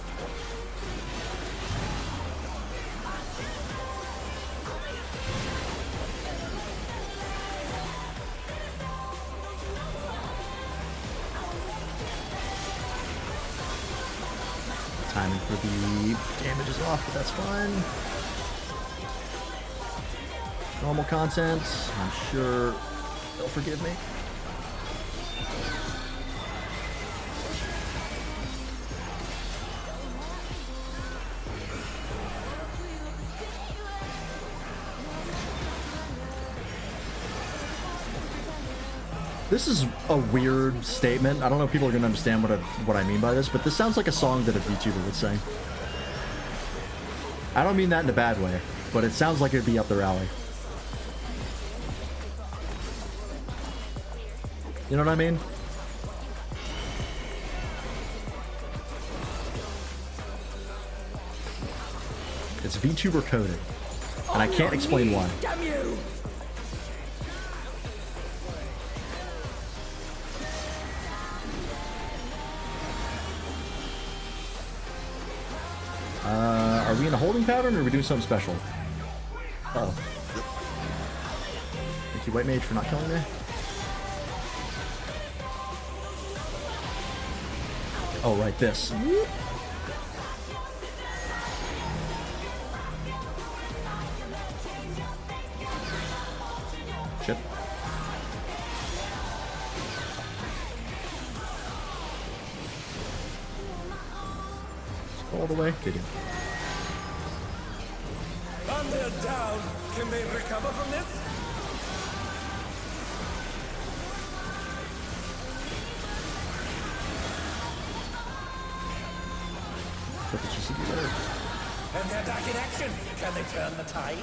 A: Timing for the damage is off, but that's fine. Normal content. I'm sure they'll forgive me. This is a weird statement. I don't know if people are going to understand what I mean by this, but this sounds like a song that a VTuber would sing. I don't mean that in a bad way, but it sounds like it'd be up their alley. You know what I mean? It's VTuber coded, and I can't explain why.
D: Damn you!
A: Are we in a holding pattern, or are we doing something special? Uh-oh. Thank you, White Mage, for not killing me. Oh, right, this. Shit. All the way. Get in.
D: And they're down. Can they recover from this?
A: What did you see there?
D: And they're back in action. Can they turn the tide?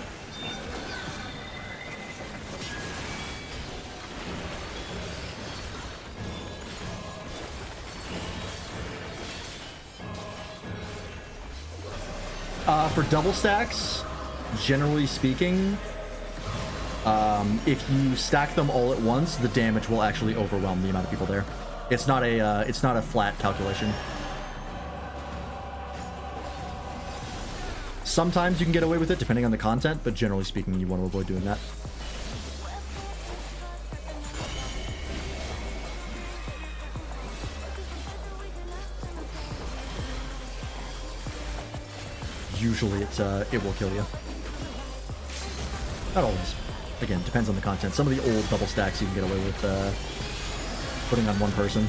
A: For double stacks, generally speaking, if you stack them all at once, the damage will actually overwhelm the amount of people there. It's not a flat calculation. Sometimes you can get away with it depending on the content, but generally speaking, you want to avoid doing that. Usually it will kill you. Not always. Again, depends on the content. Some of the old double stacks you can get away with putting on one person.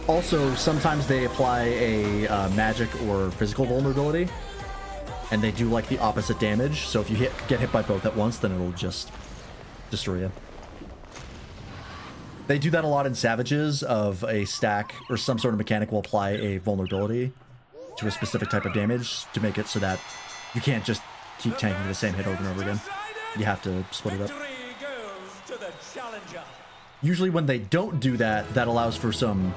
A: Also, sometimes they apply a magic or physical vulnerability, and they do like the opposite damage. So if you get hit by both at once, then it'll just destroy you. They do that a lot in Savages, of a stack or some sort of mechanic will apply a vulnerability to a specific type of damage to make it so that you can't just keep tanking the same hit over and over again. You have to split it up. Usually when they don't do that, that allows for some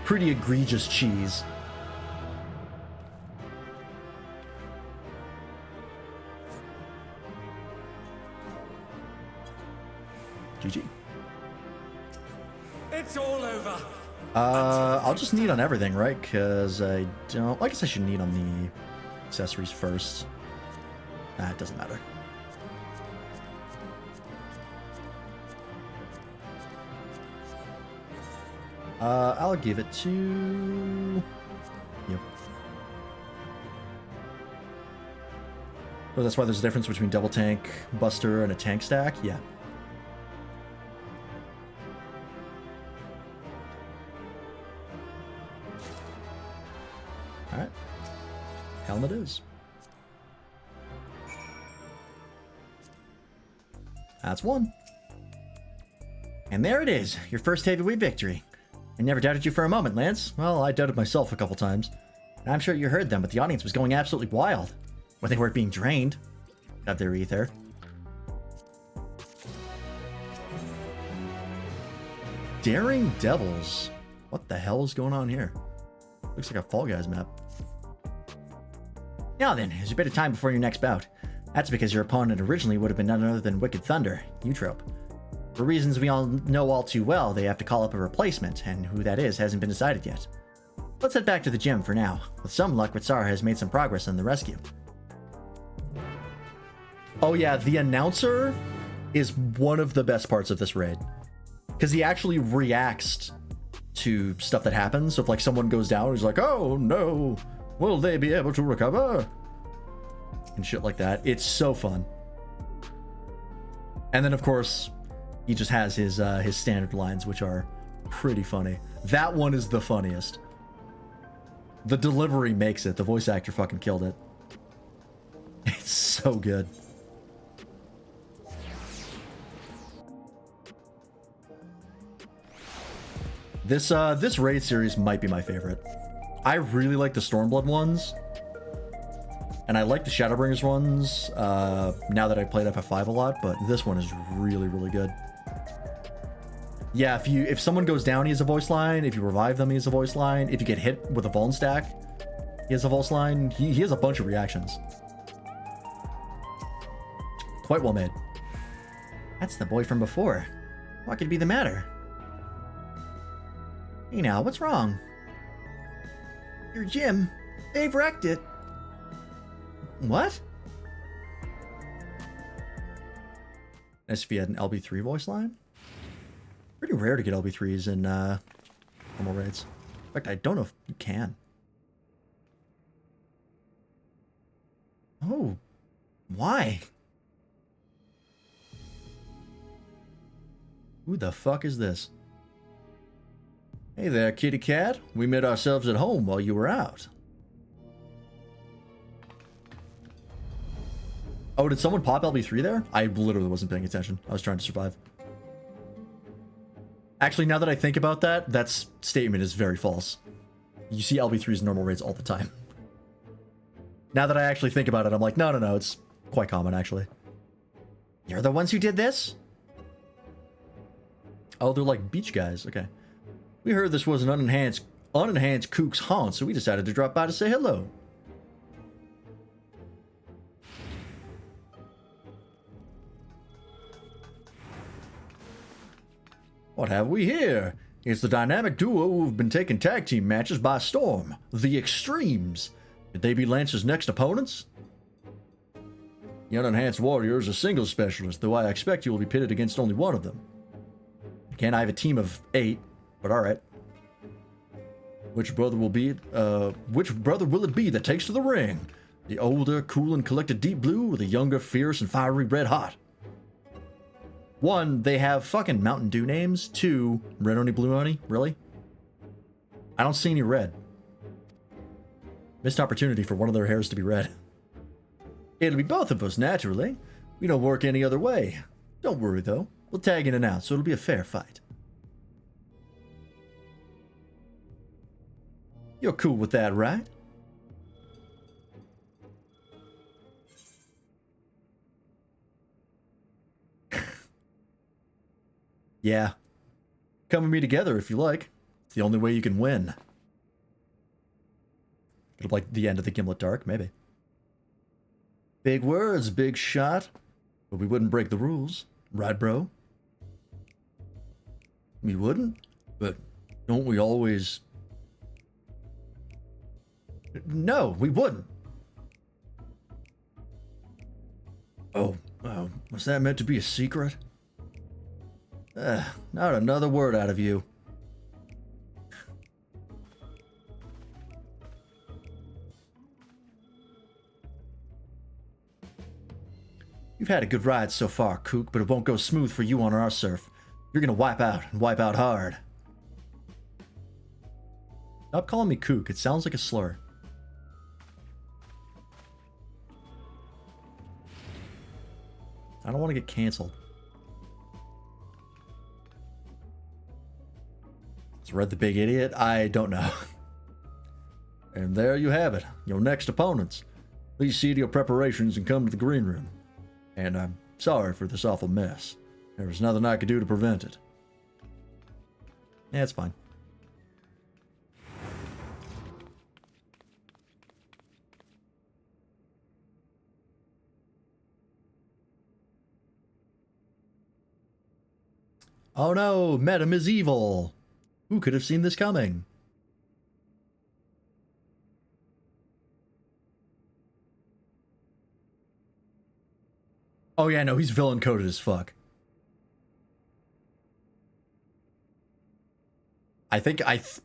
A: pretty egregious cheese. GG.
D: It's all over.
A: I'll just need on everything, right? Because I don't... I guess I should need on the accessories first. Nah, it doesn't matter. I'll give it to you. Oh, that's why there's a difference between double tank buster and a tank stack? Yeah. Alright. Helmet is. That's one. And there it is, your first heavyweight victory. I never doubted you for a moment, Lance. Well, I doubted myself a couple times. And I'm sure you heard them, but the audience was going absolutely wild. When they weren't being drained of their ether. Daring Devils. What the hell is going on here? Looks like a Fall Guys map. Now then, there's a bit of time before your next bout. That's because your opponent originally would have been none other than Wicked Thunder, Eutrope. For reasons we all know all too well, they have to call up a replacement, and who that is hasn't been decided yet. Let's head back to the gym for now. With some luck, Witsara has made some progress in the rescue. Oh yeah, the announcer is one of the best parts of this raid. Because he actually reacts to stuff that happens. So if like someone goes down, he's like, oh no, Will they be able to recover? And shit like that. It's so fun. And then, of course, he just has his standard lines, which are pretty funny. That one is the funniest. The delivery makes it. The voice actor fucking killed it. It's so good. This raid series might be my favorite. I really like the Stormblood ones. And I like the Shadowbringers ones now that I've played FF5 a lot, but this one is really, really good. Yeah, if someone goes down, he has a voice line. If you revive them, he has a voice line. If you get hit with a Vuln stack, he has a voice line. He has a bunch of reactions. Quite well made.
B: That's the boy from before. What could be the matter? Hey now, what's wrong? Your gym. They've wrecked it. What?
A: Nice if you had an LB3 voice line. Pretty rare to get LB3s in normal raids. In fact, I don't know if you can.
B: Oh. Why?
A: Who the fuck is this? Hey there, kitty cat. We met ourselves at home while you were out. Oh, did someone pop LB3 there? I literally wasn't paying attention. I was trying to survive. Actually, now that I think about that, that statement is very false. You see LB3s in normal raids all the time. Now that I actually think about it, I'm like, no, it's quite common, actually.
B: You're the ones who did this?
A: Oh, they're like beach guys. Okay. We heard this was an unenhanced kook's haunt, so we decided to drop by to say hello. What have we here? It's the dynamic duo who've been taking tag team matches by storm, the Extremes. Could they be Lancer's next opponents? The unenhanced warrior is a singles specialist, though I expect you will be pitted against only one of them. Can't I have a team of 8? But alright. Which brother will it be that takes to the ring? The older, cool and collected Deep Blue, or the younger, fierce and fiery Red Hot? 1, they have fucking Mountain Dew names. 2, Red Oni, Blue Oni? Really? I don't see any red. Missed opportunity for one of their hairs to be red. It'll be both of us, naturally. We don't work any other way. Don't worry, though. We'll tag in and out, so it'll be a fair fight. You're cool with that, right? Yeah. Come with me together if you like. It's the only way you can win. It'll like the end of the Gimlet Dark, maybe. Big words, big shot. But we wouldn't break the rules. Right, bro? We wouldn't? But don't we always... No, we wouldn't. Oh, was that meant to be a secret? Not another word out of you. You've had a good ride so far, Kook, but it won't go smooth for you on our surf. You're gonna wipe out, and wipe out hard. Stop calling me Kook, it sounds like a slur. I don't want to get canceled. Is Red the big idiot? I don't know. And there you have it, your next opponents. Please see to your preparations and come to the green room. And I'm sorry for this awful mess. There was nothing I could do to prevent it. Yeah, it's fine. Oh no, Madam is evil. Who could have seen this coming? Oh yeah, no, he's villain coded as fuck. I'm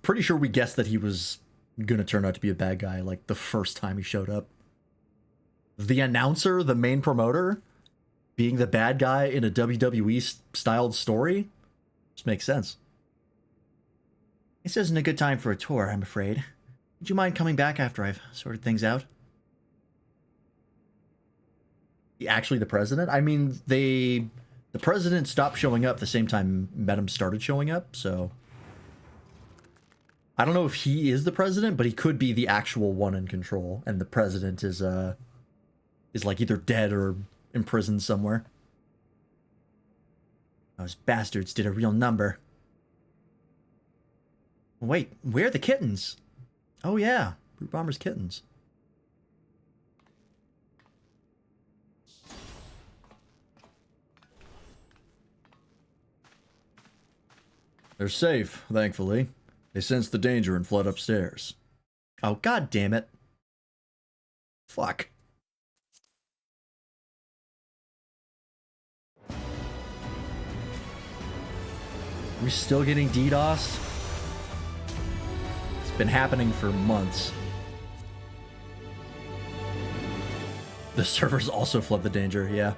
A: pretty sure we guessed that he was gonna turn out to be a bad guy like the first time he showed up. The announcer, the main promoter, being the bad guy in a WWE styled story just makes sense.
B: This isn't a good time for a tour, I'm afraid. Would you mind coming back after I've sorted things out?
A: Actually, the president? I mean, the president stopped showing up the same time Medem started showing up, so I don't know if he is the president, but he could be the actual one in control, and the president is like either dead or imprisoned somewhere.
B: Those bastards did a real number. Wait, where are the kittens?
A: Oh yeah, Brute Bomber's kittens. They're safe, thankfully. They sensed the danger and fled upstairs.
B: Oh, god damn it.
A: Fuck. We're still getting DDoS? It's been happening for months. The servers also fled the danger, yeah.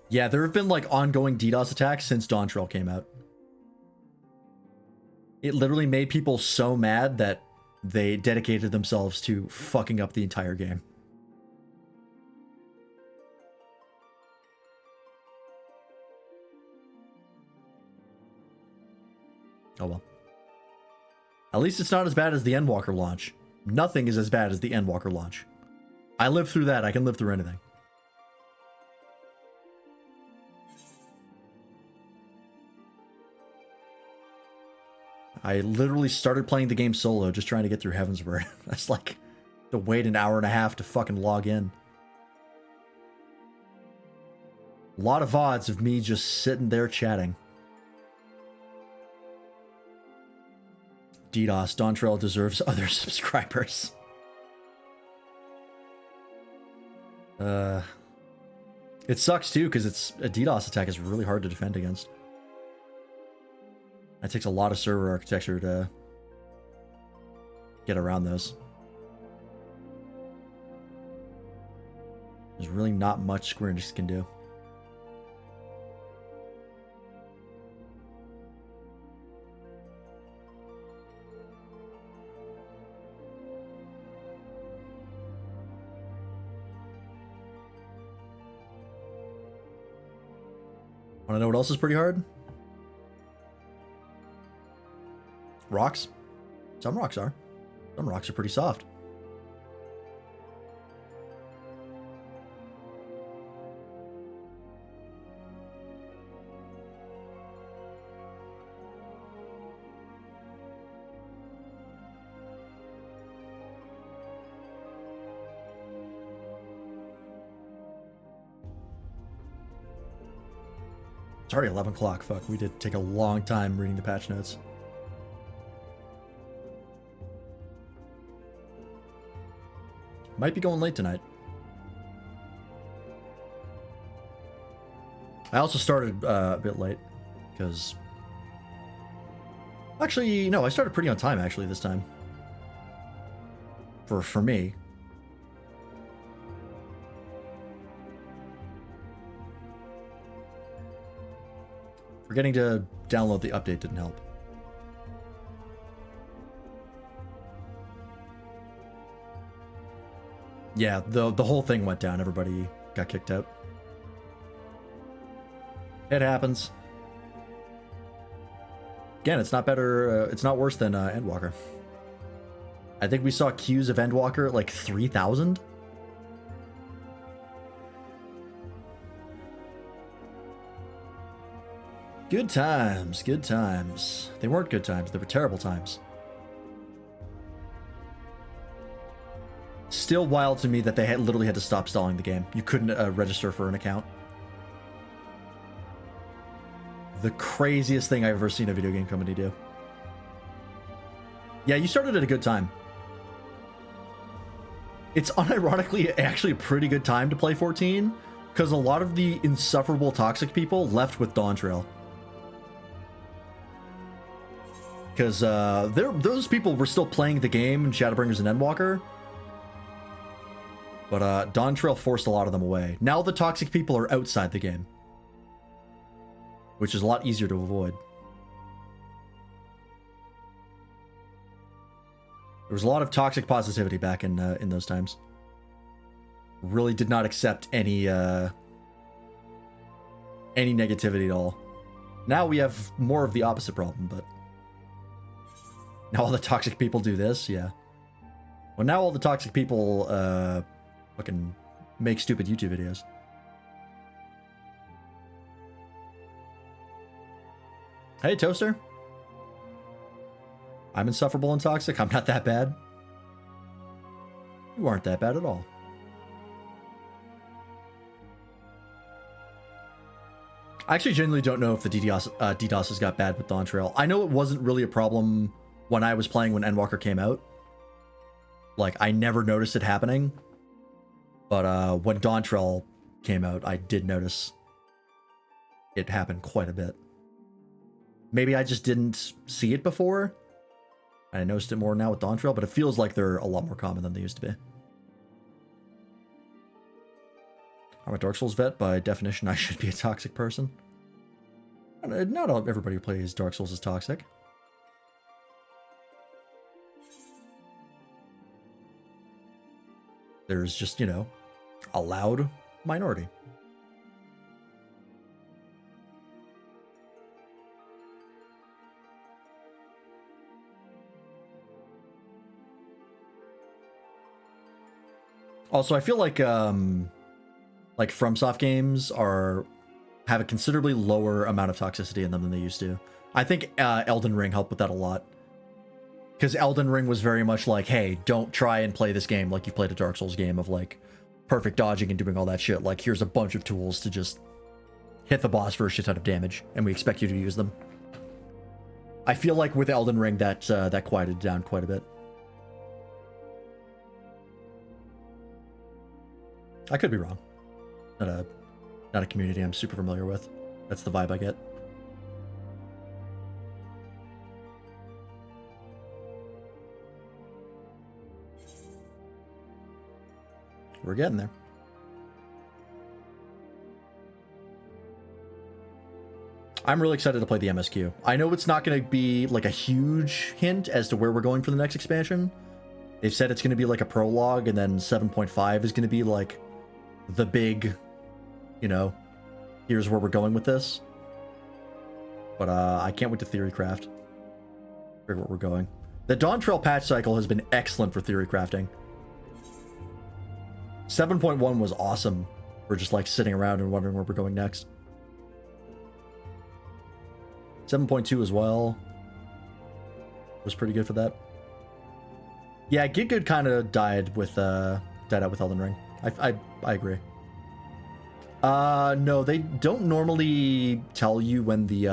A: Yeah, there have been like ongoing DDoS attacks since Dawntrail came out. It literally made people so mad that they dedicated themselves to fucking up the entire game. Oh well. At least it's not as bad as the Endwalker launch. Nothing is as bad as the Endwalker launch. I lived through that. I can live through anything. I literally started playing the game solo, just trying to get through Heavensward. That's like to wait an hour and a half to fucking log in. A lot of VODs of me just sitting there chatting. DDoS, Dawntrail deserves other subscribers. It sucks too, because it's a DDoS attack is really hard to defend against. It takes a lot of server architecture to get around those. There's really not much Square Enix can do. Want to know what else is pretty hard? Rocks. Some rocks are. Some rocks are pretty soft. It's already 11 o'clock. Fuck, we did take a long time reading the patch notes. Might be going late tonight. I also started a bit late because actually no, I started pretty on time actually this time. For me. Forgetting to download the update didn't help. Yeah, the whole thing went down. Everybody got kicked out. It happens. Again, it's not better. It's not worse than Endwalker. I think we saw queues of Endwalker at like 3,000. Good times, good times. They weren't good times. They were terrible times. Still wild to me that they literally had to stop stalling the game. You couldn't register for an account. The craziest thing I've ever seen a video game company do. Yeah, you started at a good time. It's unironically actually a pretty good time to play 14, because a lot of the insufferable toxic people left with Dawntrail. Because those people were still playing the game, Shadowbringers and Endwalker. But Dawntrail forced a lot of them away. Now the toxic people are outside the game, which is a lot easier to avoid. There was a lot of toxic positivity back in those times. Really did not accept any negativity at all. Now we have more of the opposite problem, but now all the toxic people do this, yeah. Well, now all the toxic people fucking make stupid YouTube videos. Hey, Toaster. I'm insufferable and toxic. I'm not that bad. You aren't that bad at all. I actually genuinely don't know if the DDoSes got bad with Dawntrail. I know it wasn't really a problem when I was playing when Endwalker came out. Like, I never noticed it happening. But when Dawntrail came out, I did notice it happened quite a bit. Maybe I just didn't see it before. I noticed it more now with Dawntrail, but it feels like they're a lot more common than they used to be. I'm a Dark Souls vet. By definition, I should be a toxic person. Not everybody who plays Dark Souls is toxic. There's just, you know, a loud minority. Also, I feel like FromSoft games have a considerably lower amount of toxicity in them than they used to. I think Elden Ring helped with that a lot. Because Elden Ring was very much like, hey, don't try and play this game like you played a Dark Souls game of like perfect dodging and doing all that shit. Like, here's a bunch of tools to just hit the boss for a shit ton of damage, and we expect you to use them. I feel like with Elden Ring that quieted down quite a bit. I could be wrong. Not a community I'm super familiar with. That's the vibe I get. We're getting there. I'm really excited to play the MSQ. I know it's not going to be like a huge hint as to where we're going for the next expansion. They've said it's going to be like a prologue, and then 7.5 is going to be like the big, you know, here's where we're going with this. But I can't wait to theory craft. Figure where we're going. The Dawntrail patch cycle has been excellent for theory crafting. 7.1 was awesome for just like sitting around and wondering where we're going next. 7.2 as well was pretty good for that. Yeah, Get Good kind of died out with Elden Ring. I agree. No, they don't normally tell you when the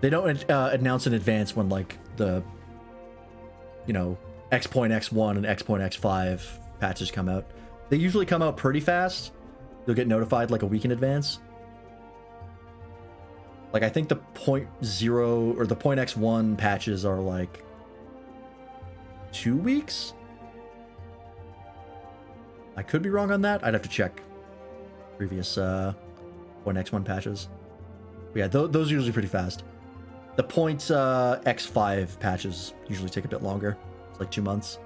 A: they don't announce in advance when like the, you know, X.X1 and X.X5 patches come out. They usually come out pretty fast. You'll get notified like a week in advance. Like, I think the .0 or the .X1 patches are like 2 weeks. I could be wrong on that. I'd have to check previous .X1 patches. But yeah, those are usually pretty fast. The .X5 patches usually take a bit longer. It's like 2 months.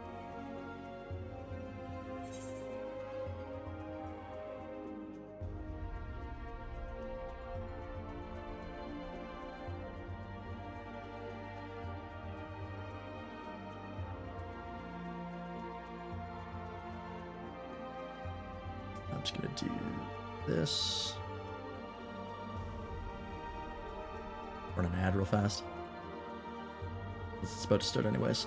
A: I'm just gonna do this. Run an ad real fast. It's about to start anyways.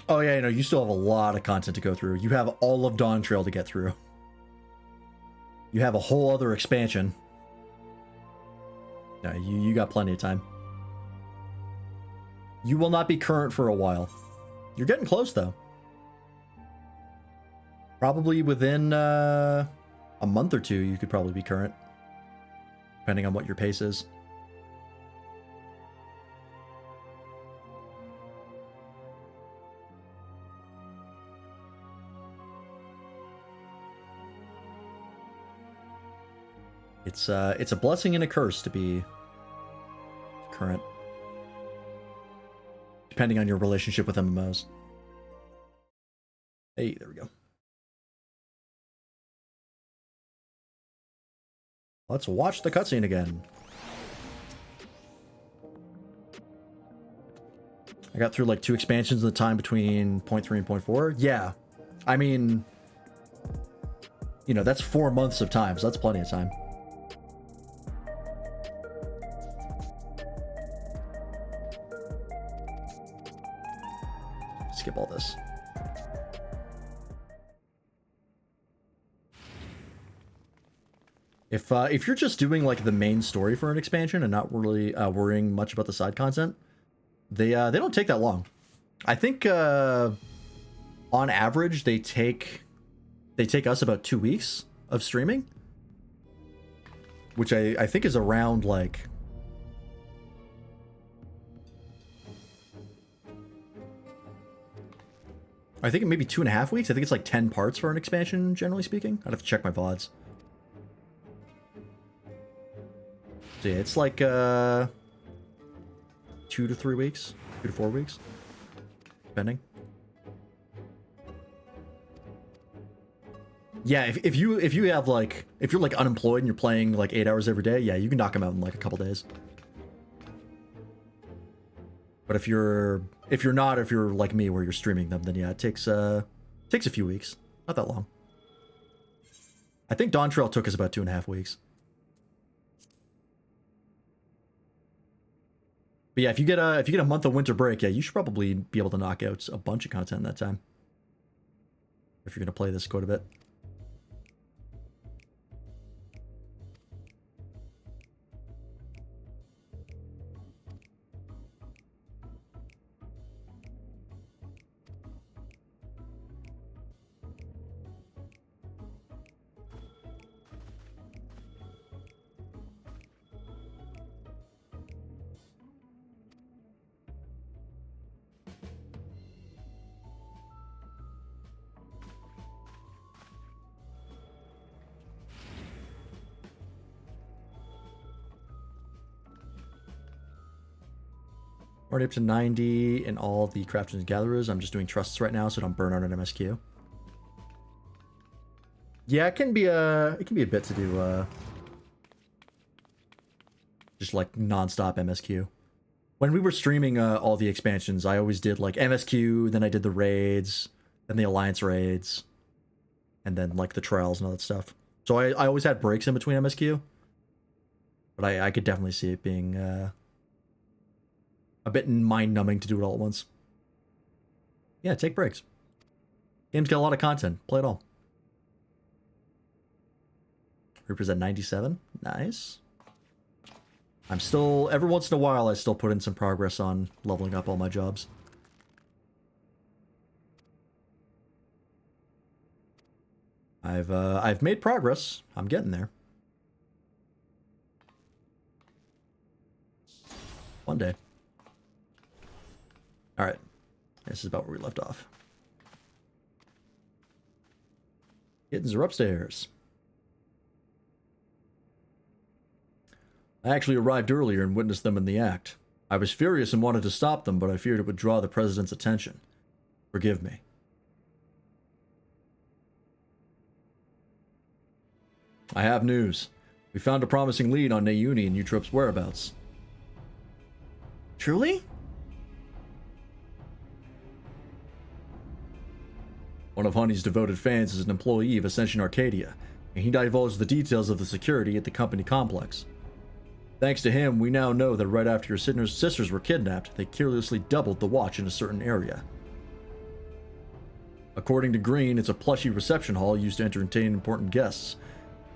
A: Oh yeah, you know, you still have a lot of content to go through. You have all of Dawntrail to get through. You have a whole other expansion. No, you got plenty of time. You will not be current for a while. You're getting close, though. Probably within a month or two, you could probably be current. Depending on what your pace is. It's a blessing and a curse to be current. Depending on your relationship with MMOs. Hey, there we go. Let's watch the cutscene again. I got through like 2 expansions in the time between 0.3 and 0.4. Yeah. I mean, you know, that's 4 months of time, so that's plenty of time. Skip all this. If you're just doing like the main story for an expansion and not really worrying much about the side content, they don't take that long. I think on average they take us about 2 weeks of streaming, which I think is around like I think maybe 2.5 weeks. I think it's like 10 parts for an expansion, generally speaking. I'd have to check my VODs. So yeah, it's like 2 to 3 weeks, 2 to 4 weeks, depending. Yeah, if you have like if you're like unemployed and you're playing like 8 hours every day, yeah, you can knock them out in like a couple days. But if you're like me where you're streaming them, then yeah, it takes a few weeks, not that long. I think Dawntrail took us about 2.5 weeks. But yeah, if you get a month of winter break, yeah, you should probably be able to knock out a bunch of content in that time. If you're gonna play this quite a bit. Already up to 90 in all the crafters and gatherers. I'm just doing trusts right now, so don't burn out an MSQ. Yeah, it can be a bit to do just like non-stop MSQ. When we were streaming all the expansions, I always did like MSQ, then I did the raids, then the alliance raids, and then like the trials and all that stuff. So I always had breaks in between MSQ, but I could definitely see it being a bit mind-numbing to do it all at once. Yeah, take breaks. Game's got a lot of content. Play it all. Reaper's at 97. Nice. I'm still, every once in a while, I still put in some progress on leveling up all my jobs. I've made progress. I'm getting there. One day. Alright, this is about where we left off. Kittens are upstairs. I actually arrived earlier and witnessed them in the act. I was furious and wanted to stop them, but I feared it would draw the president's attention. Forgive me. I have news. We found a promising lead on Nayuni and Eutrope's whereabouts.
B: Truly?
A: One of Honey's devoted fans is an employee of Ascension Arcadia, and he divulged the details of the security at the company complex. Thanks to him, we now know that right after your sisters were kidnapped, they carelessly doubled the watch in a certain area. According to Green, it's a plushy reception hall used to entertain important guests.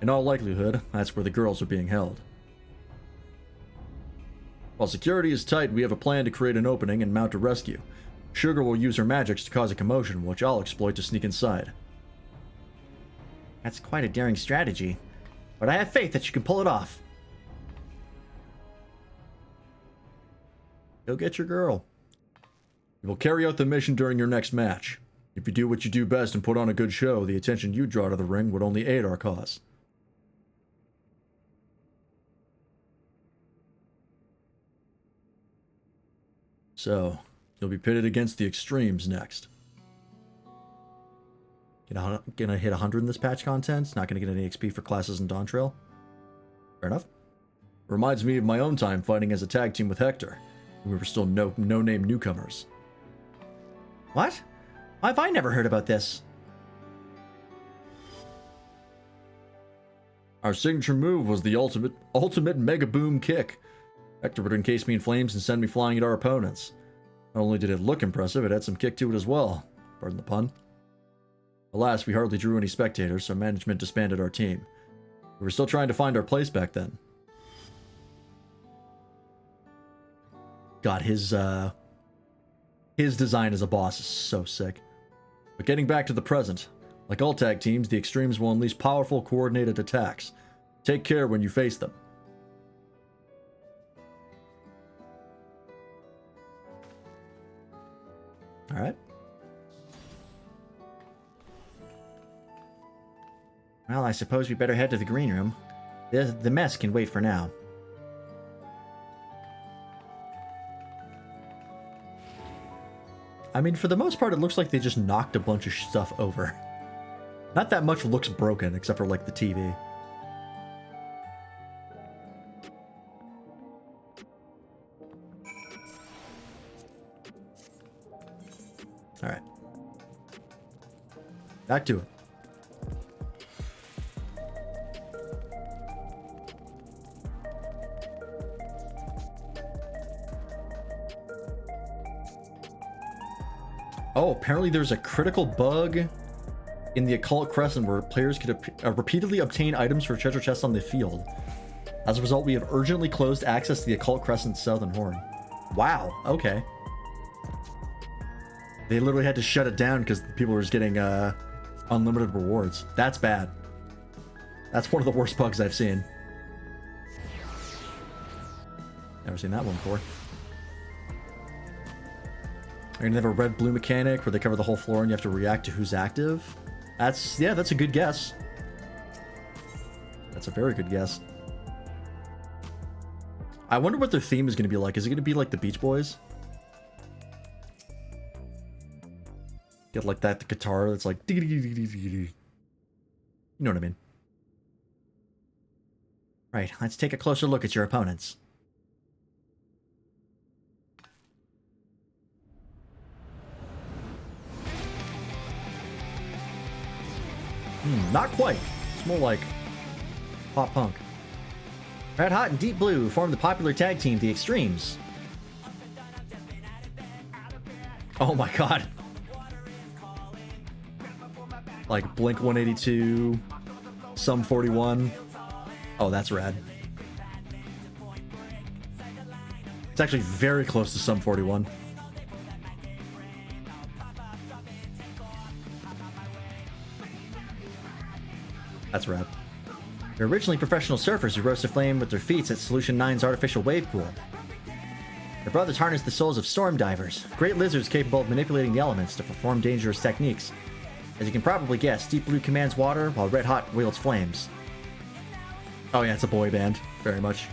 A: In all likelihood, that's where the girls are being held. While security is tight, we have a plan to create an opening and mount a rescue. Sugar will use her magics to cause a commotion, which I'll exploit to sneak inside.
B: That's quite a daring strategy, but I have faith that you can pull it off.
A: Go get your girl. You will carry out the mission during your next match. If you do what you do best and put on a good show, the attention you draw to the ring would only aid our cause. So, you'll be pitted against the extremes next. Gonna hit 100 in this patch content. Not gonna get any XP for classes in Dawntrail. Fair enough. Reminds me of my own time fighting as a tag team with Hector. We were still no-name newcomers.
B: What? Why have I never heard about this?
A: Our signature move was the ultimate mega boom kick. Hector would encase me in flames and send me flying at our opponents. Not only did it look impressive, it had some kick to it as well. Pardon the pun. Alas, we hardly drew any spectators, so management disbanded our team. We were still trying to find our place back then. God, his design as a boss is so sick. But getting back to the present, like all tag teams, the Extremes will unleash powerful, coordinated attacks. Take care when you face them. Alright.
B: Well, I suppose we better head to the green room. The mess can wait for now.
A: I mean, for the most part, it looks like they just knocked a bunch of stuff over. Not that much looks broken, except for, like, the TV. Alright. Back to it. Oh, apparently there's a critical bug in the Occult Crescent where players could repeatedly obtain items for treasure chests on the field. As a result, we have urgently closed access to the Occult Crescent's southern horn. Wow, okay. They literally had to shut it down because people were just getting unlimited rewards. That's bad. That's one of the worst bugs I've seen. Never seen that one before. Are you gonna have a red-blue mechanic where they cover the whole floor and you have to react to who's active? That's a good guess. That's a very good guess. I wonder what their theme is gonna be like. Is it gonna be like the Beach Boys? Get like that, the guitar that's like... You know what I mean.
B: Right, let's take a closer look at your opponents.
A: Not quite. It's more like pop punk.
B: Red Hot and Deep Blue form the popular tag team, the Extremes.
A: Oh my god. Like Blink 182, Sum 41. Oh, that's rad. It's actually very close to Sum 41. That's rad.
B: They're originally professional surfers who rose to flame with their feet at Solution 9's artificial wave pool. Their brothers harnessed the souls of storm divers, great lizards capable of manipulating the elements to perform dangerous techniques. As you can probably guess, Deep Blue commands water while Red Hot wields flames.
A: Oh yeah, it's a boy band, very much.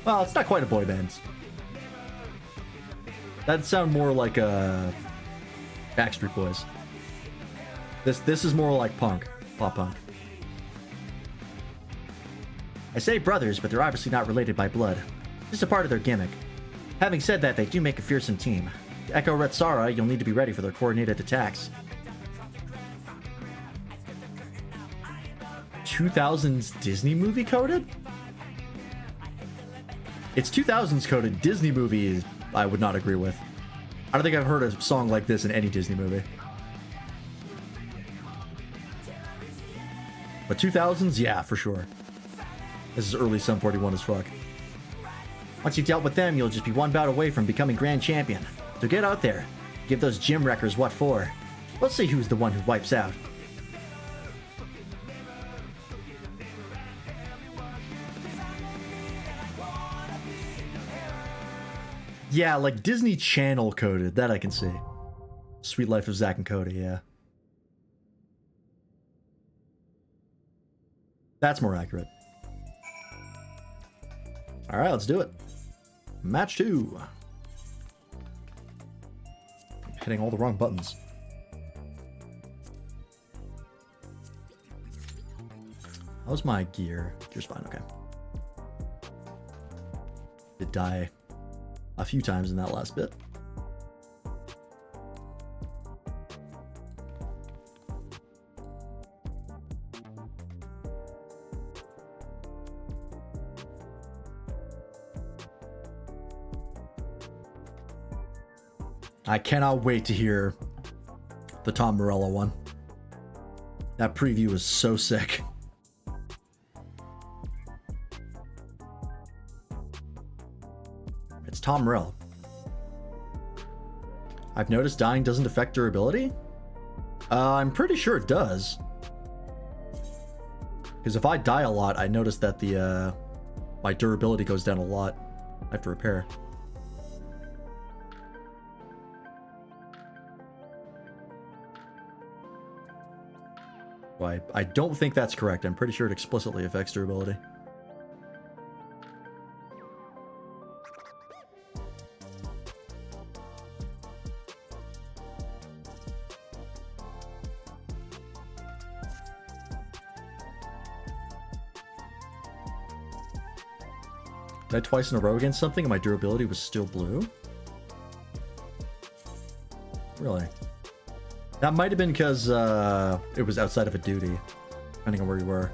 A: Well, it's not quite a boy band. That'd sound more like Backstreet Boys. This is more like punk, pop punk.
B: I say brothers, but they're obviously not related by blood. Just a part of their gimmick. Having said that, they do make a fearsome team. To echo Retsara, you'll need to be ready for their coordinated attacks.
A: 2000s Disney movie coded? It's 2000s coded. Disney movie I would not agree with. I don't think I've heard a song like this in any Disney movie. But 2000s, yeah, for sure. This is early Sum 41 as fuck.
B: Once you've dealt with them, you'll just be one bout away from becoming Grand Champion. So get out there. Give those gym wreckers what for. Let's see who's the one who wipes out.
A: Yeah, like Disney Channel coded. That I can see. Sweet Life of Zack and Cody, yeah. That's more accurate. Alright, let's do it. Match 2. I'm hitting all the wrong buttons. How's my gear? Gear's fine, okay. Did die a few times in that last bit. I cannot wait to hear the Tom Morello one. That preview is so sick. It's Tom Morello. I've noticed dying doesn't affect durability. I'm pretty sure it does. Because if I die a lot, I notice that the my durability goes down a lot. I have to repair. I don't think that's correct. I'm pretty sure it explicitly affects durability. Died twice in a row against something and my durability was still blue? Really? That might have been because it was outside of a duty, depending on where you were.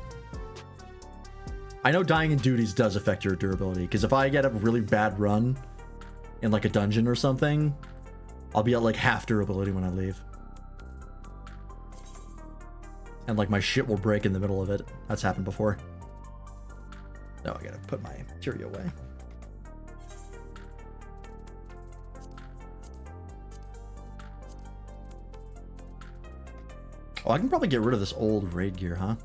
A: I know dying in duties does affect your durability, because if I get a really bad run in like a dungeon or something, I'll be at like half durability when I leave. And like my shit will break in the middle of it. That's happened before. No, I gotta put my materia away. Oh, I can probably get rid of this old raid gear, huh?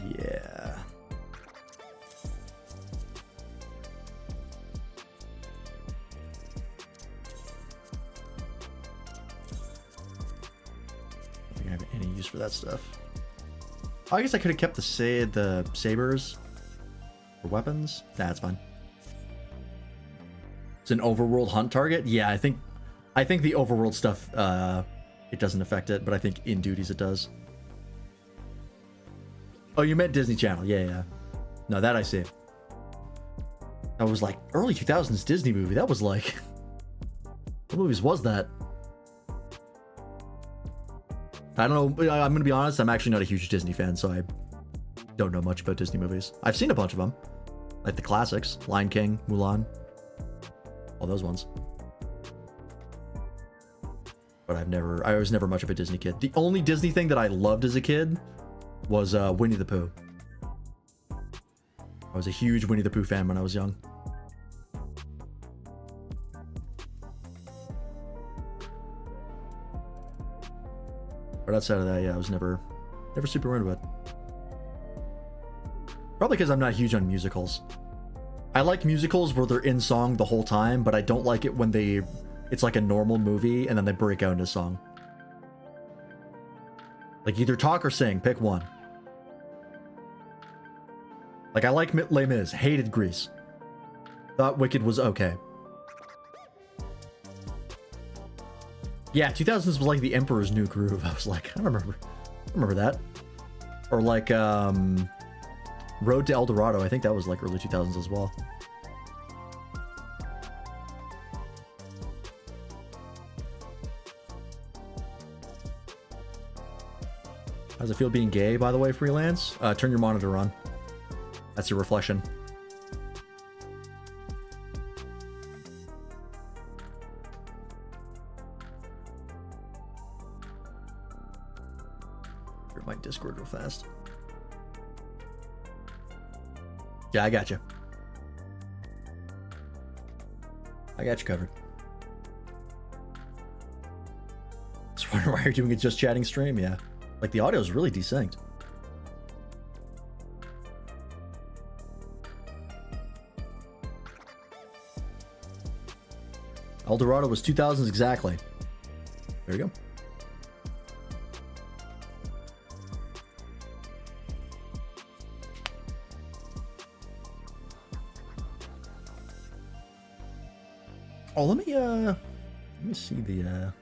A: Yeah. I don't think I have any use for that stuff. Oh, I guess I could have kept the sabers for weapons. Nah, that's fine. It's an overworld hunt target. Yeah, I think the overworld stuff it doesn't affect it, but I think in duties it does. Oh, you meant Disney Channel. Yeah. No, that I see. That was like early 2000s Disney movie. That was like... What movies was that? I don't know. I'm gonna be honest, I'm actually not a huge Disney fan, so I don't know much about Disney movies. I've seen a bunch of them. Like the classics. Lion King, Mulan. All those ones. But I was never much of a Disney kid. The only Disney thing that I loved as a kid was Winnie the Pooh. I was a huge Winnie the Pooh fan when I was young. But outside of that, yeah, I was never super into it. Probably because I'm not huge on musicals. I like musicals where they're in song the whole time, but I don't like it when it's like a normal movie and then they break out into song. Like either talk or sing, pick one. Like I like Les Mis, hated Grease. Thought Wicked was okay. Yeah, 2000s was like the Emperor's New Groove. I was like, I remember that. Or like Road to El Dorado. I think that was like early 2000s as well. How's it feel being gay, by the way, freelance? Turn your monitor on. That's your reflection. Discord real fast. Yeah, I got you. I got you covered. Just wondering why you're doing a just chatting stream. Yeah, like the audio is really desynced. El Dorado was 2000s exactly. There you go. Oh, let me see the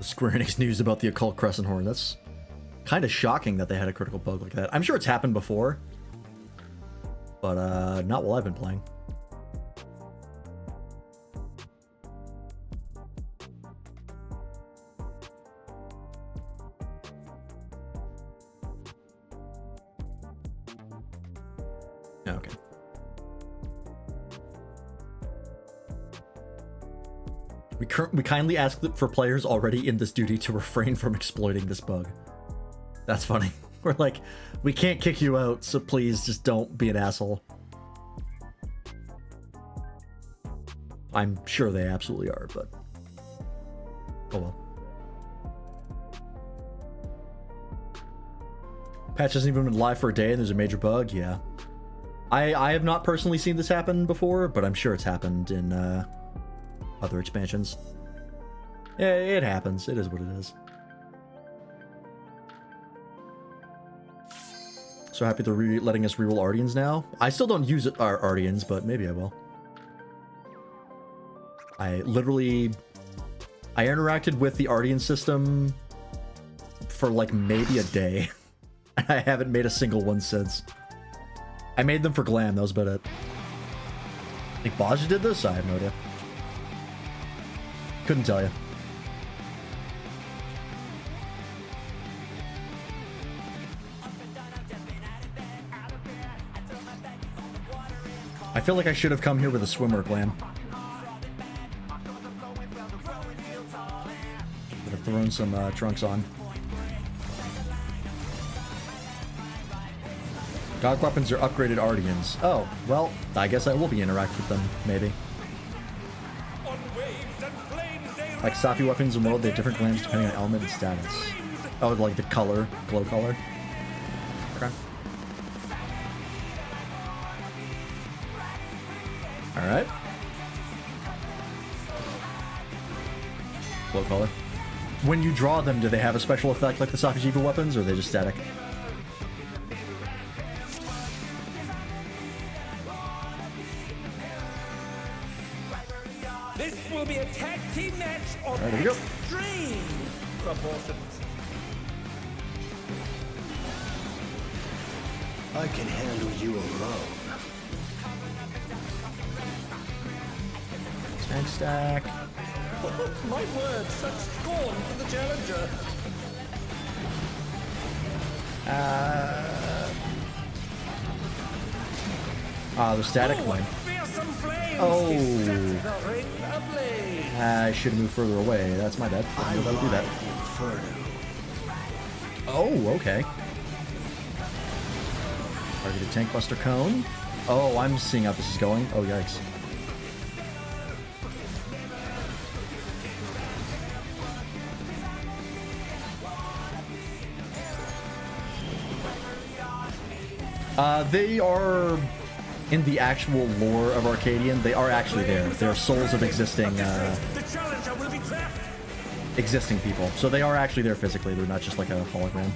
A: Square Enix news about the Occult Crescent Horn. That's kind of shocking that they had a critical bug like that. I'm sure it's happened before, but not while I've been playing. Okay. We kindly ask for players already in this duty to refrain from exploiting this bug. That's funny. We're like, we can't kick you out, so please just don't be an asshole. I'm sure they absolutely are, but oh well. Patch hasn't even been live for a day and there's a major bug. Yeah, I have not personally seen this happen before, but I'm sure it's happened in other expansions. Yeah, it happens. It is what it is. So happy they're letting us reroll Arcadions now. I still don't use our Arcadions, but maybe I will. I interacted with the Arcadion system for like maybe a day. I haven't made a single one since. I made them for glam, that was about it. I think Baja did this? I have no idea. Couldn't tell you. I feel like I should have come here with a swimmer glam. Could have thrown some trunks on. God weapons are upgraded Arcadions. Oh, well, I guess I will be interacting with them, maybe. Like Safi weapons in World, they have different glams depending on element and status. Oh, like the color, glow color. Okay. Alright. Glow color. When you draw them, do they have a special effect like the Safi Jiva weapons, or are they just static?
D: This will be a tag team match of
A: Right, here we go.
D: extreme proportions.
E: I can handle you alone.
A: Tank stack.
D: My word, such scorn for the challenger.
A: The static one.
D: Fearsome flames.
A: Oh.
D: Is set the ring ablaze.
A: I should move further away. That's my bad. I didn't know that would do that.
E: Inferno.
A: Oh, okay. Targeted tank buster cone. Oh, I'm seeing how this is going. Oh, yikes. They are in the actual lore of Arcadion. They are actually there. They're souls of existing
D: The challenger will be trapped.
A: existing people. So they are actually there physically. They're not just like a hologram.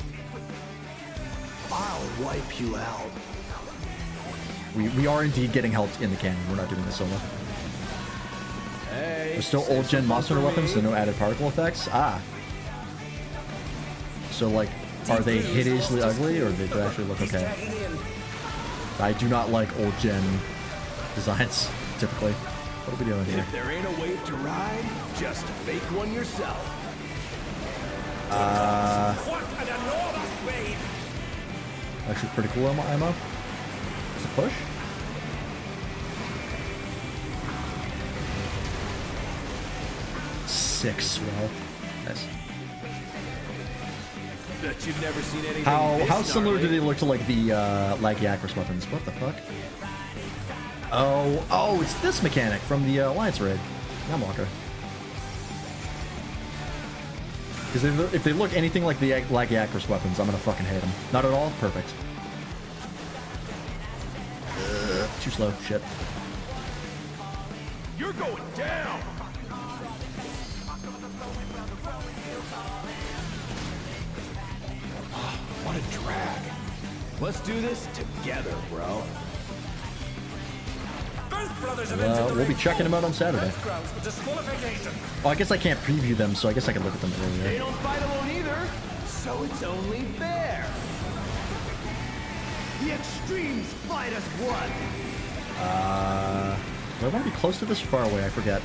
E: I'll wipe you out.
A: We are indeed getting helped in the canon. We're not doing this solo.
E: Hey,
A: There's still old gen monster weapons, so no added particle effects. Ah. So like, are they hideously ugly, or do they actually look okay? I do not like old gen designs, typically. What are we doing here?
E: If there ain't a wave to ride, just make one yourself.
D: What an enormous wave.
A: Actually pretty cool ammo. Is it push? Six swell. Nice.
E: Bet you've never seen anything
A: How
E: this
A: similar do
E: gnarly.
A: they look to like the Lagiacrus weapons? What the fuck? Oh, it's this mechanic from the Alliance raid. Namwalker. Because if they look anything like the Lagiacrus weapons, I'm gonna fucking hate them. Not at all? Perfect. Too slow. Shit.
E: You're going down. What a drag. Let's do this together, bro.
D: Both brothers have entered the
A: We'll be
D: ring.
A: checking them out on Saturday.
D: Both grounds for disqualification.
A: Oh, I guess I can't preview them, so I guess I can look at them
E: They
A: earlier.
E: don't fight alone either, so it's only fair. The extremes fight as one.
A: Do I want to be close to this or far away? I forget.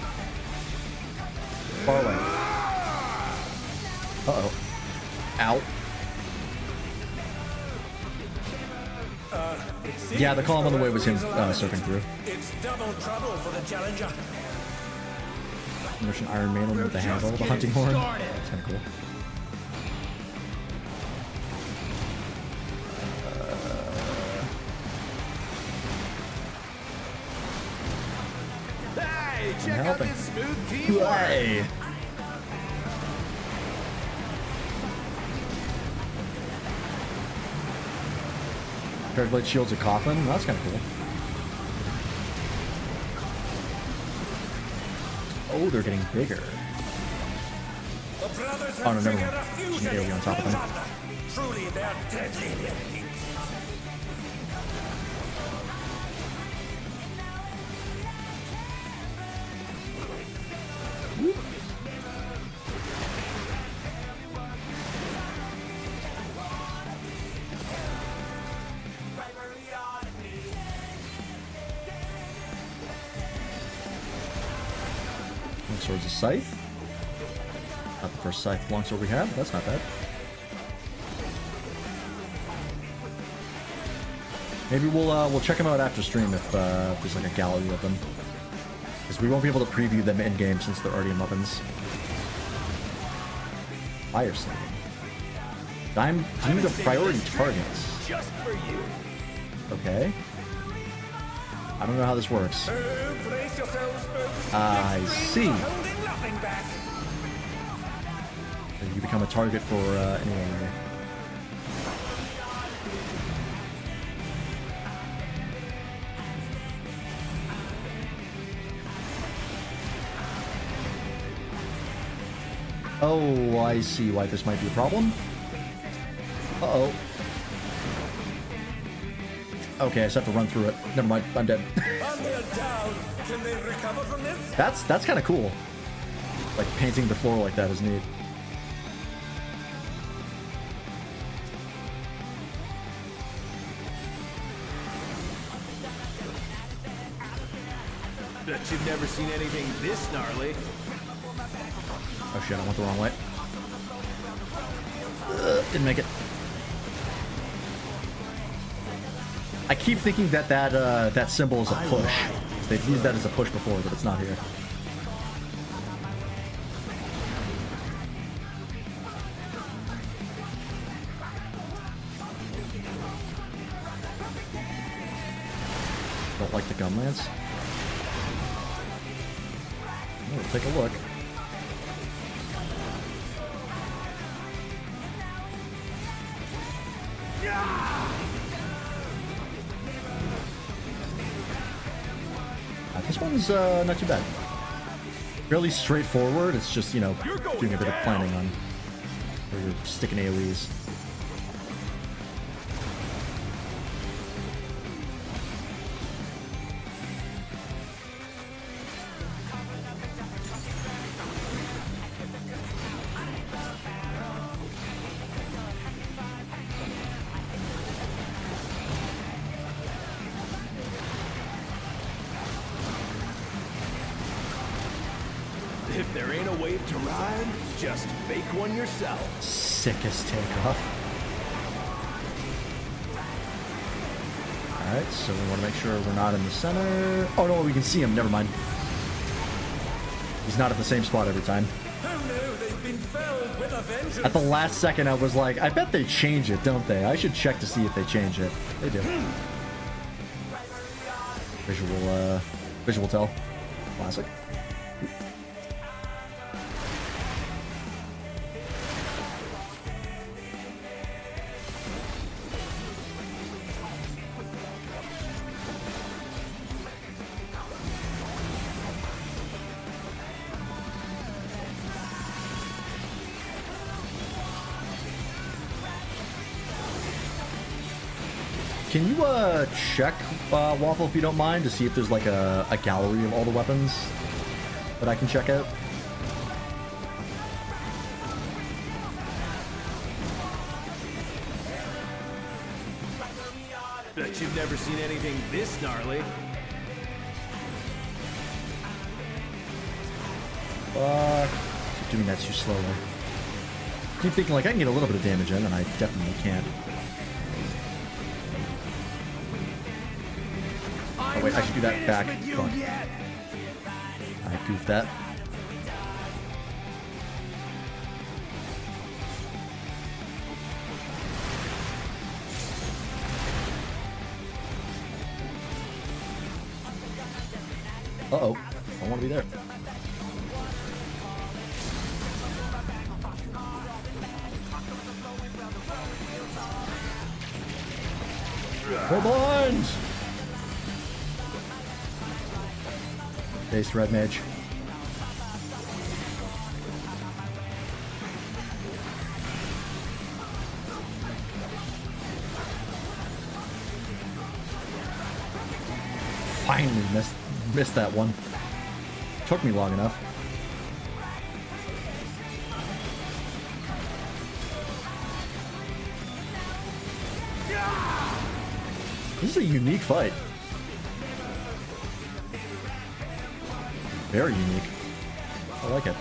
A: Far away. Uh-oh. Ow. Yeah, the column on the way was him surfing through.
D: It's double trouble for the challenger.
A: Russian Iron Maiden with the handle, the hunting horn. That's kind of cool.
E: Hey, check out
A: helping.
E: this smooth teamwork.
A: Hey! Blade shields a coffin. Well, that's kind of cool. Oh, they're getting bigger.
D: The brothers
A: Oh, no,
D: have
A: never
D: triggered
A: mind.
D: a fusion.
A: There's an alien on top of them.
D: Truly, they're deadly.
A: Longsword's a scythe. Not the first scythe longsword we have. That's not bad. Maybe we'll check them out after stream if there's like a gallery of them. Because we won't be able to preview them in game since they're already in weapons. Fire slinging. Deemed a priority targets.
E: Just for you.
A: Okay. I don't know how this works.
D: Brace yourselves, folks.
A: I
D: The extremes
A: see.
D: are holding nothing back.
A: You become a target for any enemy. Oh, I see why this might be a problem. Uh-oh. Okay, I just have to run through it. Never mind, I'm dead.
D: And they're down. Can they recover from this?
A: That's kind of cool. Like, painting the floor like that is neat.
E: Bet you've never seen anything this gnarly.
A: Oh shit, I went the wrong way. Didn't make it. I keep thinking that that symbol is a push. They've used that as a push before, but it's not here. Don't like the gun lance. We'll take a look. This one's not too bad. Fairly straightforward. It's just, you know, doing a bit of planning on where you're sticking AoEs.
E: If there ain't a wave to ride, just fake one yourself.
A: Sickest takeoff. Alright, so we want to make sure we're not in the center. Oh no, we can see him. Never mind. He's not at the same spot every time.
D: Who knew they'd been filled with a vengeance?
A: At the last second, I was like, I bet they change it, don't they? I should check to see if they change it. They do. Visual tell. Classic. Can you check Waffle if you don't mind to see if there's like a gallery of all the weapons that I can check out?
E: Bet you've never seen anything this gnarly.
A: Fuck. Keep doing that too slowly. Keep thinking like I can get a little bit of damage in, and I definitely can't. Oh wait, I should do that back. Fuck. I goofed that. Uh-oh. I don't want to be there. We're blind! Based red mage. Finally missed that one. Took me long enough. This is a unique fight. Very unique. I like it.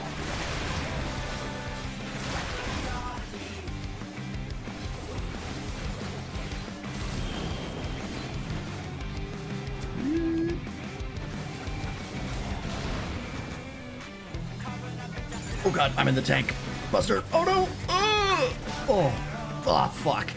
A: Oh god, I'm in the tank. Buster. Oh no! Oh, oh fuck.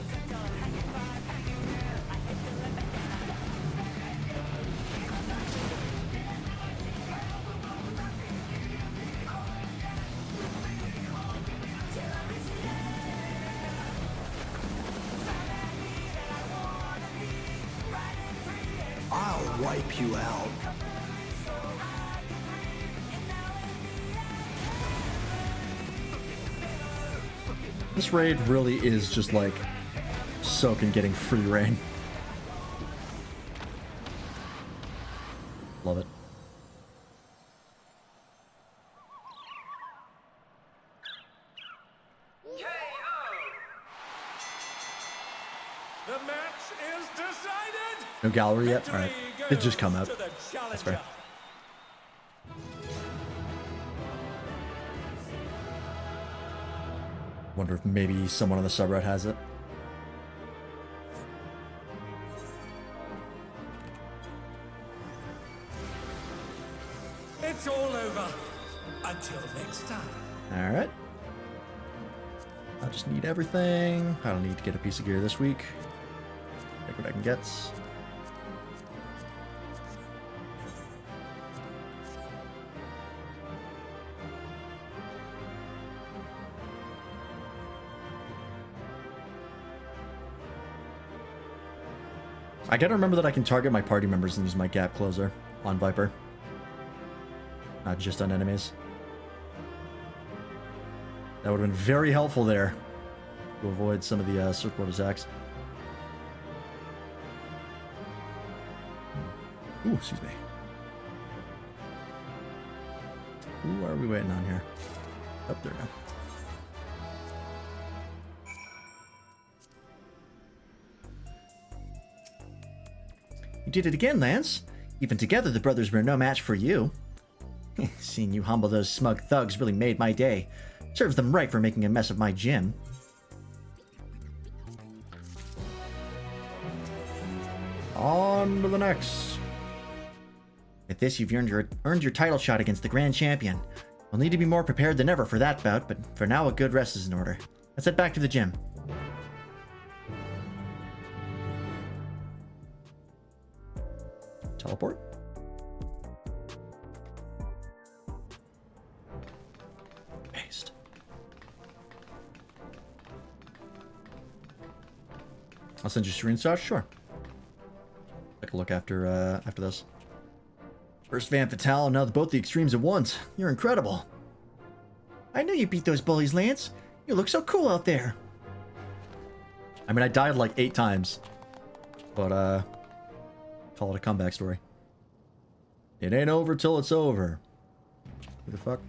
E: I'll wipe you out.
A: This raid really is just like Soken getting free reign. Love it.
D: The match is decided.
A: No gallery yet? Alright. It just come out.
D: To the
A: That's fair.
D: challenger.
A: Wonder if maybe someone on the subreddit has it.
D: It's all over. Until next time.
A: Alright. I just need everything. I don't need to get a piece of gear this week. Take what I can get. I gotta remember that I can target my party members and use my gap closer on Viper. Not just on enemies. That would have been very helpful there to avoid some of the circular attacks. Ooh, excuse me. Who are we waiting on here? Oh, there we go. You did it again, Lance. Even together, the brothers were no match for you. Seeing you humble those smug thugs really made my day. Serves them right for making a mess of my gym. On to the next. With this, you've earned your title shot against the Grand Champion.
B: I'll need to be more prepared than ever for that bout, but for now a good rest is in order. Let's head back to the gym.
A: Teleport? Paste. I'll send you screenshots? Sure. Take a look after this.
B: First Van Fatale, and now both the extremes at once. You're incredible. I knew you beat those bullies, Lance. You look so cool out there.
A: I mean, I died like 8 times. But, call it a comeback story. It ain't over till it's over. Who the fuck?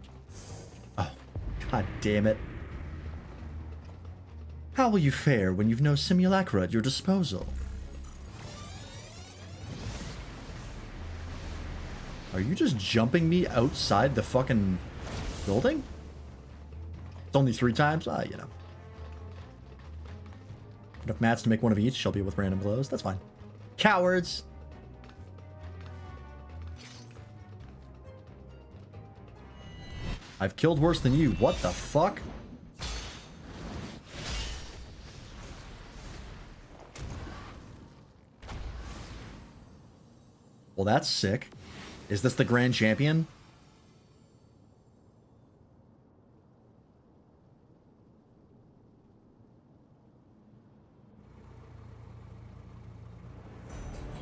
A: Oh, god damn it.
B: How will you fare when you've no simulacra at your disposal?
A: Are you just jumping me outside the fucking building? It's only 3 times? Ah, you know. Enough mats to make one of each. Shall be with random blows. That's fine.
B: Cowards!
A: I've killed worse than you. What the fuck? Well, that's sick. Is this the Grand Champion?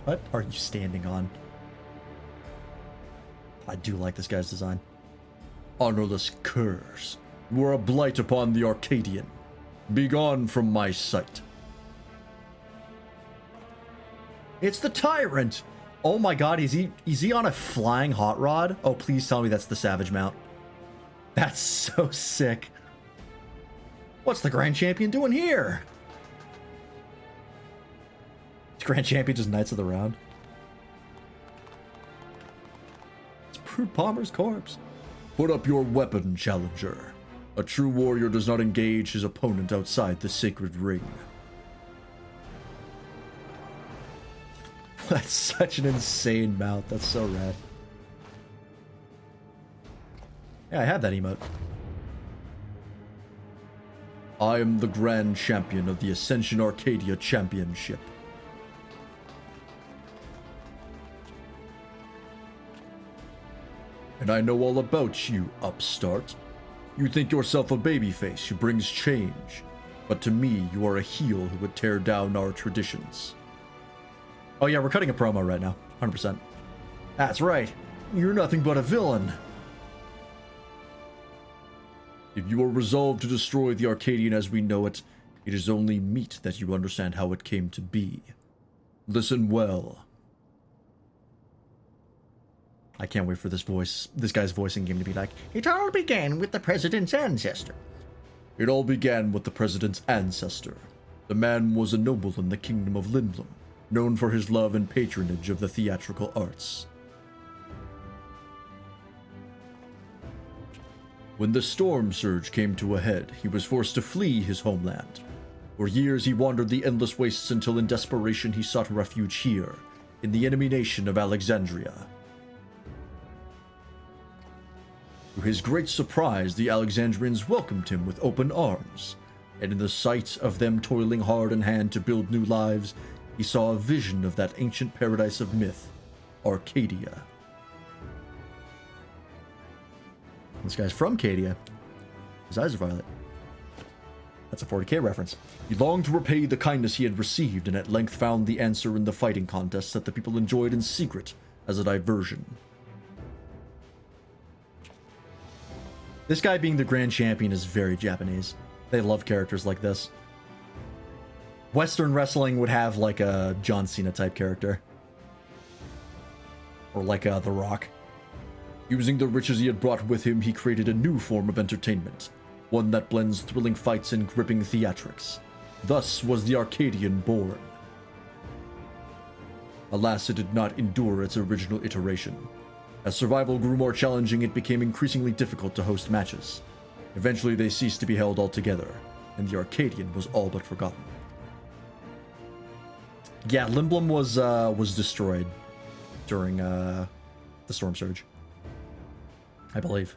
A: What are you standing on? I do like this guy's design. Honorless curs, you are a blight upon the Arcadion. Begone from my sight. It's the tyrant! Oh my god, is he on a flying hot rod? Oh, please tell me that's the Savage Mount. That's so sick. What's the Grand Champion doing here? The Grand Champion just Knights of the Round. It's Brood Palmer's corpse. Put up your weapon, challenger. A true warrior does not engage his opponent outside the sacred ring. That's such an insane mount. That's so rad. Yeah, I have that emote. I am the Grand Champion of the Ascension Arcadia Championship. And I know all about you, upstart. You think yourself a babyface who brings change, but to me, you are a heel who would tear down our traditions. Oh yeah, we're cutting a promo right now, 100%. That's right, you're nothing but a villain. If you are resolved to destroy the Arcadian as we know it, it is only meet that you understand how it came to be. Listen well. I can't wait for this guy's voicing game to be like,
B: It all began with the president's ancestor.
A: It all began with the president's ancestor. The man was a noble in the kingdom of Lindblom, known for his love and patronage of the theatrical arts. When the storm surge came to a head, he was forced to flee his homeland. For years he wandered the endless wastes until in desperation he sought refuge here, in the enemy nation of Alexandria. To his great surprise, the Alexandrians welcomed him with open arms, and in the sight of them toiling hard in hand to build new lives, he saw a vision of that ancient paradise of myth, Arcadia. This guy's from Arcadia. His eyes are violet. That's a 40k reference. He longed to repay the kindness he had received, and at length found the answer in the fighting contests that the people enjoyed in secret as a diversion. This guy being the Grand Champion is very Japanese. They love characters like this. Western wrestling would have like a John Cena type character. Or like The Rock. Using the riches he had brought with him, he created a new form of entertainment. One that blends thrilling fights and gripping theatrics. Thus was the Arcadian born. Alas, it did not endure its original iteration. As survival grew more challenging, it became increasingly difficult to host matches. Eventually, they ceased to be held altogether, and the Arcadian was all but forgotten. Yeah, Lindblom was destroyed during the storm surge, I believe.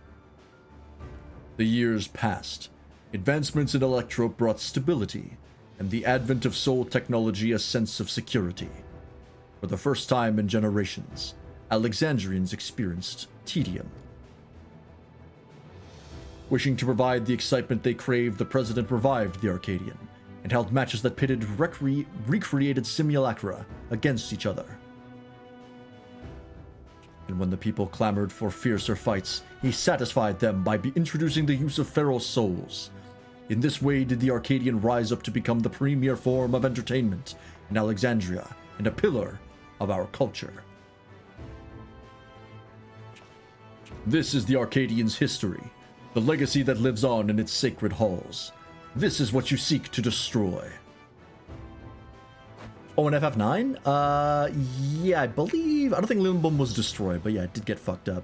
A: The years passed. Advancements in electro brought stability, and the advent of soul technology a sense of security. For the first time in generations, Alexandrians experienced tedium. Wishing to provide the excitement they craved, the president revived the Arcadion and held matches that pitted recreated simulacra against each other. And when the people clamored for fiercer fights, he satisfied them by introducing the use of feral souls. In this way did the Arcadion rise up to become the premier form of entertainment in Alexandria and a pillar of our culture. This is the Arcadian's history, the legacy that lives on in its sacred halls. This is what you seek to destroy. Oh, and FF9? Yeah, I believe... I don't think Limbum was destroyed, but yeah, it did get fucked up.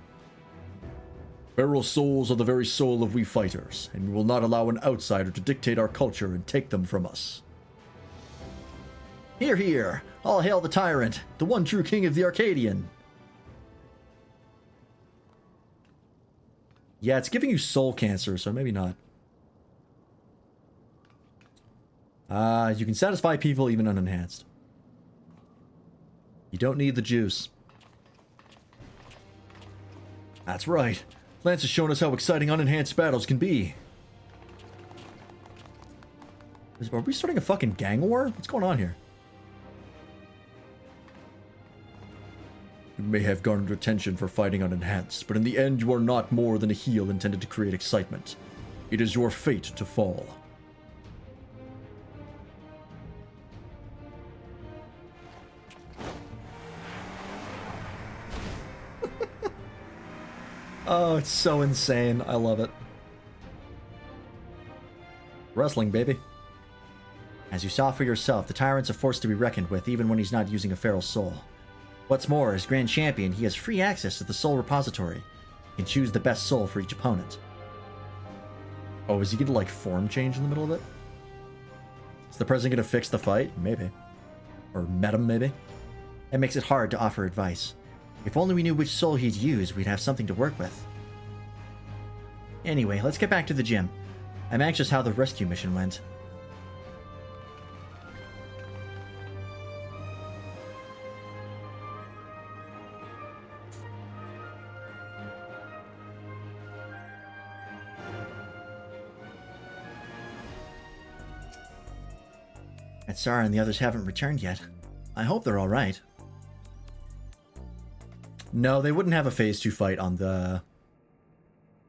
A: Feral souls are the very soul of we fighters, and we will not allow an outsider to dictate our culture and take them from us.
B: Hear, hear! All hail the tyrant, the one true king of the Arcadion!
A: Yeah, it's giving you soul cancer, so maybe not. You can satisfy people even unenhanced. You don't need the juice. That's right. Lance has shown us how exciting unenhanced battles can be. Are we starting a fucking gang war? What's going on here? You may have garnered attention for fighting unenhanced, but in the end you are not more than a heel intended to create excitement. It is your fate to fall. Oh, it's so insane. I love it. Wrestling, baby.
B: As you saw for yourself, the tyrant's a force to be reckoned with, even when he's not using a feral soul. What's more, as Grand Champion, he has free access to the soul repository. He can choose the best soul for each opponent.
A: Oh, is he gonna, like, form change in the middle of it? Is the president gonna fix the fight? Maybe. Or met him, maybe?
B: That makes it hard to offer advice. If only we knew which soul he'd use, we'd have something to work with. Anyway, let's get back to the gym. I'm anxious how the rescue mission went. Sarah and the others haven't returned yet. I hope they're alright.
A: No, they wouldn't have a phase 2 fight on the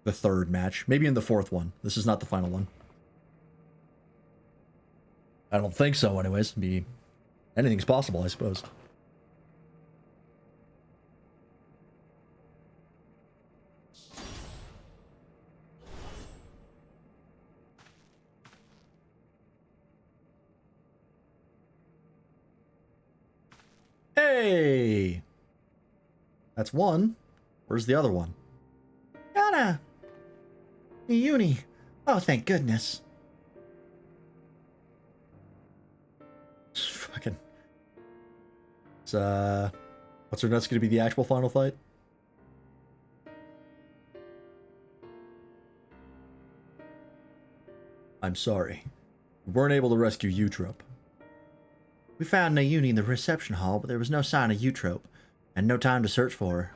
A: third match. Maybe in the fourth one. This is not the final one. I don't think so, anyways. Anything's possible, I suppose. Hey! That's one. Where's the other one?
B: Yana! Uni. Oh, thank goodness.
A: Fucking. What's her nuts gonna be the actual final fight? I'm sorry. We weren't able to rescue Eutrope.
B: We found Nayuni in the reception hall, but there was no sign of Eutrope, and no time to search for her.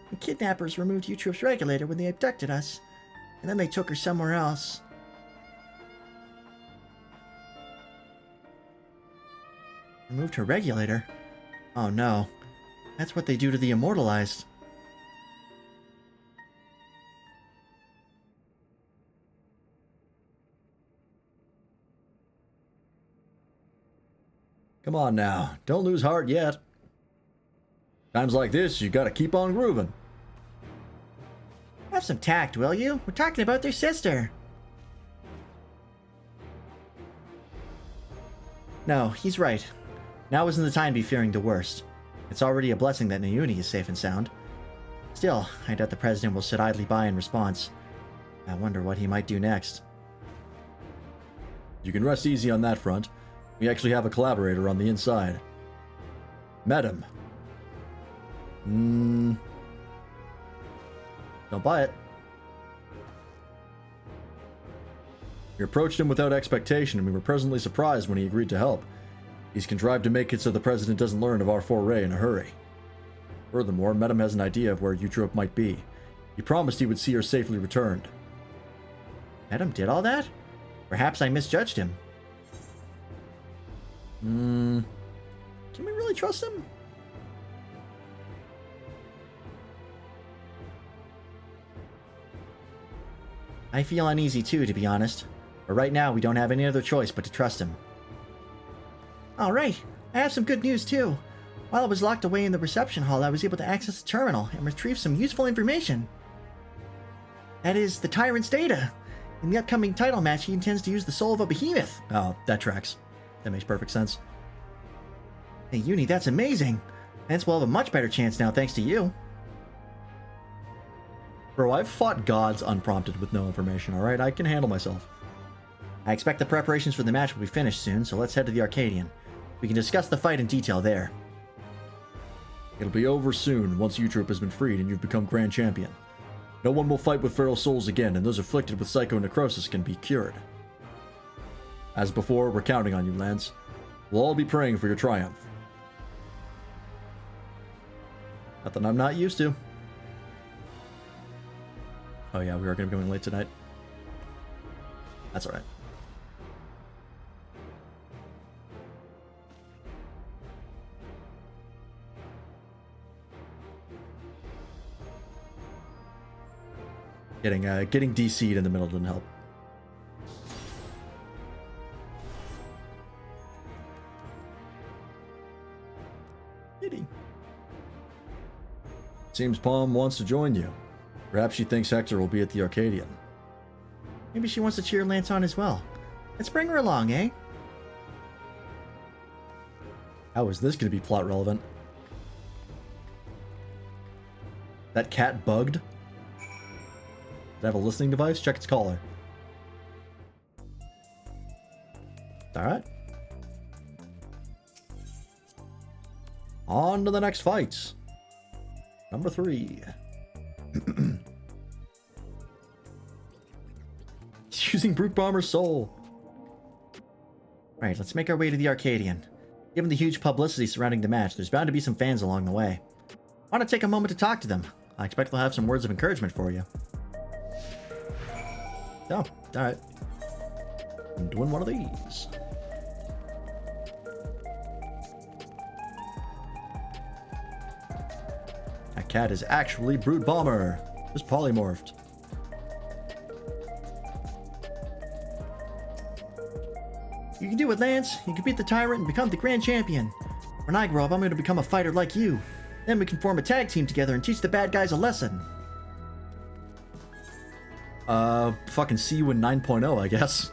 B: The kidnappers removed Eutrope's regulator when they abducted us, and then they took her somewhere else. Removed her regulator? Oh no. That's what they do to the immortalized.
A: Come on now, don't lose heart yet. Times like this, you gotta keep on grooving.
B: Have some tact, will you? We're talking about their sister. No, he's right. Now isn't the time to be fearing the worst. It's already a blessing that Nayuni is safe and sound. Still, I doubt the president will sit idly by in response. I wonder what he might do next.
A: You can rest easy on that front. We actually have a collaborator on the inside. Met him. Don't buy it. We approached him without expectation, and we were pleasantly surprised when he agreed to help. He's contrived to make it so the president doesn't learn of our foray in a hurry. Furthermore, Medem has an idea of where Eutrope might be. He promised he would see her safely returned.
B: Medem did all that? Perhaps I misjudged him.
A: Can we really trust him?
B: I feel uneasy too, to be honest. But right now, we don't have any other choice but to trust him. Alright, I have some good news too. While I was locked away in the reception hall, I was able to access the terminal and retrieve some useful information. That is, the Tyrant's data. In the upcoming title match, he intends to use the soul of a behemoth.
A: Oh, that tracks. That makes perfect sense.
B: Hey, Uni, that's amazing. Lance will have a much better chance now thanks to you.
A: Bro, I've fought gods unprompted with no information, alright? I can handle myself.
B: I expect the preparations for the match will be finished soon, so let's head to the Arcadion. We can discuss the fight in detail there.
A: It'll be over soon, once Eutrope has been freed and you've become Grand Champion. No one will fight with feral souls again, and those afflicted with psychonecrosis can be cured. As before, we're counting on you, Lance. We'll all be praying for your triumph. Nothing I'm not used to. Oh yeah, we are going to be going late tonight. That's alright. Getting DC'd in the middle didn't help. Kitty. Seems Palm wants to join you. Perhaps she thinks Hector will be at the Arcadion.
B: Maybe she wants to cheer Lance on as well. Let's bring her along, eh?
A: How is this going to be plot relevant? That cat bugged? Does it have a listening device? Check its collar. Alright. On to the next fights. Number 3. He's using Brute Bomber's soul.
B: Right, let's make our way to the Arcadion. Given the huge publicity surrounding the match, there's bound to be some fans along the way. I want to take a moment to talk to them. I expect they'll have some words of encouragement for you.
A: Oh, alright. I'm doing one of these. That cat is actually Brute Bomber. Just polymorphed.
B: You can do it, Lance. You can beat the Tyrant and become the Grand Champion. When I grow up, I'm going to become a fighter like you. Then we can form a tag team together and teach the bad guys a lesson.
A: Fucking see you in 9.0, I guess.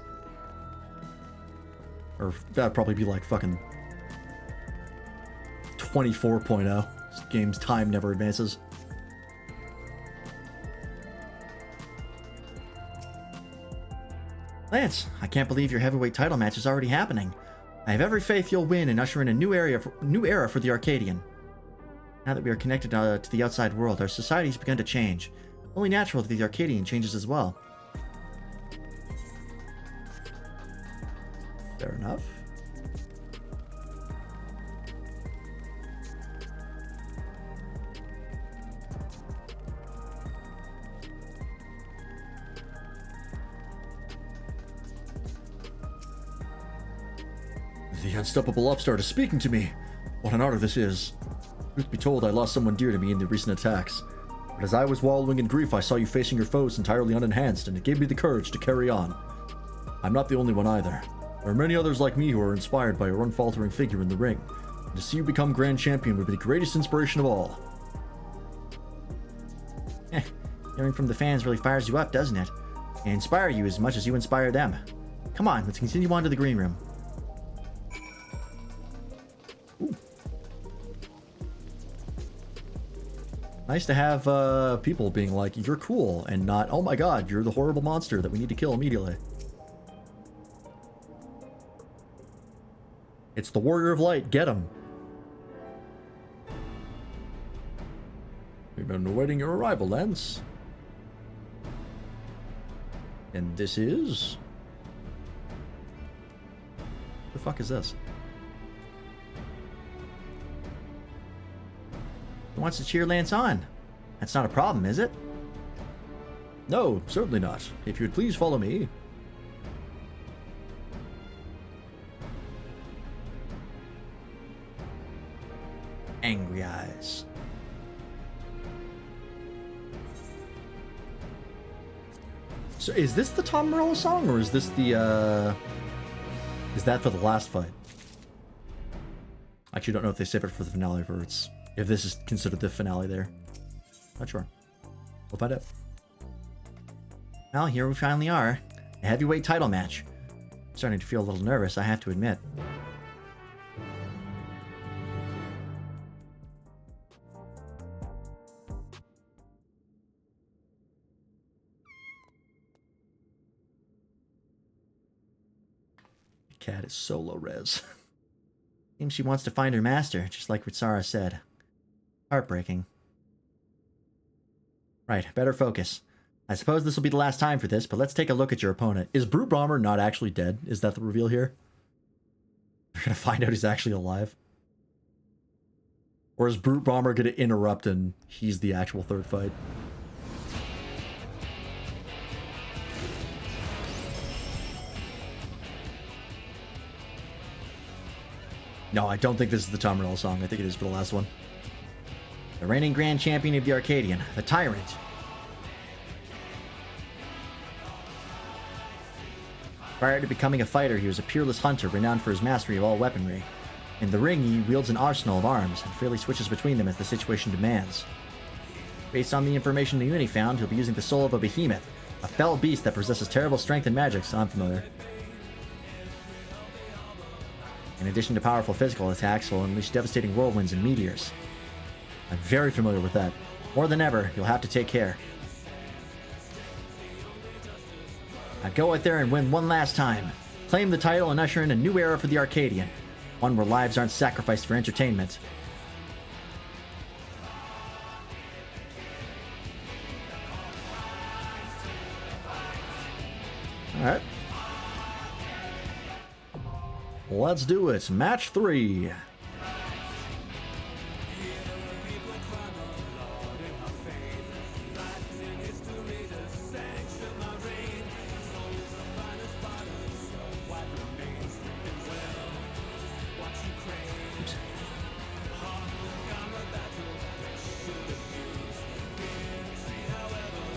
A: Or that'd probably be like fucking 24.0. This game's time never advances.
B: Lance, I can't believe your heavyweight title match is already happening. I have every faith you'll win and usher in a new era for the Arcadion. Now that we are connected to the outside world, our society has begun to change. Only natural that the Arcadion changes as well.
A: Fair enough. The unstoppable upstart is speaking to me. What an honor this is. Truth be told, I lost someone dear to me in the recent attacks. But as I was wallowing in grief, I saw you facing your foes entirely unenhanced, and it gave me the courage to carry on. I'm not the only one either. There are many others like me who are inspired by your unfaltering figure in the ring. And to see you become Grand Champion would be the greatest inspiration of all.
B: Hearing from the fans really fires you up, doesn't it? They inspire you as much as you inspire them. Come on, let's continue on to the green room.
A: Nice to have people being like, you're cool, and not, oh my god, you're the horrible monster that we need to kill immediately. It's the Warrior of Light, get him. We've been awaiting your arrival, Lance. And this is... the fuck is this?
B: He wants to cheer Lance on. That's not a problem, is it?
A: No, certainly not. If you'd please follow me.
B: Angry eyes.
A: So is this the Tom Morello song, or is this the, is that for the last fight? I actually don't know if they save it for the finale, or if this is considered the finale there. Not sure. We'll find out.
B: Well, here we finally are. A heavyweight title match. I'm starting to feel a little nervous, I have to admit.
A: Cat is so low res.
B: Seems she wants to find her master, just like Ritsara said. Heartbreaking. Right, better focus. I suppose this will be the last time for this, but let's take a look at your opponent.
A: Is Brute Bomber not actually dead? Is that the reveal here? We're gonna find out he's actually alive. Or is Brute Bomber gonna interrupt and he's the actual third fight? No, I don't think this is the Tom Morello song. I think it is for the last one.
B: The reigning Grand Champion of the Arcadion, the Tyrant. Prior to becoming a fighter, he was a peerless hunter renowned for his mastery of all weaponry. In the ring, he wields an arsenal of arms and freely switches between them as the situation demands. Based on the information the Uni found, he'll be using the soul of a behemoth, a fell beast that possesses terrible strength and magic, so I'm familiar. In addition to powerful physical attacks, he'll unleash devastating whirlwinds and meteors.
A: I'm very familiar with that.
B: More than ever, you'll have to take care. Now go out there and win one last time. Claim the title and usher in a new era for the Arcadion. One where lives aren't sacrificed for entertainment.
A: Alright. Let's do it. Match 3.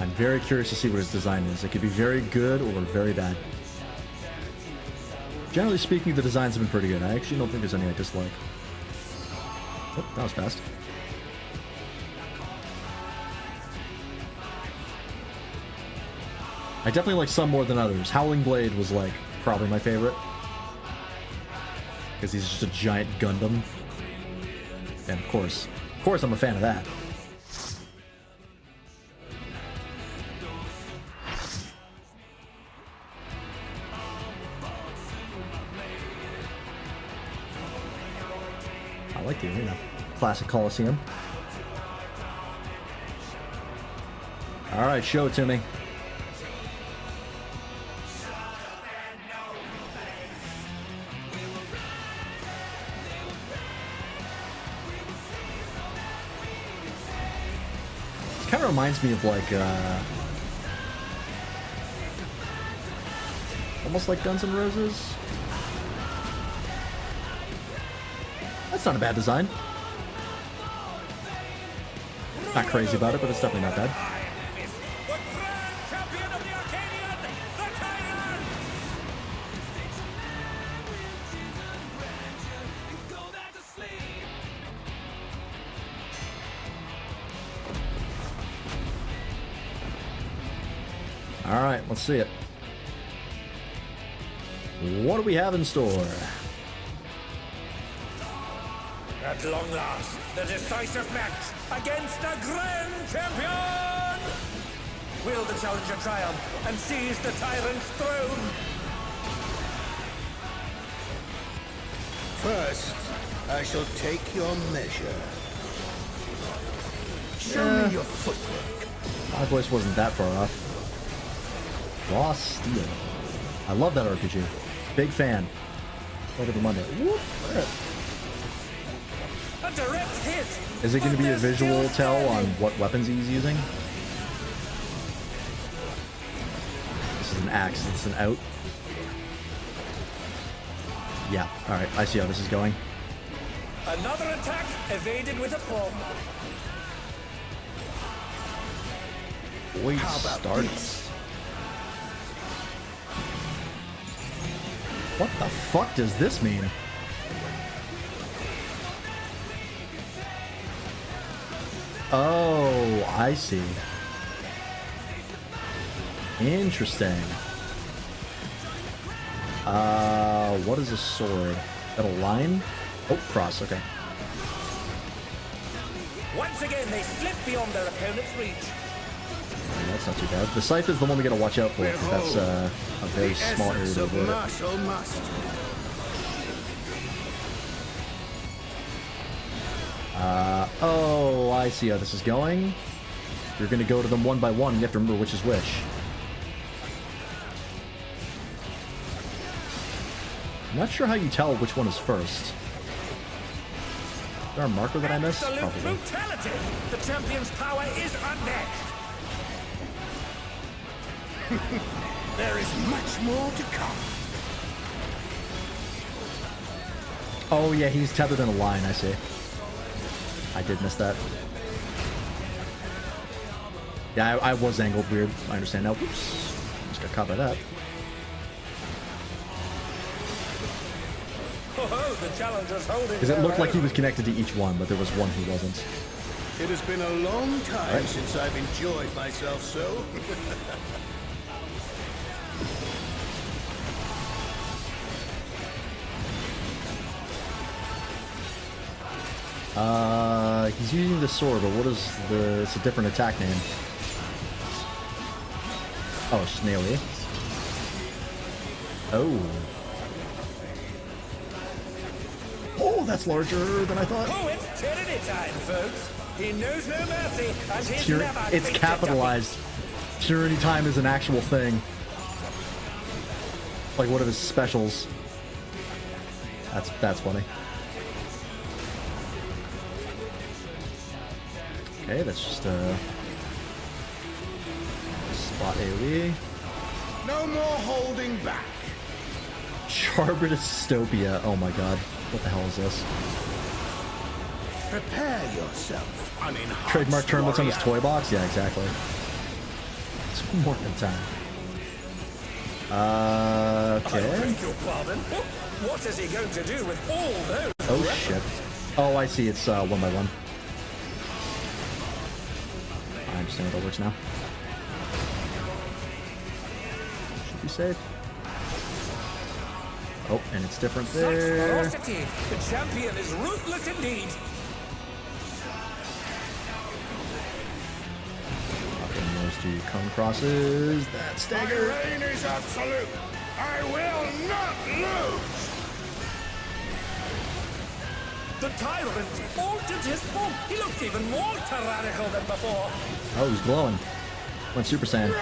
A: I'm very curious to see what his design is. It could be very good or very bad. Generally speaking, the designs have been pretty good. I actually don't think there's any I dislike. Oh, that was fast. I definitely like some more than others. Howling Blade was like probably my favorite. Because he's just a giant Gundam. And of course I'm a fan of that. I like the arena. Classic Coliseum. Alright, show it to me. Kind of reminds me of like, almost like Guns N' Roses. That's not a bad design. Not crazy about it, but it's definitely not bad.
D: The Grand Champion of the Arcadion, the Tyrant!
A: Alright, let's see it. What do we have in store?
D: At long last, the decisive match against the Grand Champion! Will the challenger triumph and seize the Tyrant's throne?
F: First, I shall take your measure. Show me your footwork.
A: My voice wasn't that far off. Raw Steel. I love that RPG. Big fan. Played every Monday. Whoop.
D: A direct hit.
A: Is it going to
D: But
A: be a
D: they're
A: visual
D: still
A: tell on
D: standing.
A: what weapons he's using? This is an axe. This is an out. Yeah. All right. I see how this is going.
D: Another attack evaded with a pull.
A: Boy,
F: How about
A: started.
F: this?
A: What the fuck does this mean? Oh, I see. Interesting. What is a sword? Is that a line? Oh, cross, okay.
D: Once again, they slip beyond their opponent's reach.
A: That's not too bad. The scythe is the one we gotta watch out for, because that's a very
F: The
A: small area
F: essence
A: to
F: of
A: avoid it.
F: martial must.
A: Oh, I see how this is going. You're gonna go to them one by one, and you have to remember which is which. I'm not sure how you tell which one is first. Is there a marker that I missed?
D: Absolute
A: Probably.
D: brutality. The champion's power is unmatched.
F: There is much more to come.
A: Oh yeah, he's tethered in a line, I see. I did miss that. Yeah, I was angled weird. I understand now. Oops. Just got caught by that.
D: Oh, the challenger's holding.
A: Because it
D: their
A: looked like he
D: own.
A: was connected to each one, but there was one he wasn't.
F: It has been a long time
A: Right.
F: since I've enjoyed myself so.
A: He's using the sword, but what is the... It's a different attack name. Oh, it's just melee. Oh. Oh, that's larger than I thought.
D: Oh, it's tyranny time, folks. He knows no mercy, and he's
A: Tyr-
D: never
A: it's
D: tasted
A: capitalized. Tyranny time is an actual thing. Like one of his specials. That's funny. Okay, that's just a spot AoE.
F: No more holding back.
A: Charber dystopia. Oh my god. What the hell is this?
F: Prepare yourself, unenhanced
A: Trademark tournaments on his
F: warrior.
A: toy box? Yeah, exactly. It's more than time.
D: I
A: Okay.
D: beg your pardon. What is he going to do with all those?
A: Oh shit. Oh, I see. It's one by one. I understand how that works now. Should be safe. Oh, and it's different
D: Such
A: there.
D: ferocity. The champion is ruthless indeed.
A: Okay, those two cone crosses. That
F: My
A: stagger.
F: reign is absolute. I will not lose.
D: The tyrant altered his form. He looks even more tyrannical than before.
A: Oh, he's glowing. Went Super Saiyan.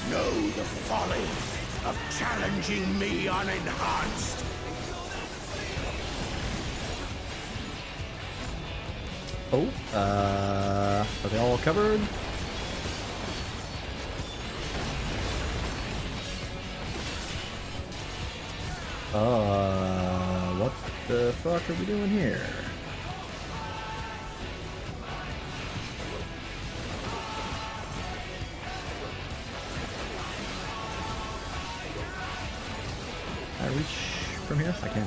F: Know the folly of challenging me unenhanced.
A: Oh, are they all covered? What the fuck are we doing here? Can I reach from here? I can.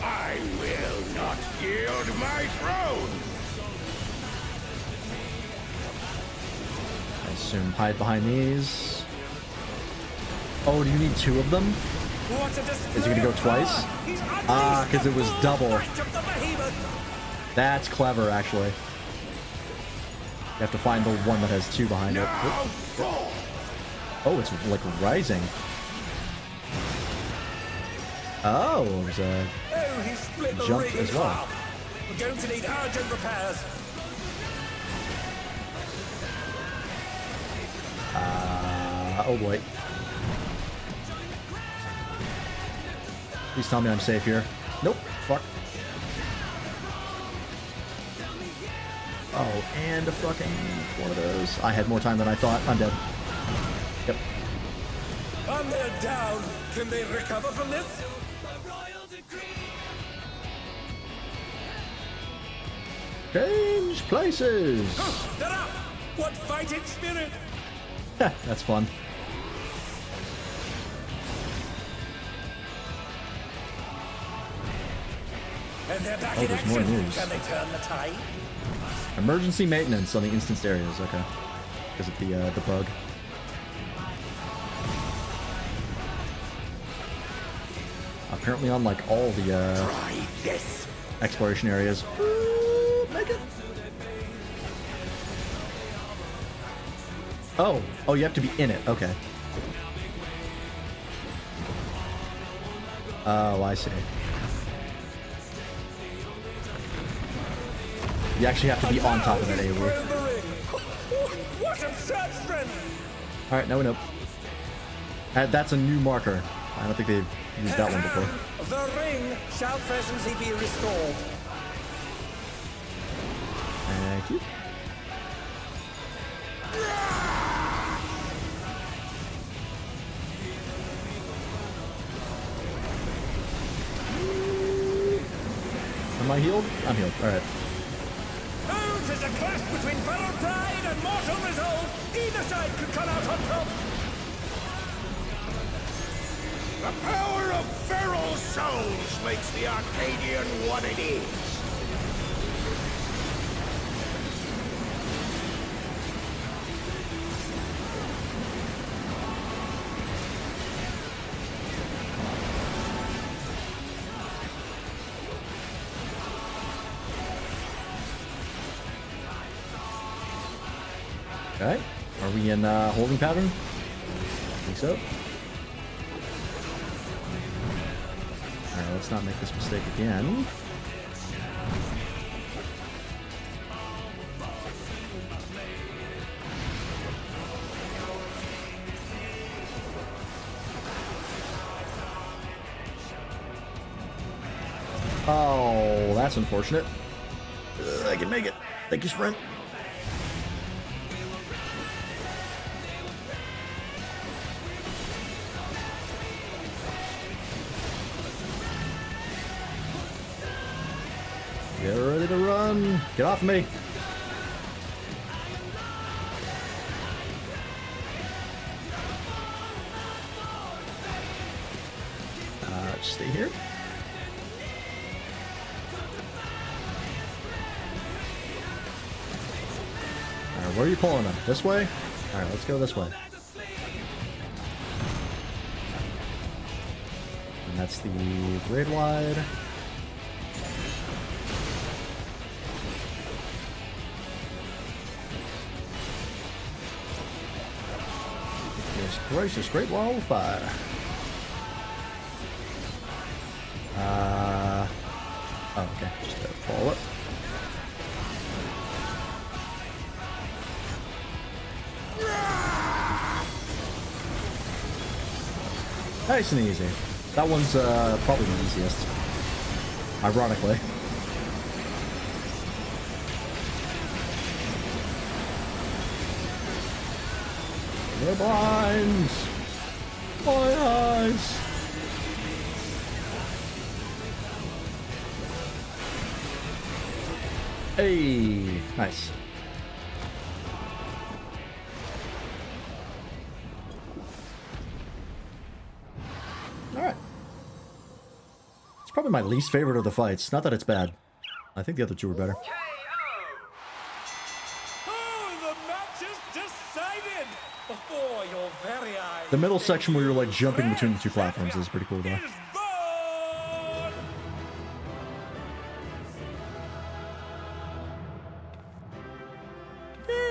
F: I will not yield my throne.
A: I assume hide behind these. Oh, do you need two of them?
D: What a display
A: Is he gonna go
D: of
A: twice?
D: power. He's
A: Ah,
D: unleashed
A: 'cause
D: the
A: it was
D: full
A: double.
D: might of the behemoth.
A: That's clever, actually. You have to find the one that has 2 behind it. Oh, it's like rising. Oh, there's a
D: Oh, he split the
A: jump
D: rig
A: as
D: in
A: well.
D: half. We're going to need urgent repairs.
A: Oh boy. Please tell me I'm safe here. Nope. Fuck. Oh, and a fucking one of those. I had more time than I thought. I'm dead. Yep.
D: And they're down. Can they recover from this?
A: Change places.
D: They're up. What fighting spirit?
A: That's fun.
D: And they're back
A: Oh,
D: in
A: there's more
D: action.
A: news.
D: Can they turn the tide?
A: Emergency maintenance on the instanced areas. Okay. Because of the bug. Apparently on like all the exploration areas. Make it. Oh, you have to be in it. Okay. Oh, I see. You actually have to be on top of that AoE.
D: What absurd strength!
A: All right, now we know. That's a new marker. I don't think they've used that one before.
D: The ring shall presently be restored.
A: Thank you. Am I healed? I'm healed. All right.
D: Oh, 'tis a clash between feral pride and mortal resolve. Either side could come out on top.
F: The power of feral souls makes the Arcadion what it is.
A: Okay. Are we in holding pattern? I think so. Alright, let's not make this mistake again. Oh, that's unfortunate. I can make it. Thank you, Sprint. Get ready to run. Get off me. Just stay here. Alright, where are you pulling them? This way? Alright, let's go this way. And that's the grade wide. Goodness gracious, great wall of fire. Oh, okay, just follow it. Nice and easy. That one's probably the easiest. Ironically. They're blind! My eyes! Hey! Nice. Alright. It's probably my least favorite of the fights. Not that it's bad. I think the other two are better.
D: Oh, the match is decided before your very eyes.
A: The middle section where you're like jumping between the two platforms is pretty cool though.
D: Is born.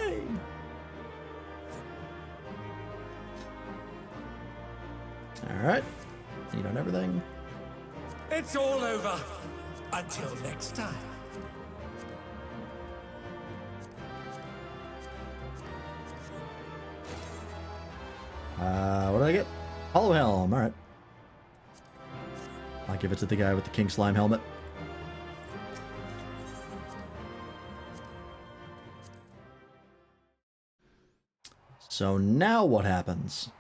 A: Yay! Alright. Need on everything.
D: It's all over. Until next time.
A: What did I get? Hollow Helm, alright. I'll give it to the guy with the King Slime helmet. So now what happens?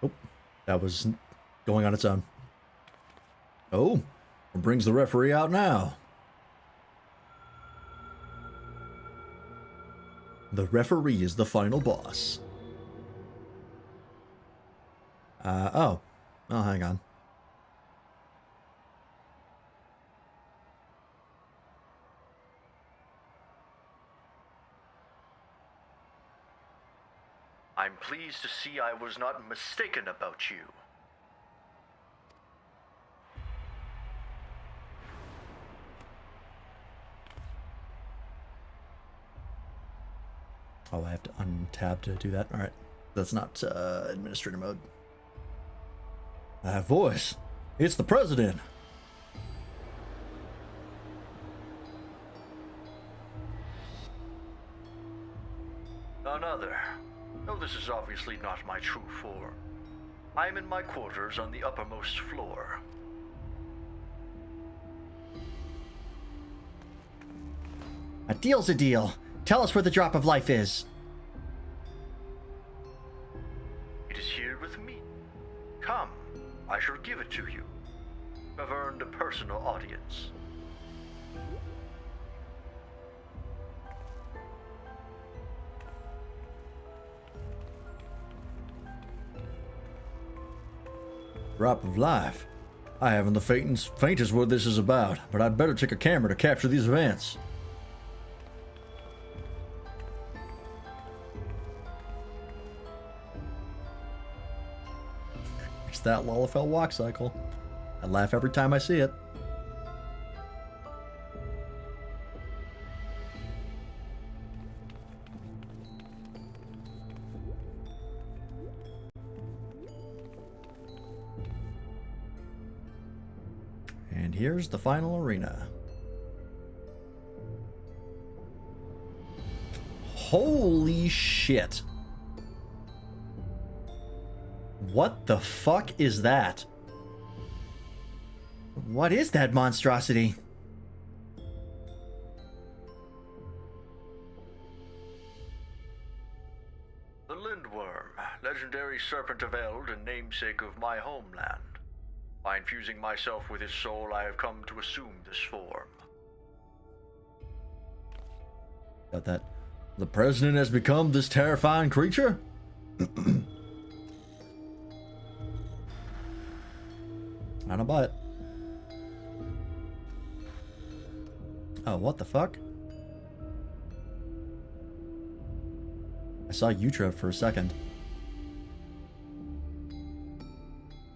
A: Oh, that was going on its own. Oh, what brings the referee out now? The referee is the final boss. Oh, hang on. I'm pleased to see I was not mistaken about you. Oh, I have to untab to do that? Alright. That's not administrator mode. That voice. It's the president. Another. No, this is obviously not my true form. I'm in my quarters on the uppermost floor.
B: A deal's a deal. Tell us where the drop of life is.
A: It is here with me. Come, I shall give it to you. I've earned a personal audience. Drop of life. I haven't the faintest what this is about, but I'd better take a camera to capture these events. It's that Lalafell walk cycle. I laugh every time I see it. And here's the final arena. Holy shit. What the fuck is that?
B: What is that monstrosity?
A: The Lindworm, legendary serpent of Eld and namesake of my homeland. By infusing myself with his soul, I have come to assume this form. Got that? The president has become this terrifying creature? I don't buy it. Oh, what the fuck? I saw Utra for a second.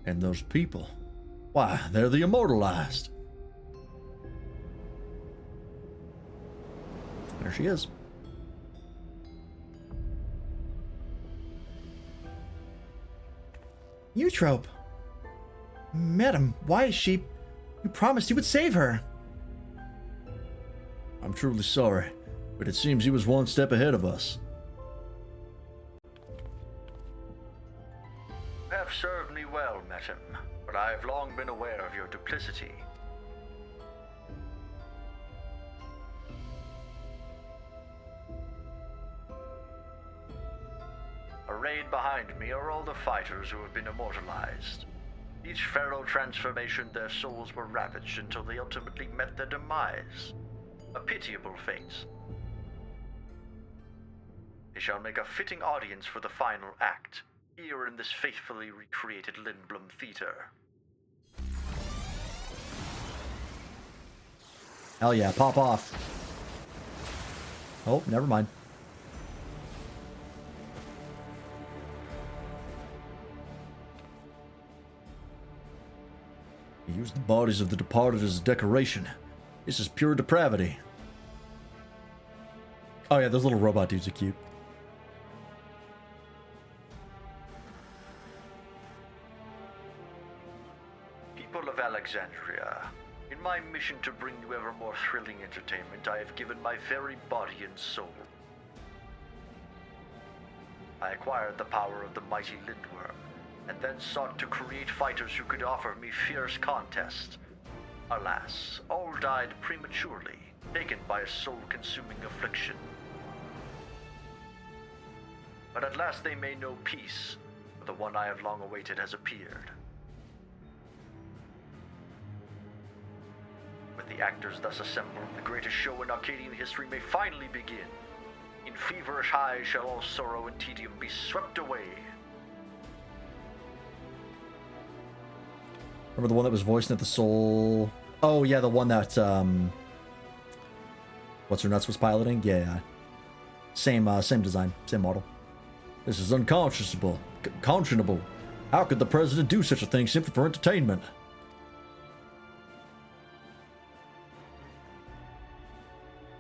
A: And those people. Why, they're the immortalized. There she is.
B: Eutrope. Madam, why is she... You promised you would save her.
A: I'm truly sorry, but it seems he was one step ahead of us. You have served me well, madam, but I have long been aware of your duplicity. Arrayed behind me are all the fighters who have been immortalized. Each feral transformation, their souls were ravaged until they ultimately met their demise. A pitiable fate. They shall make a fitting audience for the final act, here in this faithfully recreated Lindblom Theater. Hell yeah, pop off. Oh, never mind. He used the bodies of the departed as a decoration. This is pure depravity. Oh yeah, those little robot dudes are cute.
G: People of Alexandria, in my mission to bring you ever more thrilling entertainment, I have given my very body and soul. I acquired the power of the mighty Lindworm, and then sought to create fighters who could offer me fierce contests. Alas, all died prematurely, taken by a soul-consuming affliction. But at last they may know peace, for the one I have long awaited has appeared. With the actors thus assembled, the greatest show in Arcadian history may finally begin. In feverish highs shall all sorrow and tedium be swept away.
A: Remember the one that was voicing at the Soul? Oh yeah, the one that What's Her Nuts was piloting? Yeah. Same design, same model. This is unconscionable. Conscionable. How could the president do such a thing simply for entertainment?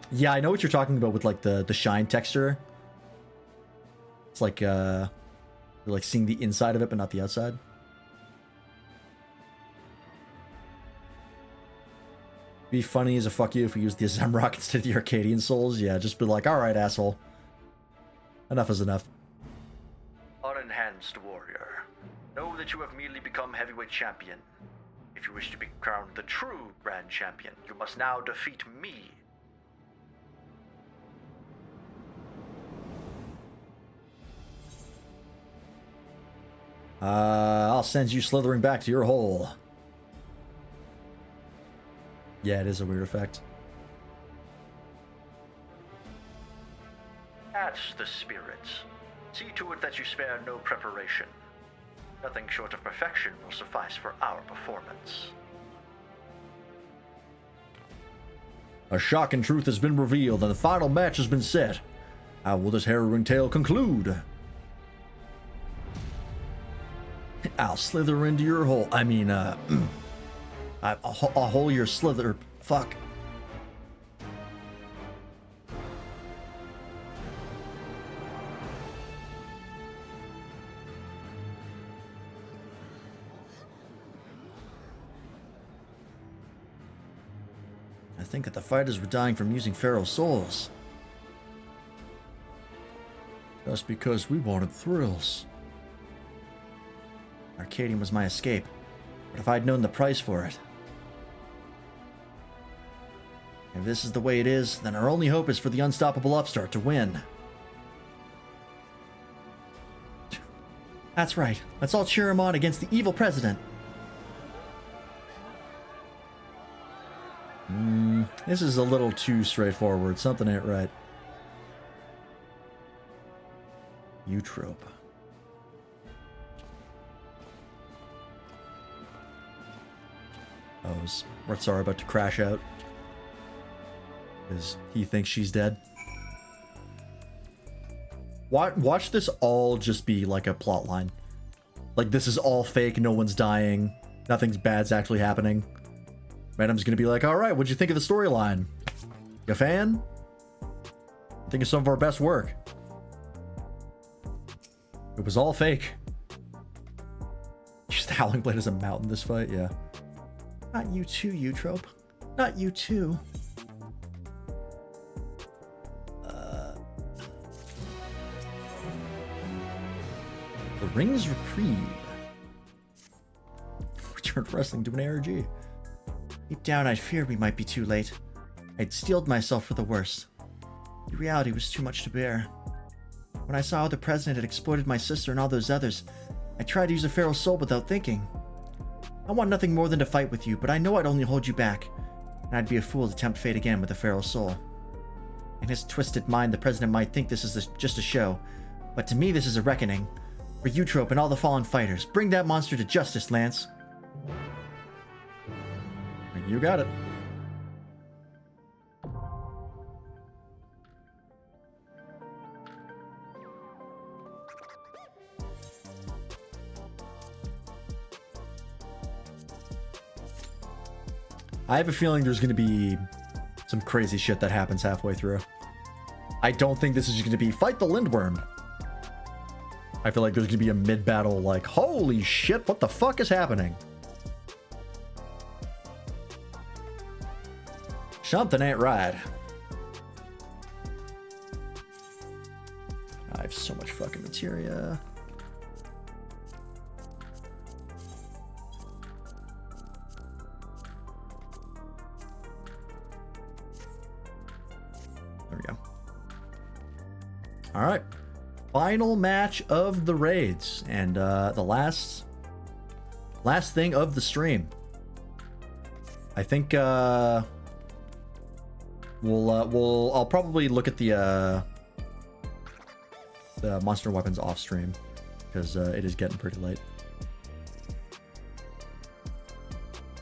A: Yeah, I know what you're talking about with like the shine texture. It's like you're like seeing the inside of it but not the outside. Be funny as a fuck you if we use the Zemrock instead of the Arcadian souls. Yeah, just be like, alright, asshole. Enough is enough.
G: Unenhanced warrior, know that you have merely become heavyweight champion. If you wish to be crowned the true grand champion, you must now defeat me.
A: I'll send you slithering back to your hole. Yeah, it is a weird effect.
G: That's the spirit. See to it that you spare no preparation. Nothing short of perfection will suffice for our performance.
A: A shocking truth has been revealed and the final match has been set. How will this harrowing tale conclude? I'll slither into your hole. I mean, I'll hole your slither. Fuck. I think that the fighters were dying from using feral souls. Just because we wanted thrills. Arcadion was my escape, but if I'd known the price for it... If this is the way it is, then our only hope is for the unstoppable upstart to win. That's right. Let's all cheer him on against the evil president. This is a little too straightforward. Something ain't right. Eutrope. Oh, is Ratsara about to crash out? Because he thinks she's dead. Watch this all just be like a plot line. Like, this is all fake, no one's dying, nothing's bad's actually happening. Madam's gonna be like, alright, what'd you think of the storyline? You a fan? Think of some of our best work. It was all fake. Use the Howling Blade as a mount in this fight, yeah. Not you too, Eutrope. Not you too. The Ring's Reprieve. Returned wrestling to an ARG. Deep down, I feared we might be too late. I'd steeled myself for the worst. The reality was too much to bear. When I saw how the president had exploited my sister and all those others, I tried to use a feral soul without thinking. I want nothing more than to fight with you, but I know I'd only hold you back, and I'd be a fool to tempt fate again with a feral soul. In his twisted mind, the president might think this is just a show, but to me this is a reckoning. For Eutrope and all the fallen fighters, bring that monster to justice, Lance. You got it. I have a feeling there's going to be some crazy shit that happens halfway through. I don't think this is going to be fight the Lindworm. I feel like there's going to be a mid-battle like, holy shit, what the fuck is happening? Something ain't right. I have so much fucking materia. There we go. All right. Final match of the raids and the last thing of the stream. I think I'll probably look at the monster weapons off stream because it is getting pretty late.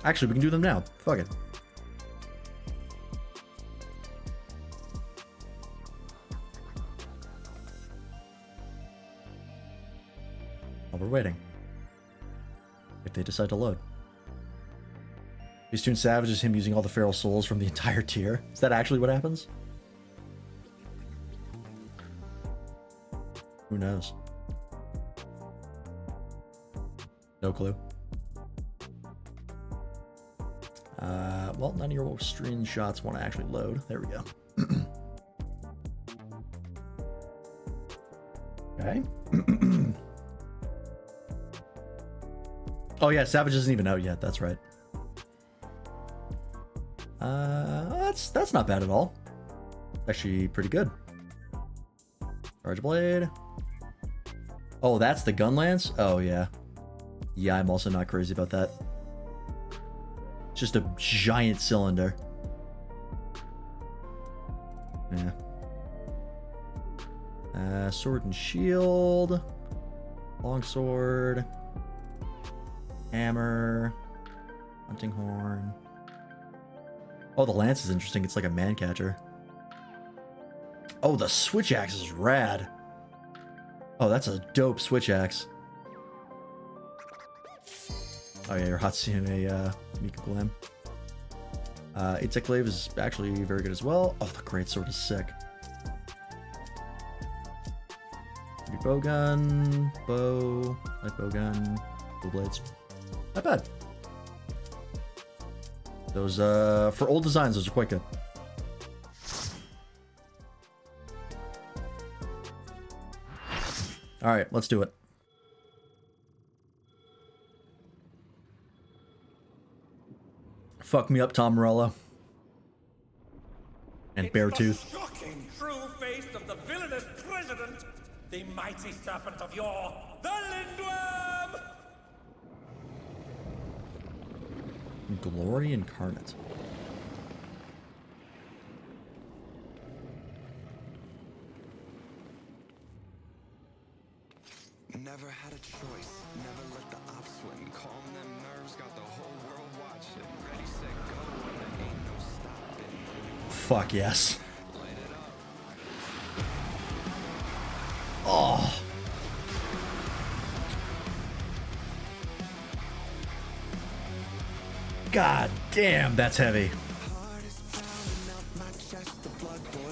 A: Actually, we can do them now. Fuck it. While we're waiting, if they decide to load. Beastoon Savage is him using all the feral souls from the entire tier. Is that actually what happens? Who knows? No clue. Well, none of your screenshots want to actually load. There we go. Okay. Oh yeah, Savage isn't even out yet. That's right. That's not bad at all. Actually, pretty good. Charge Blade. Oh, that's the gun lance? Oh yeah. Yeah, I'm also not crazy about that. Just a giant cylinder. Yeah. Sword and shield. Longsword. Hammer. Hunting horn. Oh, the lance is interesting. It's like a man catcher. Oh, the switch axe is rad. Oh, that's a dope switch axe. Oh yeah, your Hatsune Miku Glam. Insect Glaive is actually very good as well. Oh, the great sword is sick. Maybe bow gun, bow, light bow gun, blue blades. Not bad. Those for old designs, those are quite good. All right, let's do it. Fuck me up, Tom Morello. And Beartooth.
D: Shocking true face of the villainous president, the mighty serpent of yore, the Lindworm!
A: Glory incarnate.
H: Never had a choice, never let the ops win. Calm them nerves, got the whole world watching. Ready, set, go, and there ain't no stopping.
A: Fuck yes. Oh. God damn, that's heavy.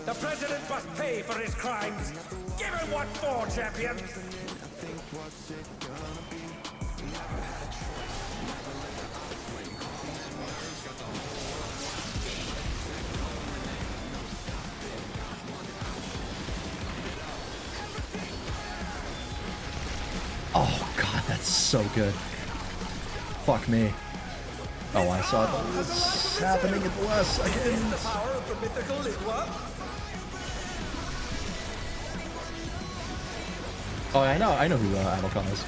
D: The president must pay for his crimes. Give him what for, champion.
A: Oh god, that's so good. Fuck me. Oh, I saw what's happening at the last second.
D: The power of the mythical Lindworm.
A: Oh, I know who Adalcon is.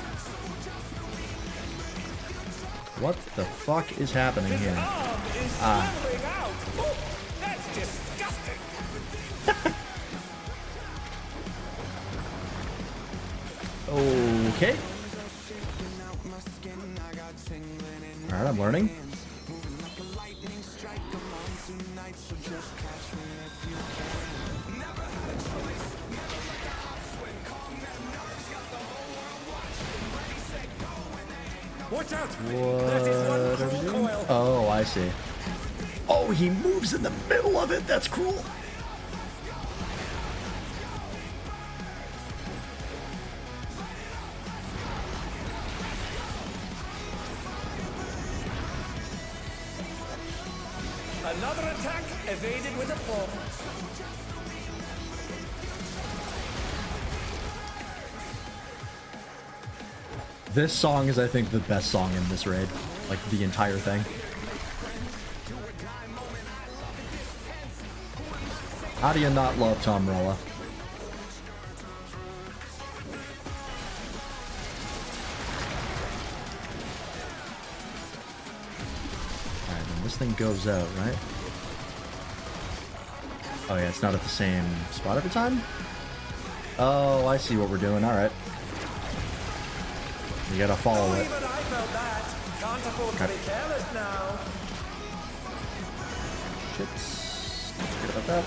A: What the fuck is happening here?
D: Arm is slithering out. Oh, that's disgusting.
A: Okay. Alright, I'm learning.
D: Watch out!
A: What
D: That is one
A: are we
D: cruel
A: doing?
D: coil.
A: Oh, I see. Oh, he moves in the middle of it. That's cool.
D: Another attack evaded with a blow.
A: This song is, I think, the best song in this raid. Like, the entire thing. How do you not love Dawntrail? Alright, then this thing goes out, right? Oh yeah, it's not at the same spot every time? Oh, I see what we're doing, alright. You gotta follow it.
D: Even I felt that. Can't afford to be careless now.
A: Shit. Forget about that.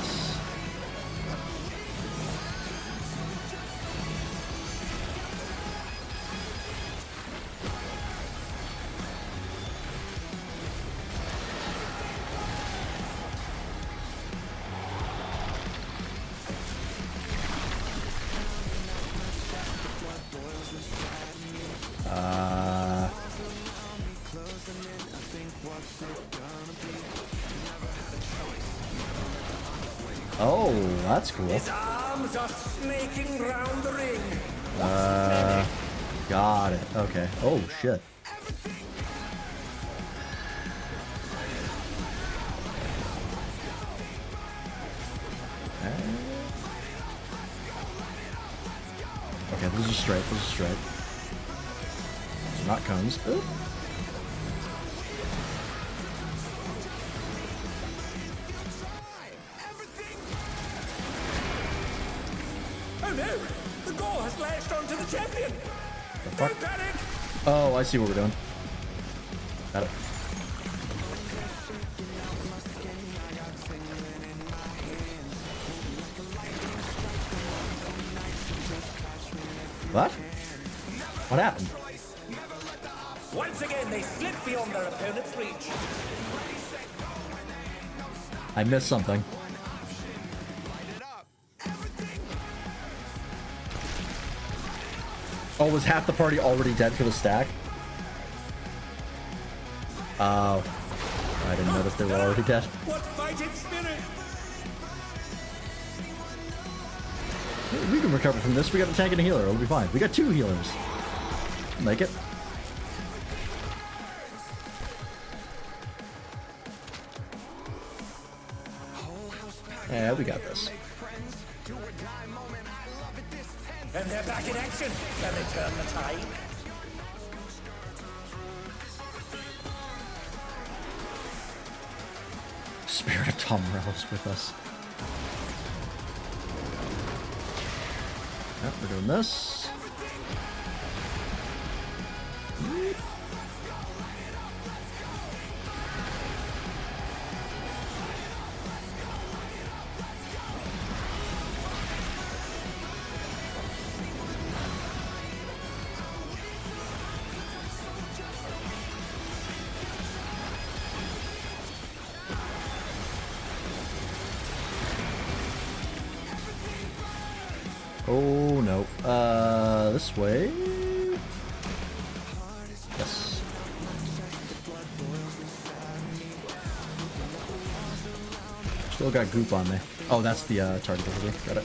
A: Oh, that's cool.
D: His arms are snaking round the ring.
A: Got it. Okay. Oh, shit. Okay, this is straight. This is straight. So not cones. Oop.
D: Oh no! The gore has latched onto the champion! Don't panic!
A: Oh, I see what we're doing. Got it. What? What happened?
D: Once again, they slip beyond their opponent's reach.
A: I missed something. Oh, was half the party already dead for the stack? Oh. I didn't notice they were already dead.
D: What fighting spirit!
A: We can recover from this. We got a tank and a healer. It'll be fine. We got 2 healers. Make it. Yeah, we got this.
D: And they're back in action. Can they turn the tide?
A: Spirit of Dawntrail is with us. Yep, we're doing this. Oh no. This way. Yes. Still got goop on me. Oh, that's the target ability. Got it.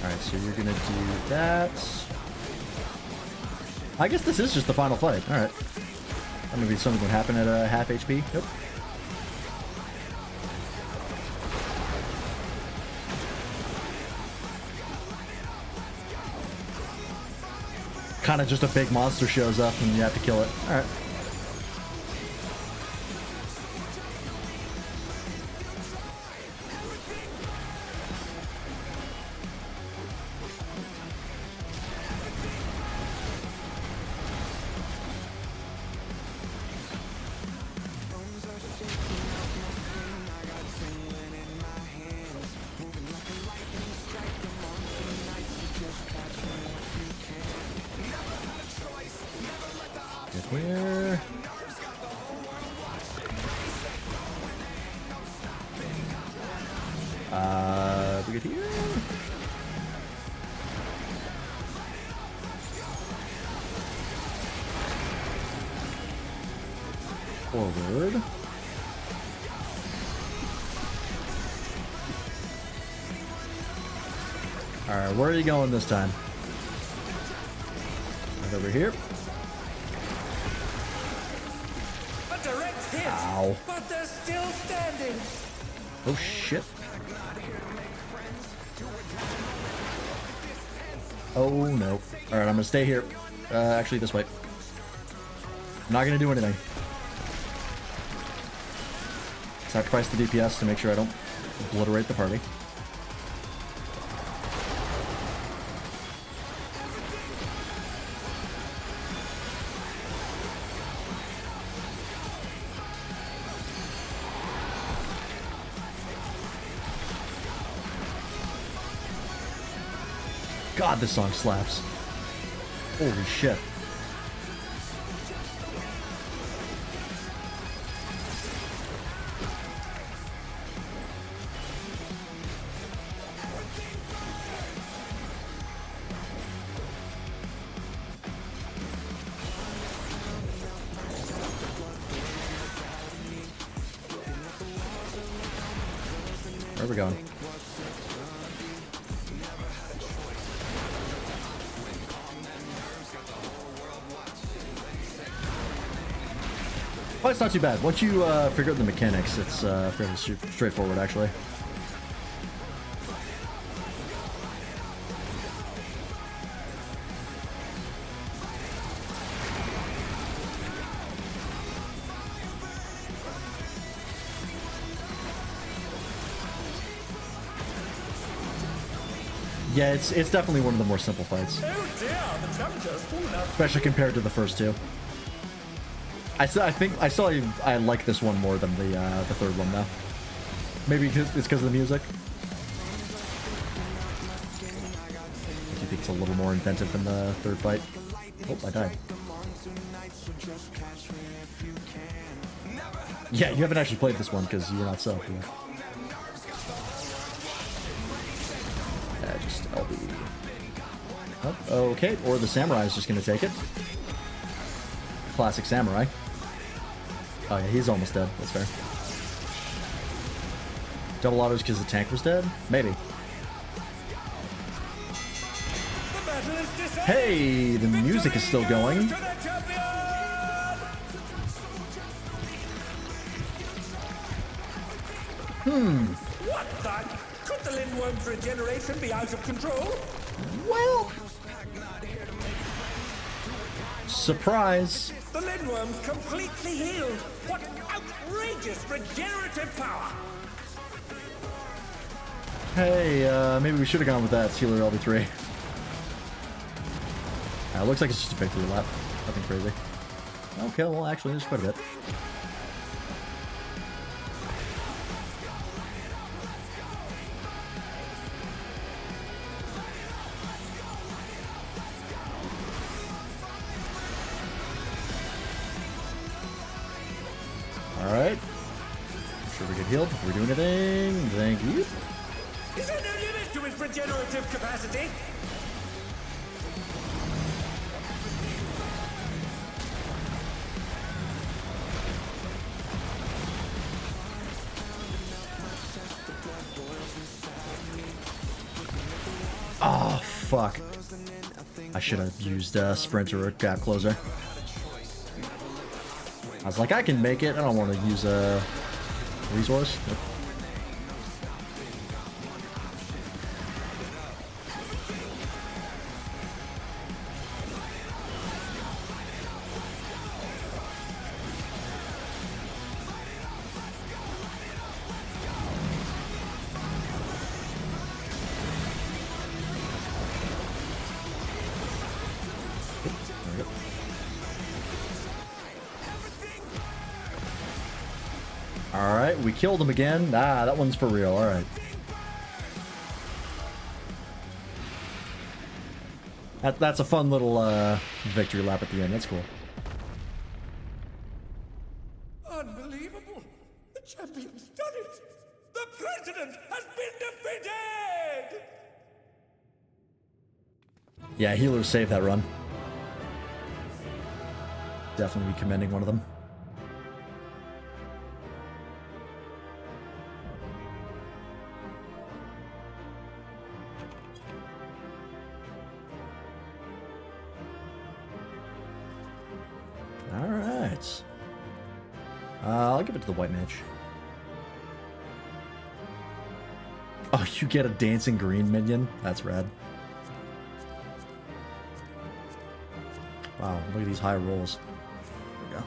A: Alright, so you're gonna do that. I guess this is just the final fight. Alright. Maybe something would happen at half HP. Nope. Kind of just a big monster shows up and you have to kill it. Alright. Here. We get here. Forward. Alright, where are you going this time? Right over here.
D: A direct hit.
A: Ow.
D: But they're still standing.
A: Oh shit. Oh no. Alright, I'm gonna stay here. Actually this way. I'm not gonna do anything. Sacrifice the DPS to make sure I don't obliterate the party. God, this song slaps. Holy shit. Where are we going? Well, it's not too bad. Once you figure out the mechanics, it's fairly straightforward, actually. Yeah, it's definitely one of the more simple fights.
D: Oh dear, the challenger's fallen out.
A: Especially compared to the first two. I like this one more than the third one though. Maybe it's because of the music. Do you think it's a little more inventive than the third fight? Oh, I died. Yeah, you haven't actually played this one because you're not self. Yeah, just LB. Oh, okay, or the samurai is just gonna take it. Classic samurai. Oh yeah, he's almost dead. That's fair. Double autos because the tank was dead? Maybe.
D: The battle is decided.
A: Hey, the music is still going.
D: To the champion! What the? Could the Lindworm's regeneration be out of control?
A: Well, surprise.
D: The Lindworm's completely healed. What outrageous regenerative power!
A: Hey, maybe we should have gone with that Sealer LB3. Looks like it's just a victory lap. Nothing crazy. Okay, well, actually, there's quite a bit. Alright. Make sure we get healed before we do anything. Thank you.
D: Is there no limit to his regenerative capacity?
A: Oh, fuck. I should have used Sprint or a Gap Closer. I was like, I can make it. I don't want to use a resource. Nope. Alright, we killed him again. Ah, that one's for real. Alright. That's a fun little victory lap at the end. That's cool. Yeah, healers saved that run. Definitely be commending one of them. Alright. I'll give it to the white mage. Oh, you get a dancing green minion? That's rad. Wow, look at these high rolls. There we go.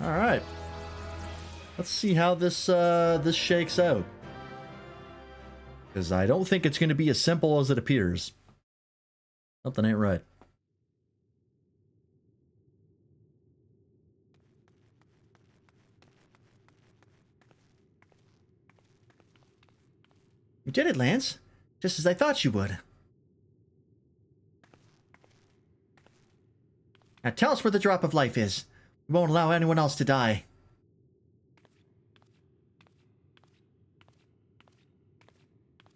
A: All right. Let's see how this this shakes out. Because I don't think it's going to be as simple as it appears. Something ain't right.
B: You did it, Lance. Just as I thought you would. Now tell us where the drop of life is. We won't allow anyone else to die.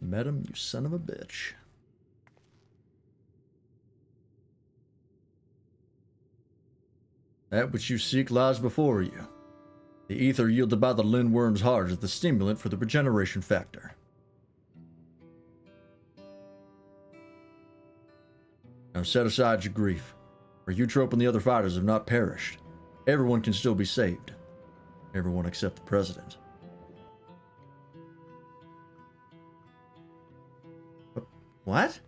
A: Met him, you son of a bitch. That which you seek lies before you. The ether yielded by the lindworm's heart is the stimulant for the regeneration factor. Now set aside your grief, for Eutrope and the other fighters have not perished. Everyone can still be saved. Everyone except the president.
B: What?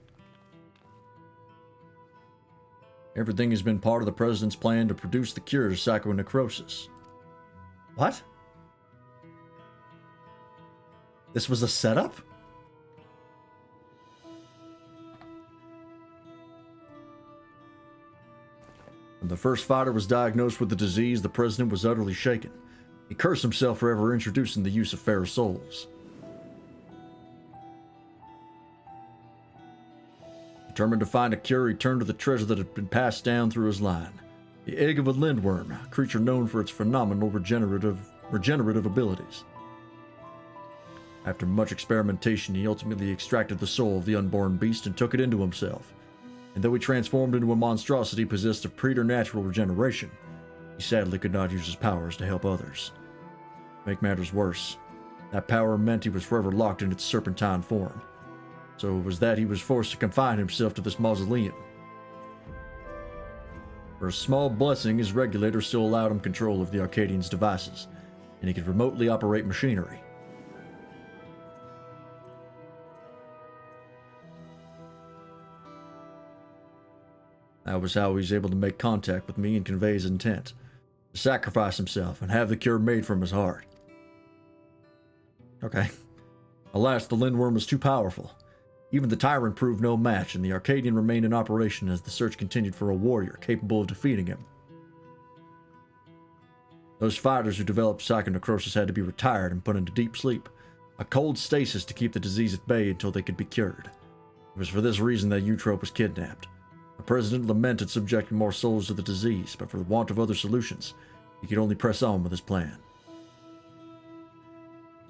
A: Everything has been part of the president's plan to produce the cure to psychonecrosis.
B: What?
A: This was a setup? When the first fighter was diagnosed with the disease, the president was utterly shaken. He cursed himself for ever introducing the use of feral souls. Determined to find a cure, he turned to the treasure that had been passed down through his line. The egg of a lindworm, a creature known for its phenomenal regenerative abilities. After much experimentation, he ultimately extracted the soul of the unborn beast and took it into himself. And though he transformed into a monstrosity possessed of preternatural regeneration, he sadly could not use his powers to help others. To make matters worse, that power meant he was forever locked in its serpentine form. So it was that he was forced to confine himself to this mausoleum. For a small blessing, his regulator still allowed him control of the Arcadian's devices, and he could remotely operate machinery. That was how he was able to make contact with me and convey his intent, to sacrifice himself and have the cure made from his heart.
B: Okay.
A: Alas, the lindworm was too powerful. Even the tyrant proved no match, and the Arcadian remained in operation as the search continued for a warrior capable of defeating him. Those fighters who developed psychonecrosis had to be retired and put into deep sleep, a cold stasis to keep the disease at bay until they could be cured. It was for this reason that Eutrope was kidnapped. The president lamented subjecting more souls to the disease, but for the want of other solutions, he could only press on with his plan.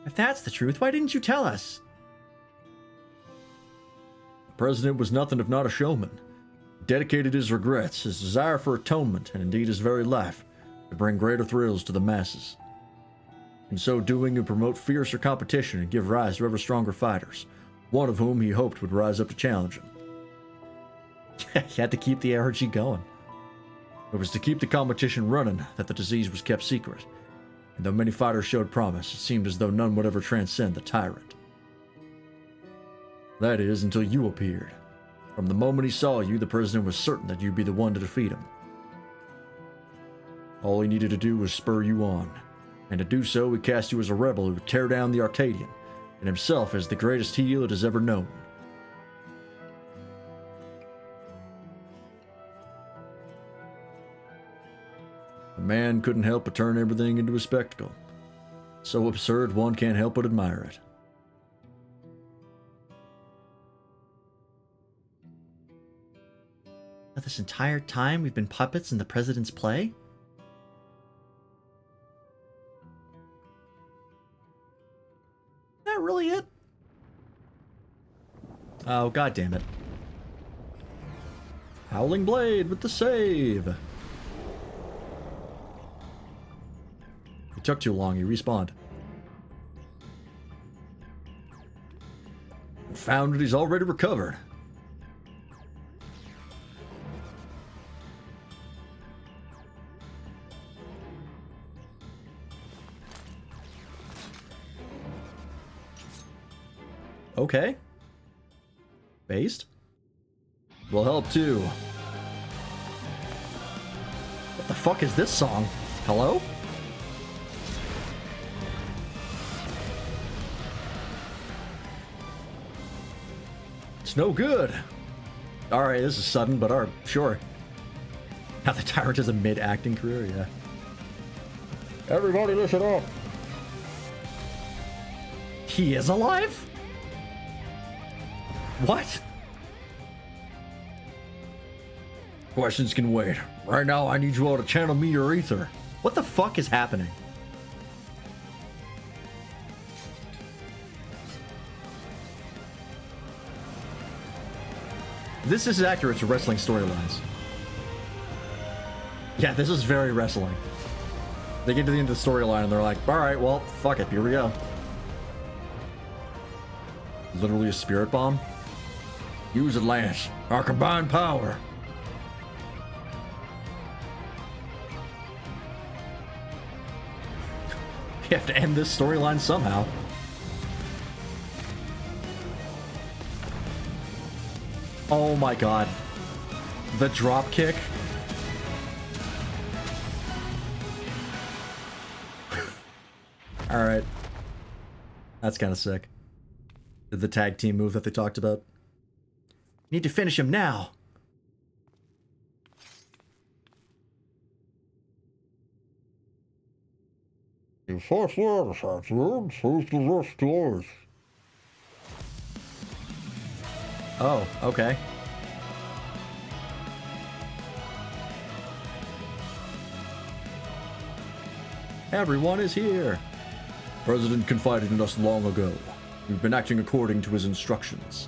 B: If that's the truth, why didn't you tell us?
A: The president was nothing if not a showman. He dedicated his regrets, his desire for atonement, and indeed his very life, to bring greater thrills to the masses. In so doing, he would promote fiercer competition and give rise to ever stronger fighters, one of whom he hoped would rise up to challenge him.
B: He had to keep the ARG going.
A: It was to keep the competition running that the disease was kept secret, and though many fighters showed promise, it seemed as though none would ever transcend the tyrant. That is, until you appeared. From the moment he saw you, the president was certain that you'd be the one to defeat him. All he needed to do was spur you on, and to do so, he cast you as a rebel who would tear down the Arcadian, and himself as the greatest heel it has ever known. The man couldn't help but turn everything into a spectacle. So absurd, one can't help but admire it.
B: But this entire time we've been puppets in the president's play? Is that really it? Oh, god damn it.
A: Howling Blade with the save. It took too long, he respawned. Found that he's already recovered. Okay. Based? Will help too. What the fuck is this song? Hello? It's no good. Alright, this is sudden, but sure. Now the Tyrant has a mid-acting career, yeah. Everybody listen up. He is alive? What? Questions can wait. Right now, I need you all to channel me your ether. What the fuck is happening? This is accurate to wrestling storylines. Yeah, this is very wrestling. They get to the end of the storyline and they're like, alright, well, fuck it, here we go. Literally a spirit bomb? Use it, Lance. Our combined power. You have to end this storyline somehow. Oh my god. The drop kick. Alright. That's kind of sick. The tag team move that they talked about.
B: Need to finish him now.
A: Oh, okay. Everyone is here. President confided in us long ago. We've been acting according to his instructions.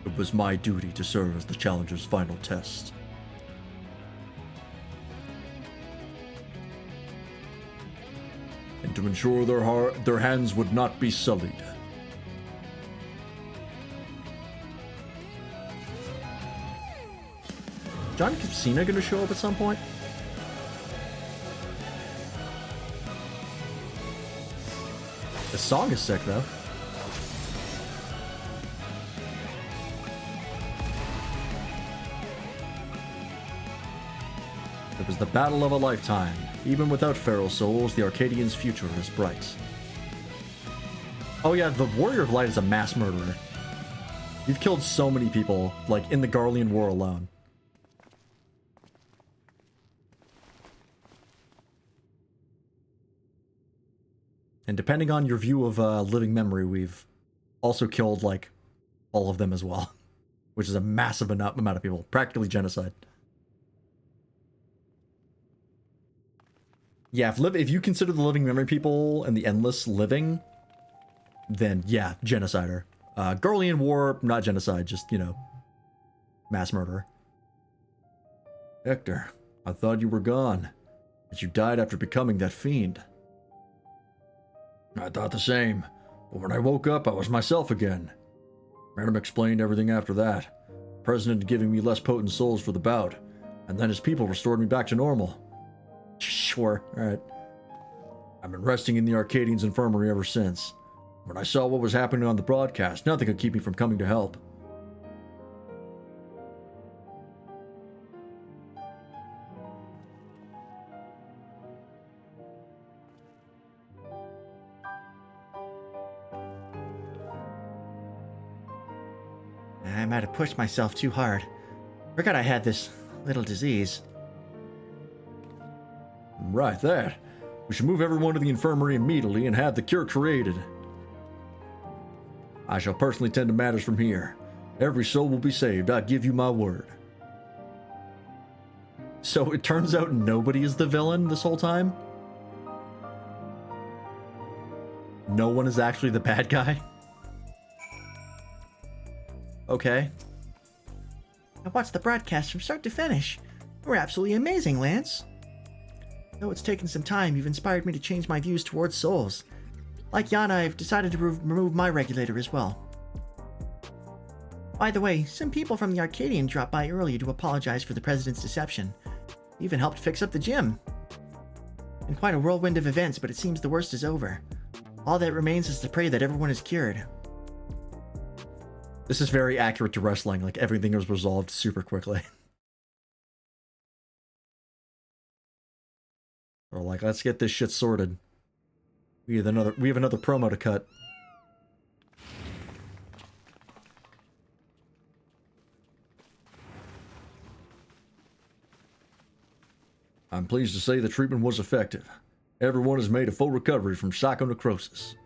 A: It was my duty to serve as the Challenger's final test. And to ensure their hands would not be sullied. John Cena gonna show up at some point? The song is sick though. It was the battle of a lifetime. Even without feral souls, the Arcadian's future is bright. Oh yeah, the Warrior of Light is a mass murderer. You've killed so many people, like, in the Garlean War alone. And depending on your view of living memory, we've also killed, like, all of them as well. Which is a massive amount of people. Practically genocide. Yeah, if you consider the living memory people and the endless living, then yeah, genocider. Garlean War, not genocide, just, you know, mass murderer. Hector, I thought you were gone, but you died after becoming that fiend. I thought the same, but when I woke up, I was myself again. Random explained everything after that. President giving me less potent souls for the bout, and then his people restored me back to normal. Sure, alright. I've been resting in the Arcadian's infirmary ever since. When I saw what was happening on the broadcast, nothing could keep me from coming to help.
B: I might have pushed myself too hard. Forgot I had this little disease.
A: Right, that. We should move everyone to the infirmary immediately and have the cure created. I shall personally tend to matters from here. Every soul will be saved, I give you my word. So it turns out nobody is the villain this whole time? No one is actually the bad guy? Okay.
B: I watched the broadcast from start to finish. You were absolutely amazing, Lance. Though it's taken some time, you've inspired me to change my views towards souls. Like Yana, I've decided to remove my regulator as well. By the way, some people from the Arcadion dropped by earlier to apologize for the President's deception. They even helped fix up the gym. Been quite a whirlwind of events, but it seems the worst is over. All that remains is to pray that everyone is cured.
A: This is very accurate to wrestling, like everything was resolved super quickly. Or like, let's get this shit sorted. We have another promo to cut. I'm pleased to say the treatment was effective. Everyone has made a full recovery from psychonecrosis.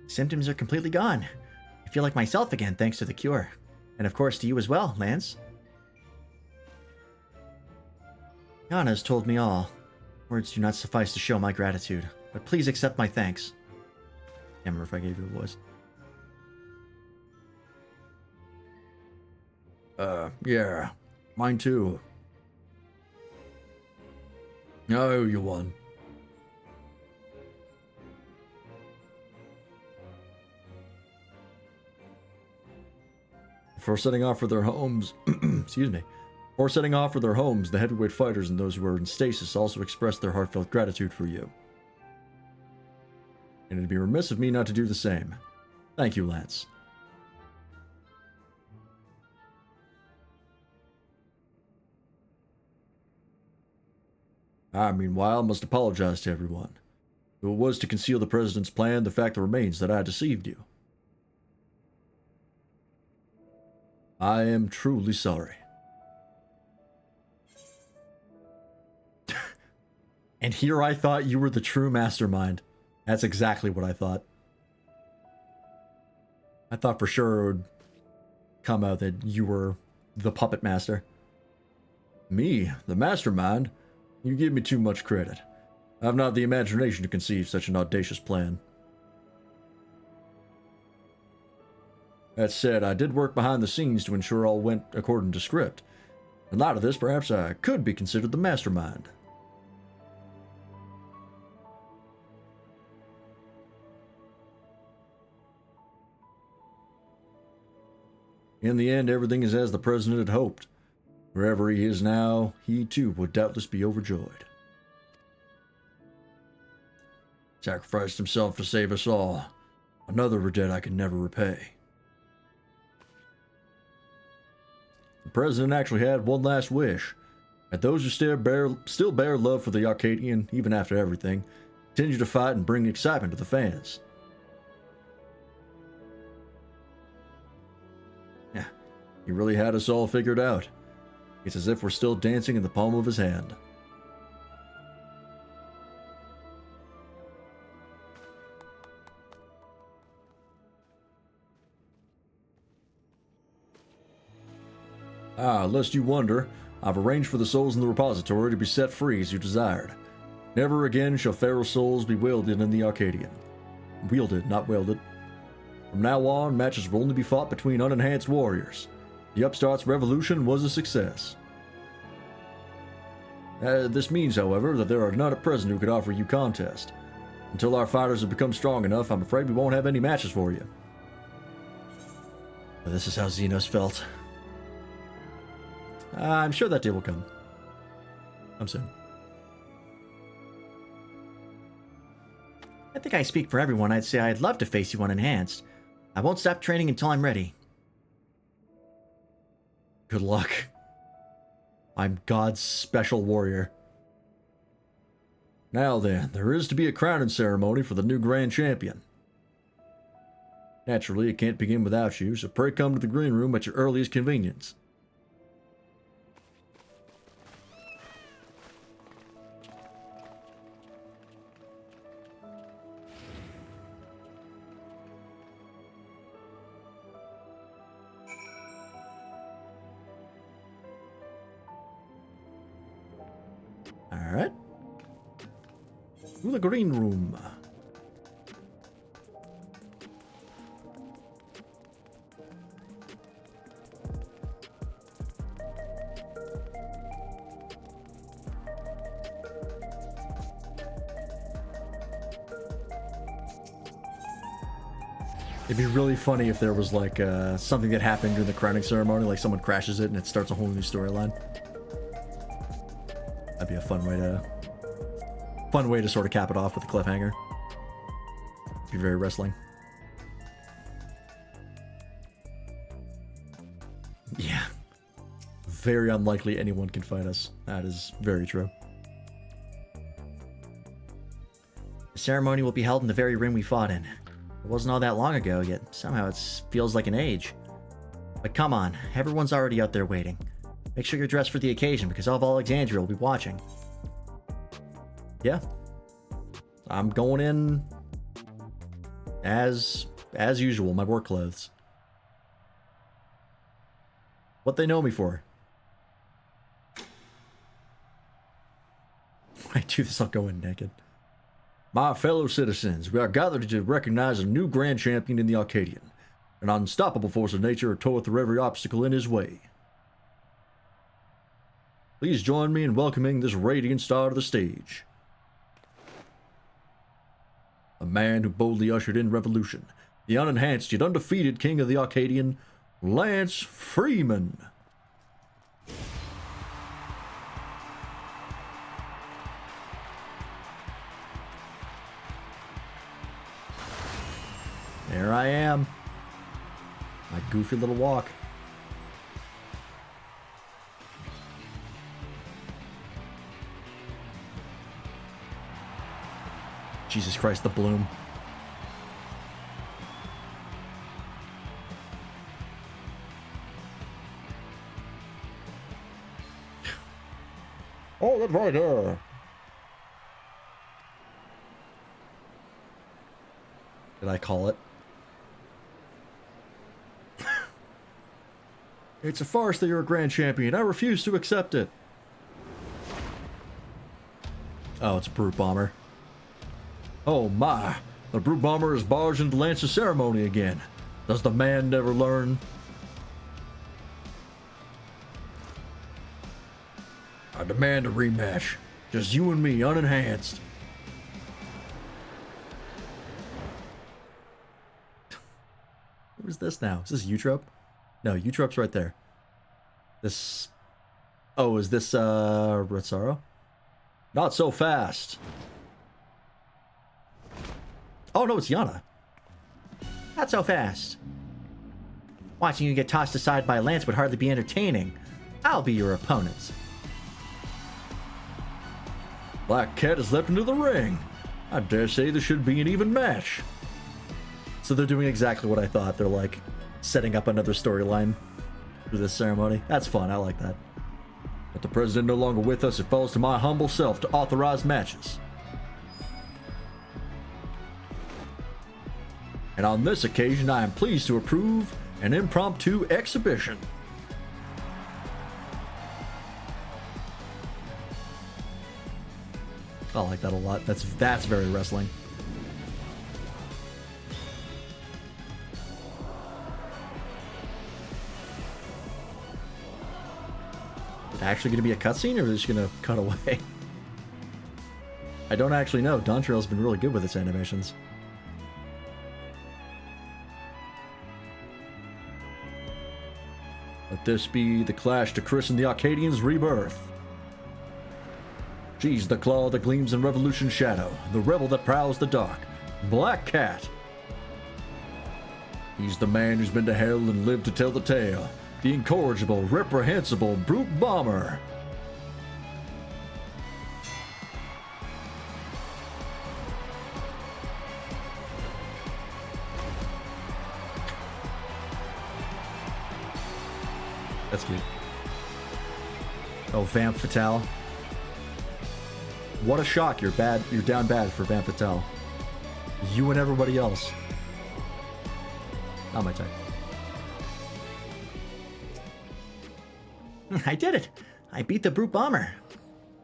B: Symptoms are completely gone. I feel like myself again thanks to the cure. And of course to you as well, Lance. Yana's told me all. Words do not suffice to show my gratitude, but please accept my thanks. Can't remember if I gave you a voice.
A: Yeah. Mine too. I owe you one. Before setting off for their homes, excuse me. Before setting off for their homes, the heavyweight fighters and those who are in stasis also expressed their heartfelt gratitude for you. And it'd be remiss of me not to do the same. Thank you, Lance. I, meanwhile, must apologize to everyone. If it was to conceal the President's plan, the fact remains that I deceived you. I am truly sorry. And here I thought you were the true mastermind. That's exactly what I thought. I thought for sure it would come out that you were the puppet master. Me, the mastermind? You give me too much credit. I've not the imagination to conceive such an audacious plan. That said, I did work behind the scenes to ensure all went according to script. In light of this, perhaps I could be considered the mastermind. In the end, everything is as the President had hoped. Wherever he is now, he too would doubtless be overjoyed. Sacrificed himself to save us all. Another debt I can never repay. The President actually had one last wish. That those who still bear love for the Arcadion, even after everything, continue to fight and bring excitement to the fans. Yeah, he really had us all figured out. It's as if we're still dancing in the palm of his hand. Lest you wonder, I've arranged for the souls in the repository to be set free as you desired. Never again shall feral souls be wielded in the Arcadion. Wielded, not wielded. From now on, matches will only be fought between unenhanced warriors. The upstart's revolution was a success. This means, however, that there are none at present who could offer you contest. Until our fighters have become strong enough, I'm afraid we won't have any matches for you. This is how Xenos felt. I'm sure that day will come. Come soon.
B: I think I speak for everyone. I'd say I'd love to face you unenhanced. I won't stop training until I'm ready.
A: Good luck. I'm God's special warrior. Now then, there is to be a crowning ceremony for the new Grand Champion. Naturally, it can't begin without you, so pray come to the green room at your earliest convenience. Alright. To the green room. It'd be really funny if there was like something that happened during the crowning ceremony, like someone crashes it and it starts a whole new storyline. That'd be a fun way to sort of cap it off with a cliffhanger. Be very wrestling. Yeah. Very unlikely anyone can fight us. That is very true.
B: The ceremony will be held in the very room we fought in. It wasn't all that long ago, yet somehow it feels like an age. But come on, everyone's already out there waiting. Make sure you're dressed for the occasion, because all of Alexandria will be watching.
A: Yeah. I'm going in as usual, my work clothes. What they know me for. When I do this, I'll go in naked. My fellow citizens, we are gathered to recognize a new grand champion in the Arcadion, an unstoppable force of nature who tore through every obstacle in his way. Please join me in welcoming this radiant star to the stage. A man who boldly ushered in revolution, the unenhanced yet undefeated king of the Arcadion, Lance Freeman. There I am. My goofy little walk. Jesus Christ, the bloom. Oh, that's right there. Did I call it? It's a farce that you're a grand champion. I refuse to accept it. Oh, it's a brute bomber. Oh my, the brute bomber has barged into Lance's ceremony again. Does the man never learn? I demand a rematch. Just you and me, unenhanced. What is this now? Is this Eutrope? No, Eutrope's right there. This... Oh, is this, Rotsaro? Not so fast. Oh, no, it's Yana.
B: Not so fast. Watching you get tossed aside by Lance would hardly be entertaining. I'll be your opponent.
A: Black Cat has leapt into the ring. I dare say this should be an even match. So they're doing exactly what I thought. They're like setting up another storyline through this ceremony. That's fun. I like that. But the president no longer with us. It falls to my humble self to authorize matches. And on this occasion, I am pleased to approve an impromptu exhibition. I like that a lot. That's very wrestling. Is it actually going to be a cutscene, or is it just going to cut away? I don't actually know. Dawntrail's been really good with its animations. Let this be the clash to christen the Arcadian's rebirth. She's the claw that gleams in Revolution's shadow, the rebel that prowls the dark, Black Cat. He's the man who's been to hell and lived to tell the tale, the incorrigible, reprehensible brute bomber. That's cute. Oh, Vamp Fatale. What a shock. You're bad. You're down bad for Vamp Fatale. You and everybody else. Not my type.
B: I did it! I beat the Brute Bomber!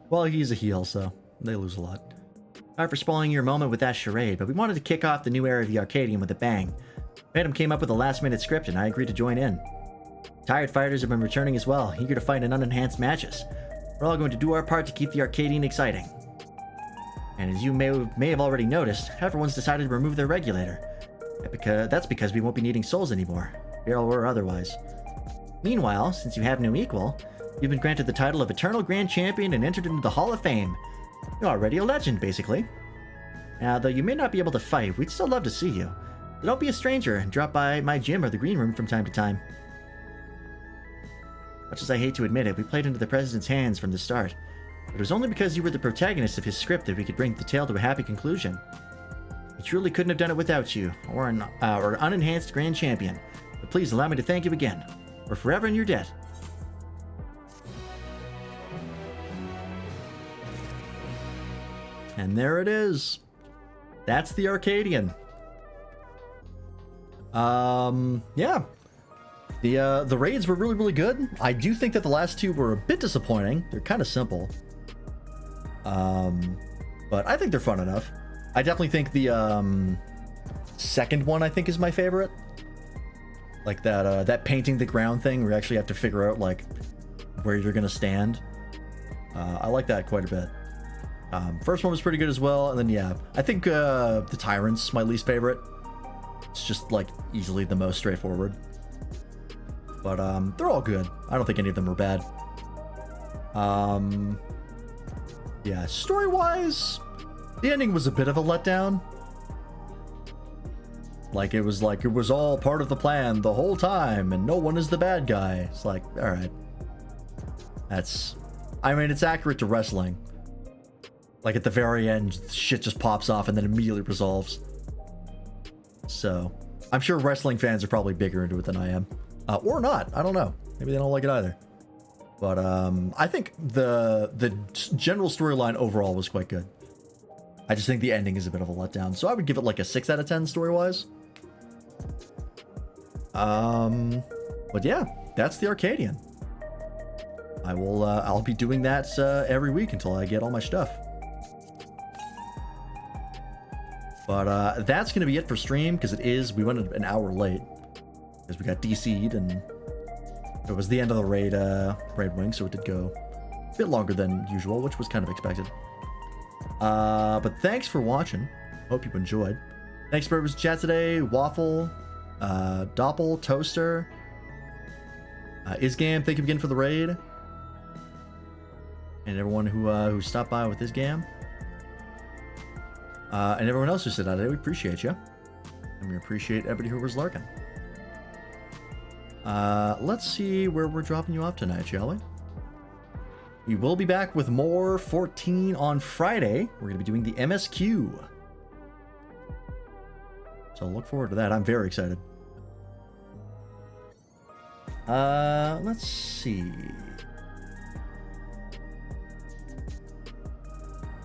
A: Well, he's a heel, so they lose a lot.
B: Sorry for spoiling your moment with that charade, but we wanted to kick off the new era of the Arcadion with a bang. Phantom came up with a last-minute script, and I agreed to join in. Tired fighters have been returning as well, eager to fight in unenhanced matches. We're all going to do our part to keep the Arcadion exciting. And as you may have already noticed, everyone's decided to remove their regulator. That's because we won't be needing souls anymore, feral or otherwise. Meanwhile, since you have no equal, you've been granted the title of Eternal Grand Champion and entered into the Hall of Fame. You're already a legend, basically. Now, though you may not be able to fight, we'd still love to see you. So don't be a stranger and drop by my gym or the green room from time to time. Much as I hate to admit it, we played into the President's hands from the start. But it was only because you were the protagonist of his script that we could bring the tale to a happy conclusion. We truly couldn't have done it without you, or an unenhanced Grand Champion. But please allow me to thank you again. We're forever in your debt.
A: And there it is. That's the Arcadion. Yeah. The raids were really, really good. I do think that the last two were a bit disappointing. They're kind of simple. But I think they're fun enough. I definitely think the second one I think is my favorite. Like that painting the ground thing where you actually have to figure out like where you're gonna stand. I like that quite a bit. First one was pretty good as well, and then yeah, I think the Tyrant's my least favorite. It's just like easily the most straightforward. But they're all good. I don't think any of them are bad. Yeah, story-wise, the ending was a bit of a letdown. Like it was all part of the plan the whole time, and no one is the bad guy. It's like, all right, I mean, it's accurate to wrestling. Like at the very end, shit just pops off and then immediately resolves. So, I'm sure wrestling fans are probably bigger into it than I am. Or not, I don't know. Maybe they don't like it either. But I think the general storyline overall was quite good. I just think the ending is a bit of a letdown. So I would give it like a 6 out of 10 story-wise. But yeah, that's the Arcadion. I'll be doing that every week until I get all my stuff. But that's going to be it for stream, because we went an hour late. Because we got DC'd, and it was the end of the raid wing, so it did go a bit longer than usual, which was kind of expected. But thanks for watching. Hope you enjoyed. Thanks for everyone's chat today. Waffle, Doppel, Toaster, Isgam, thank you again for the raid. And everyone who stopped by with Isgam. And everyone else who said that, we appreciate you. And we appreciate everybody who was lurking. Let's see where we're dropping you off tonight, shall we? We will be back with more 14 on Friday. We're going to be doing the MSQ. So look forward to that. I'm very excited. Let's see.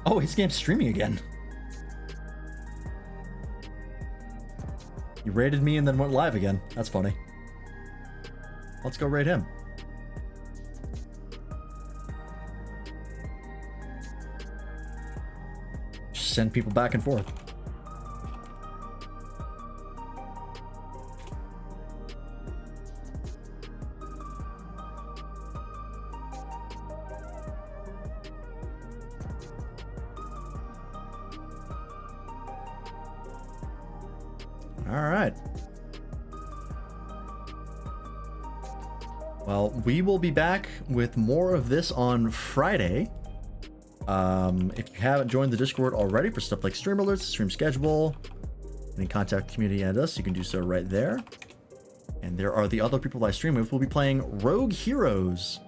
A: Oh, his game's streaming again. He raided me and then went live again. That's funny. Let's go raid him. Just send people back and forth. All right. Well, we will be back with more of this on Friday. If you haven't joined the Discord already for stuff like stream alerts, stream schedule, any contact community and us, you can do so right there. And there are the other people I stream with. We'll be playing Rogue Heroes.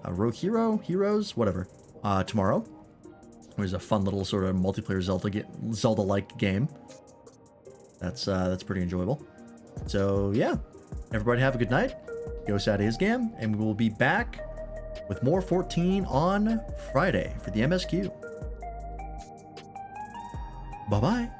A: Heroes, whatever. Tomorrow. It was a fun little sort of multiplayer Zelda-like game. That's pretty enjoyable. So yeah, everybody have a good night. Go Sat Isgam, and we will be back with more 14 on Friday for the MSQ. Bye-bye.